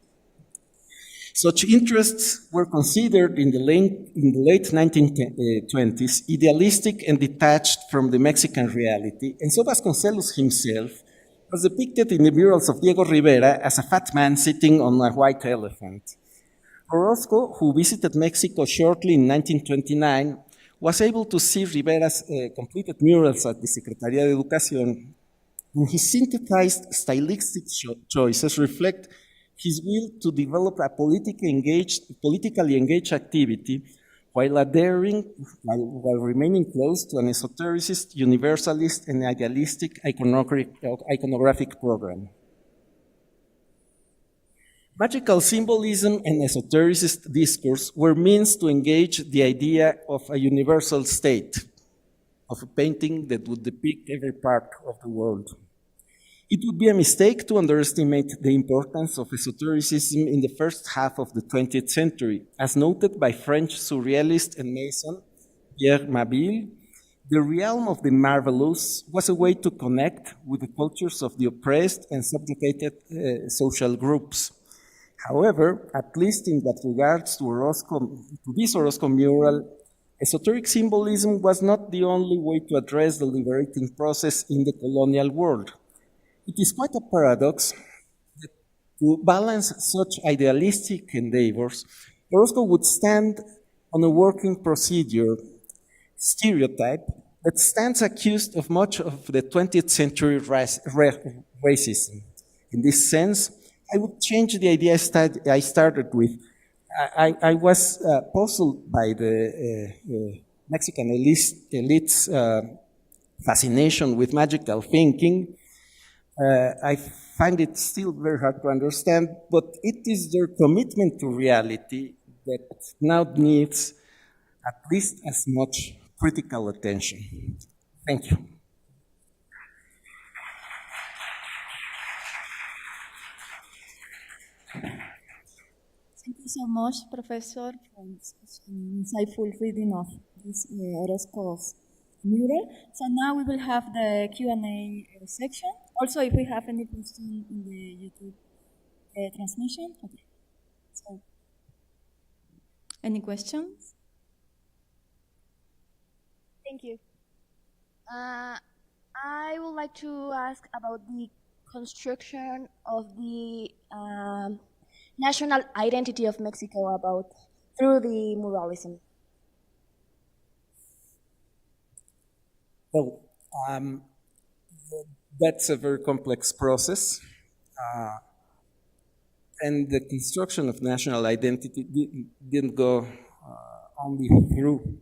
Speaker 10: Such interests were considered in the late 1920s idealistic and detached from the Mexican reality, and so Vasconcelos himself was depicted in the murals of Diego Rivera as a fat man sitting on a white elephant. Orozco, who visited Mexico shortly in 1929, was able to see Rivera's completed murals at the Secretaría de Educación, and his synthesized stylistic choices reflect his will to develop a politically engaged activity while remaining close to an esotericist, universalist, and idealistic iconographic program. Magical symbolism and esotericist discourse were means to engage the idea of a universal state, of a painting that would depict every part of the world. It would be a mistake to underestimate the importance of esotericism in the first half of the 20th century, as noted by French surrealist and Mason Pierre Mabille, the realm of the marvelous was a way to connect with the cultures of the oppressed and subjugated social groups. However, at least in what regards to this Orozco mural, esoteric symbolism was not the only way to address the liberating process in the colonial world. It is quite a paradox that to balance such idealistic endeavors, Orozco would stand on a working procedure stereotype that stands accused of much of the 20th century racism. In this sense, I would change the idea I started with. I was puzzled by the Mexican elite's fascination with magical thinking. I find it still very hard to understand, but it is their commitment to reality that now needs at least as much critical attention. Thank you.
Speaker 14: Thank you so much, Professor, for such an insightful reading of this Orozco's mural. So now we will have the Q&A section. Also, if we have any question in the YouTube transmission. Okay. So,
Speaker 13: Any questions?
Speaker 11: Thank you. I would like to ask about the construction of the national identity of Mexico through the muralism.
Speaker 10: Well, that's a very complex process. And the construction of national identity didn't go only through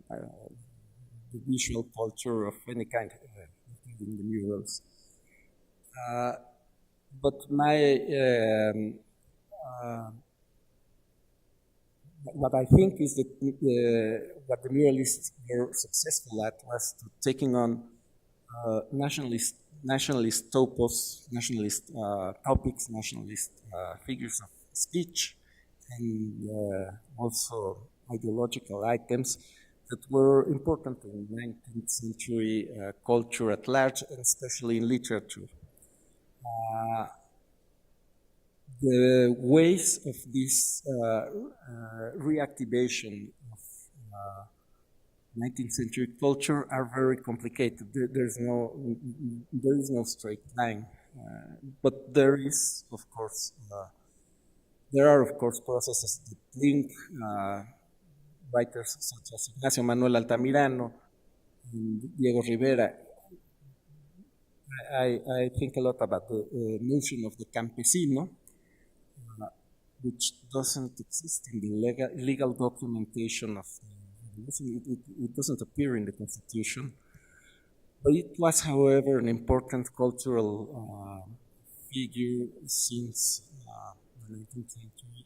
Speaker 10: the visual culture of any kind, including the murals. But what I think is that what the muralists were successful at was taking on nationalist topos, nationalist topics, nationalist figures of speech, and also ideological items that were important in 19th century culture at large, and especially in literature. The ways of this reactivation of 19th century culture are very complicated. There is no straight line, but there are of course processes that link writers such as Ignacio Manuel Altamirano and Diego Rivera. I think a lot about the notion of the campesino, which doesn't exist in the legal documentation of the revolution. It doesn't appear in the Constitution. But it was, however, an important cultural figure since the 19th century.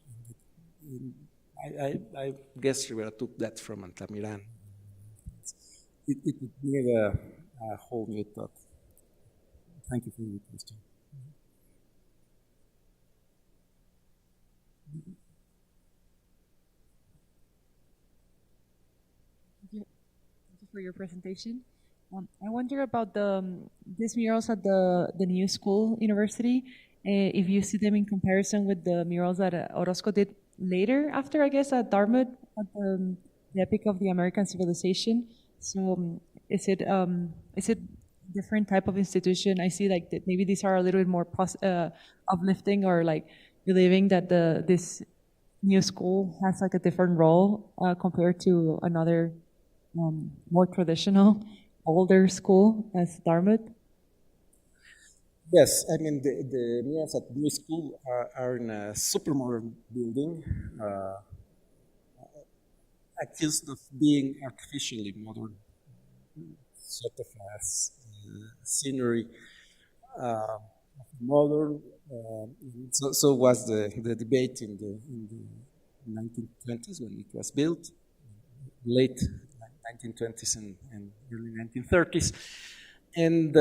Speaker 10: I guess Rivera took that from Altamirano. It would be a whole new thought. Thank you for your question.
Speaker 3: Thank you for your presentation. I wonder about these murals at the new school university, if you see them in comparison with the murals that Orozco did later, after, I guess, at Dartmouth, at the Epic of the American Civilization. So is it different type of institution? I see like that maybe these are a little bit more uplifting, or like believing that this new school has like a different role compared to another more traditional older school as Dartmouth.
Speaker 10: Yes, I mean the murals at New School are in a super modern building, accused of being artificially modern, sort of as scenery modern. So was the debate in the 1920s when it was built, late 1920s and early 1930s, and.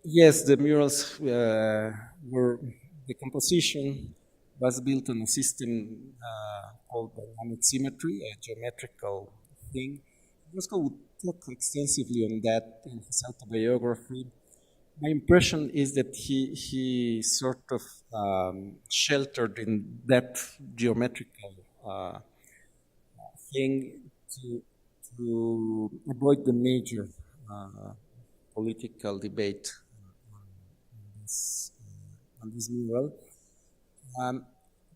Speaker 10: Yes, the murals the composition was built on a system called dynamic symmetry, a geometrical thing, Roscoe would talk extensively on that in his autobiography. My impression is that he sort of sheltered in that geometrical thing to avoid the major political debate on this mural.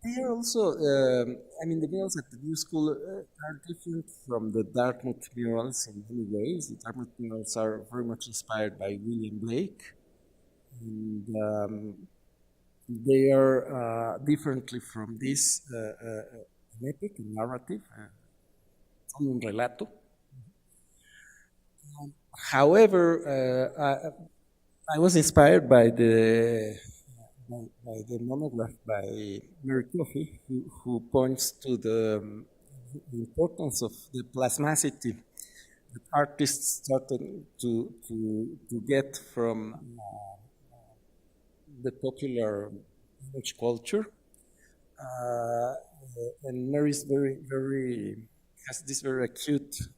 Speaker 10: They are also, the murals at the New School are different from the Dartmouth murals in many ways. The Dartmouth murals are very much inspired by William Blake. And they are differently from this an epic, a narrative, un relato. However, I was inspired by the monograph by Mary Coffey, who points to the importance of the plasmacity that artists started to get from the popular image culture. And Mary's has this very acute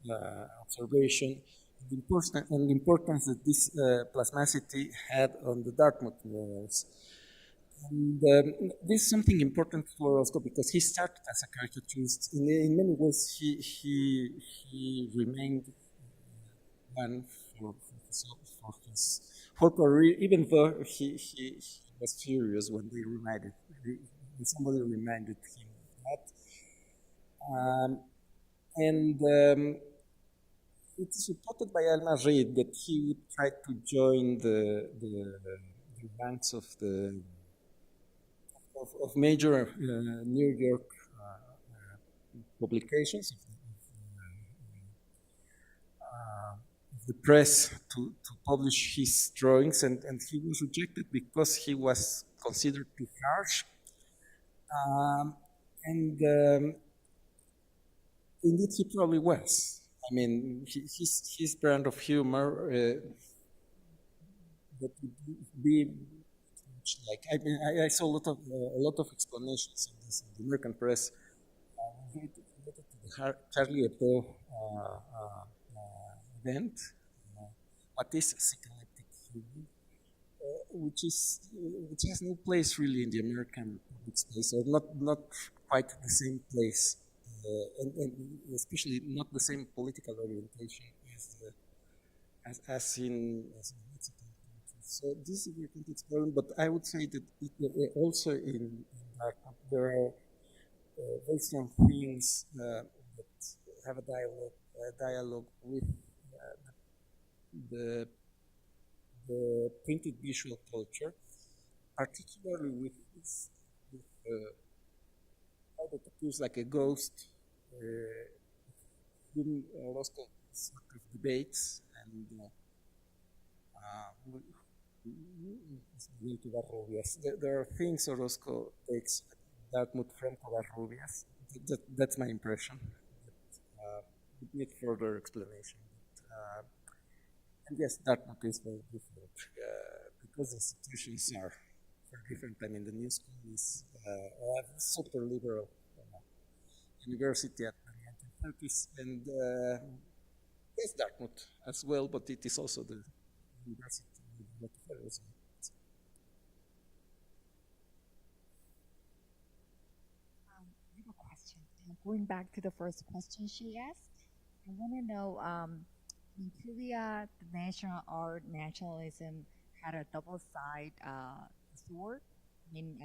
Speaker 10: observation and the importance that this plasmacity had on the Dartmouth murals. And this is something important for Roscoe because he started as a caricaturist. In many ways, he remained one for his whole career, even though he was furious when somebody reminded him of that. It is reported by Alma Reed that he would try to join the ranks of major New York publications, of the press to publish his drawings, and he was rejected because he was considered too harsh. Indeed, he probably was. I mean, his brand of humor that would be like. I mean, I saw a lot of explanations in this in the American press related to the Charlie Hebdo event. What is psychoanalytic humor, which has no place really in the American public space, or not quite the same place. And especially not the same political orientation as in Mexico. So this is a very experiment, but I would say that also in there are very strong themes that have a dialogue with the printed visual culture, particularly with this. That appears like a ghost, whom Roscoe sort of debates, and there are things Orozco takes Dartmouth from Covarrubias. That's my impression. Would need further explanation. And yes, Dartmouth is very different because institutions are very different. I mean, the new school is a super liberal university at the 1930s, and yes, Dartmouth as well, but it is also the university with federalism.
Speaker 15: I have a question. Going back to the first question she asked, I want to know, in Korea, the national art nationalism had a double-sided sword. I mean,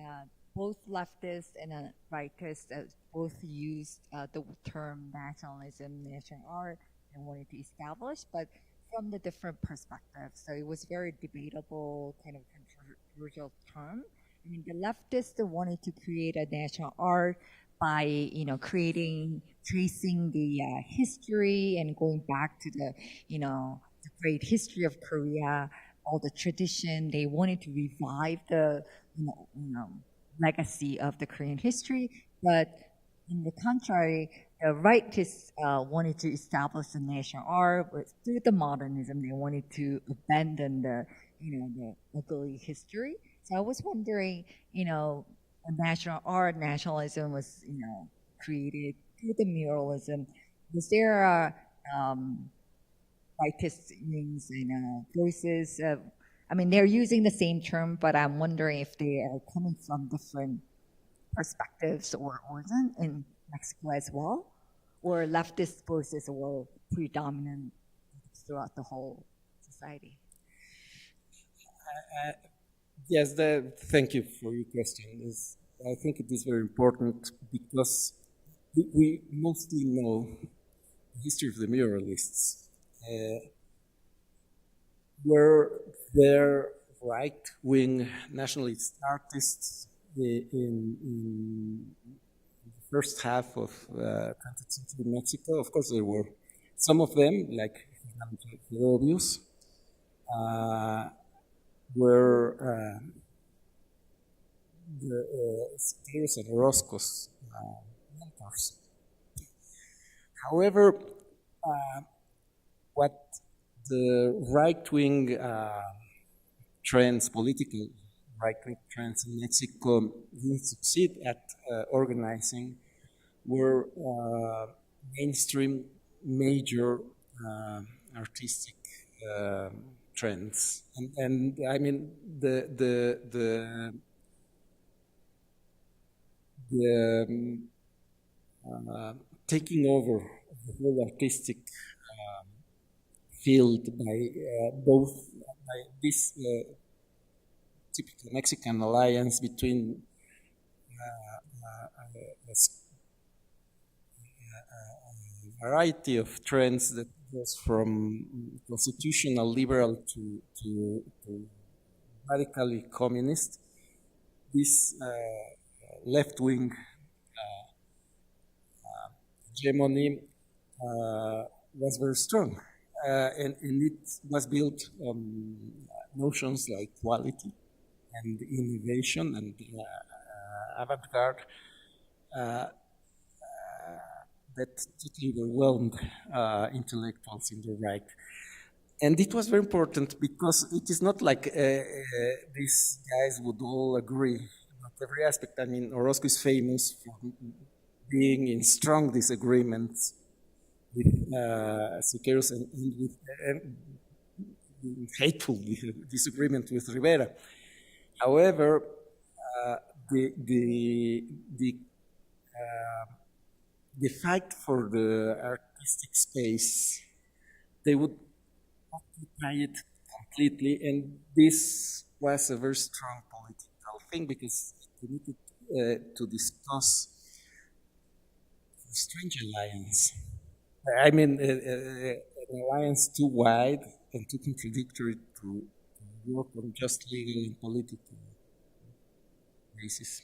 Speaker 15: both leftists and rightists both used the term nationalism, national art, and wanted to establish, but from the different perspectives. So it was very debatable, kind of controversial term. I mean, the leftists wanted to create a national art by, tracing the history and going back to the great history of Korea, all the tradition. They wanted to revive the, legacy of the Korean history. But in the contrary, the rightists wanted to establish the national art, but through the modernism, they wanted to abandon the ugly history. So I was wondering, national art nationalism was, created through the muralism. Was there writings and voices. I mean, they're using the same term, but I'm wondering if they are coming from different perspectives or origin in Mexico as well, or leftist voices were predominant throughout the whole society.
Speaker 10: Yes, thank you for your question. I think it is very important because we mostly know the history of the muralists. Were there right-wing nationalist artists in the first half of 20th century Mexico? Of course there were. Some of them, like Servicios, were the Siqueiros and mentors. However, what the right-wing trends, political right-wing trends in Mexico didn't succeed at organizing were mainstream major artistic trends. And I mean, the taking over the whole artistic field by both by this typical Mexican alliance between a variety of trends that goes from constitutional liberal to radically communist. This left-wing hegemony was very strong, and it was built on notions like quality and innovation and avant-garde that totally overwhelmed intellectuals in the right. And it was very important because it is not like these guys would all agree about every aspect. I mean, Orozco is famous for being in strong disagreements with Siqueiros and with hateful disagreement with Rivera. However, the fight for the artistic space, they would occupy it completely, and this was a very strong political thing because we needed to discuss a strange alliance. I mean, an alliance too wide and too contradictory to work on just legal and political basis.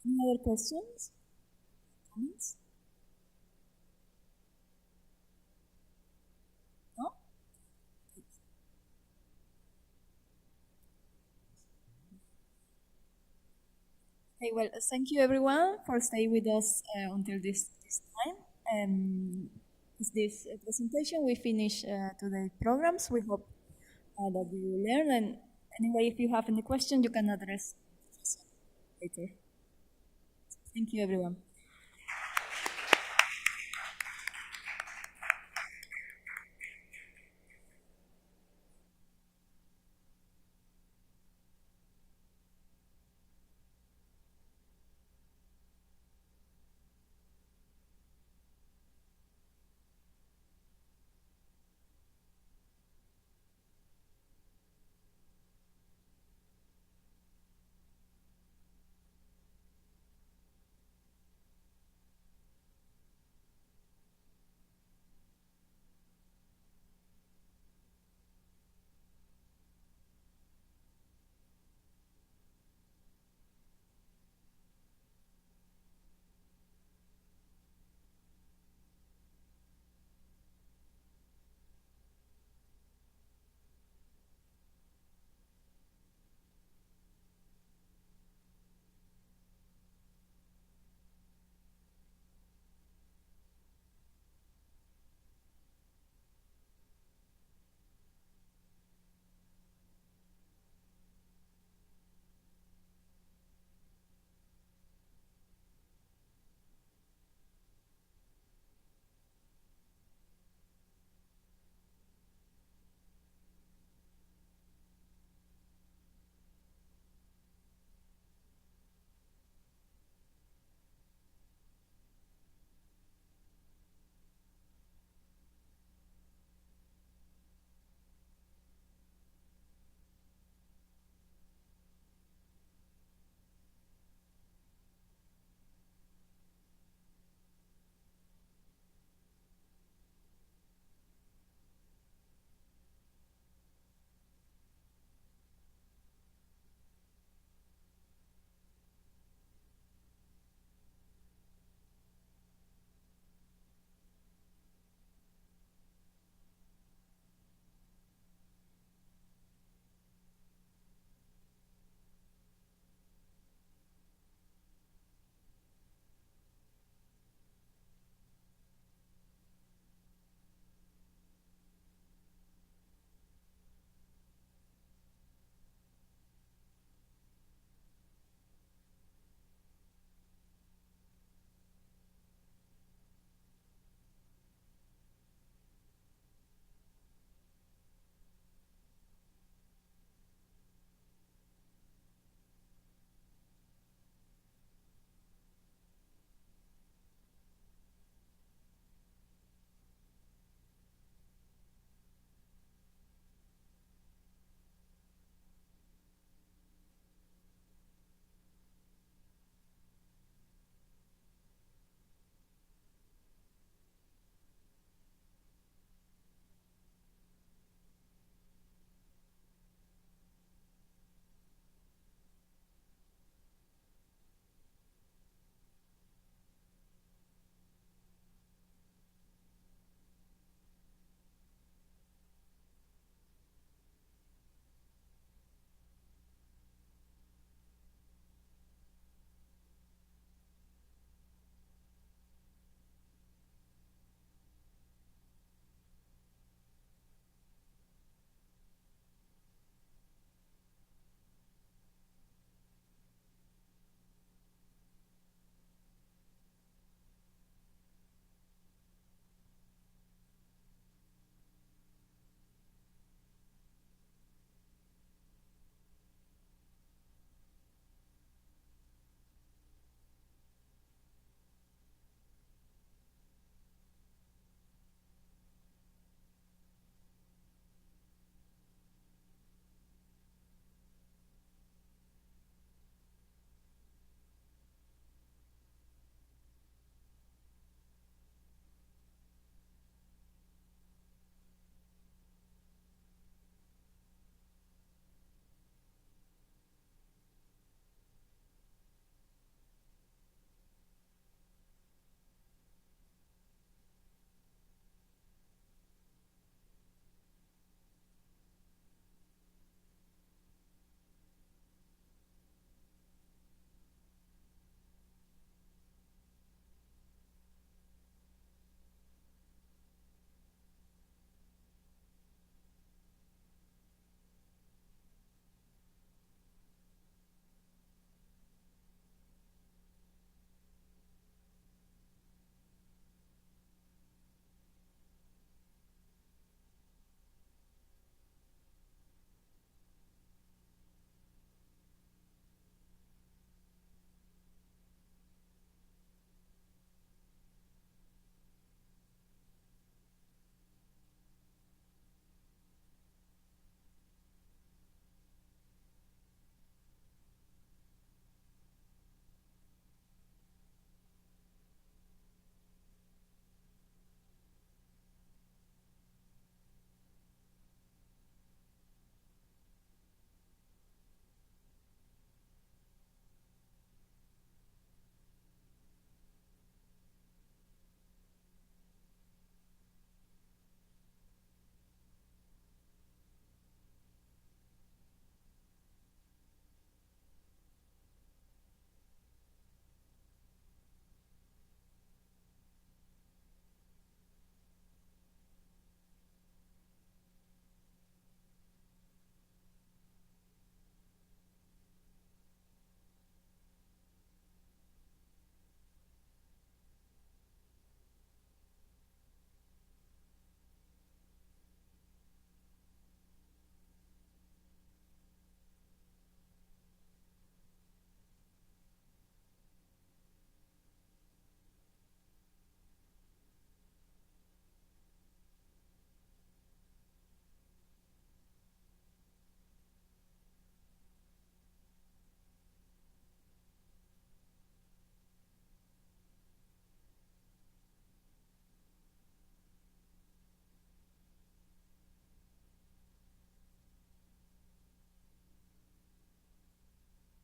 Speaker 14: Any other questions? Comments? No? Okay, well, thank you everyone for staying with us until this time. With this presentation, we finish today's programs. We hope that you will learn. And anyway, if you have any questions, you can address later. Thank you, everyone.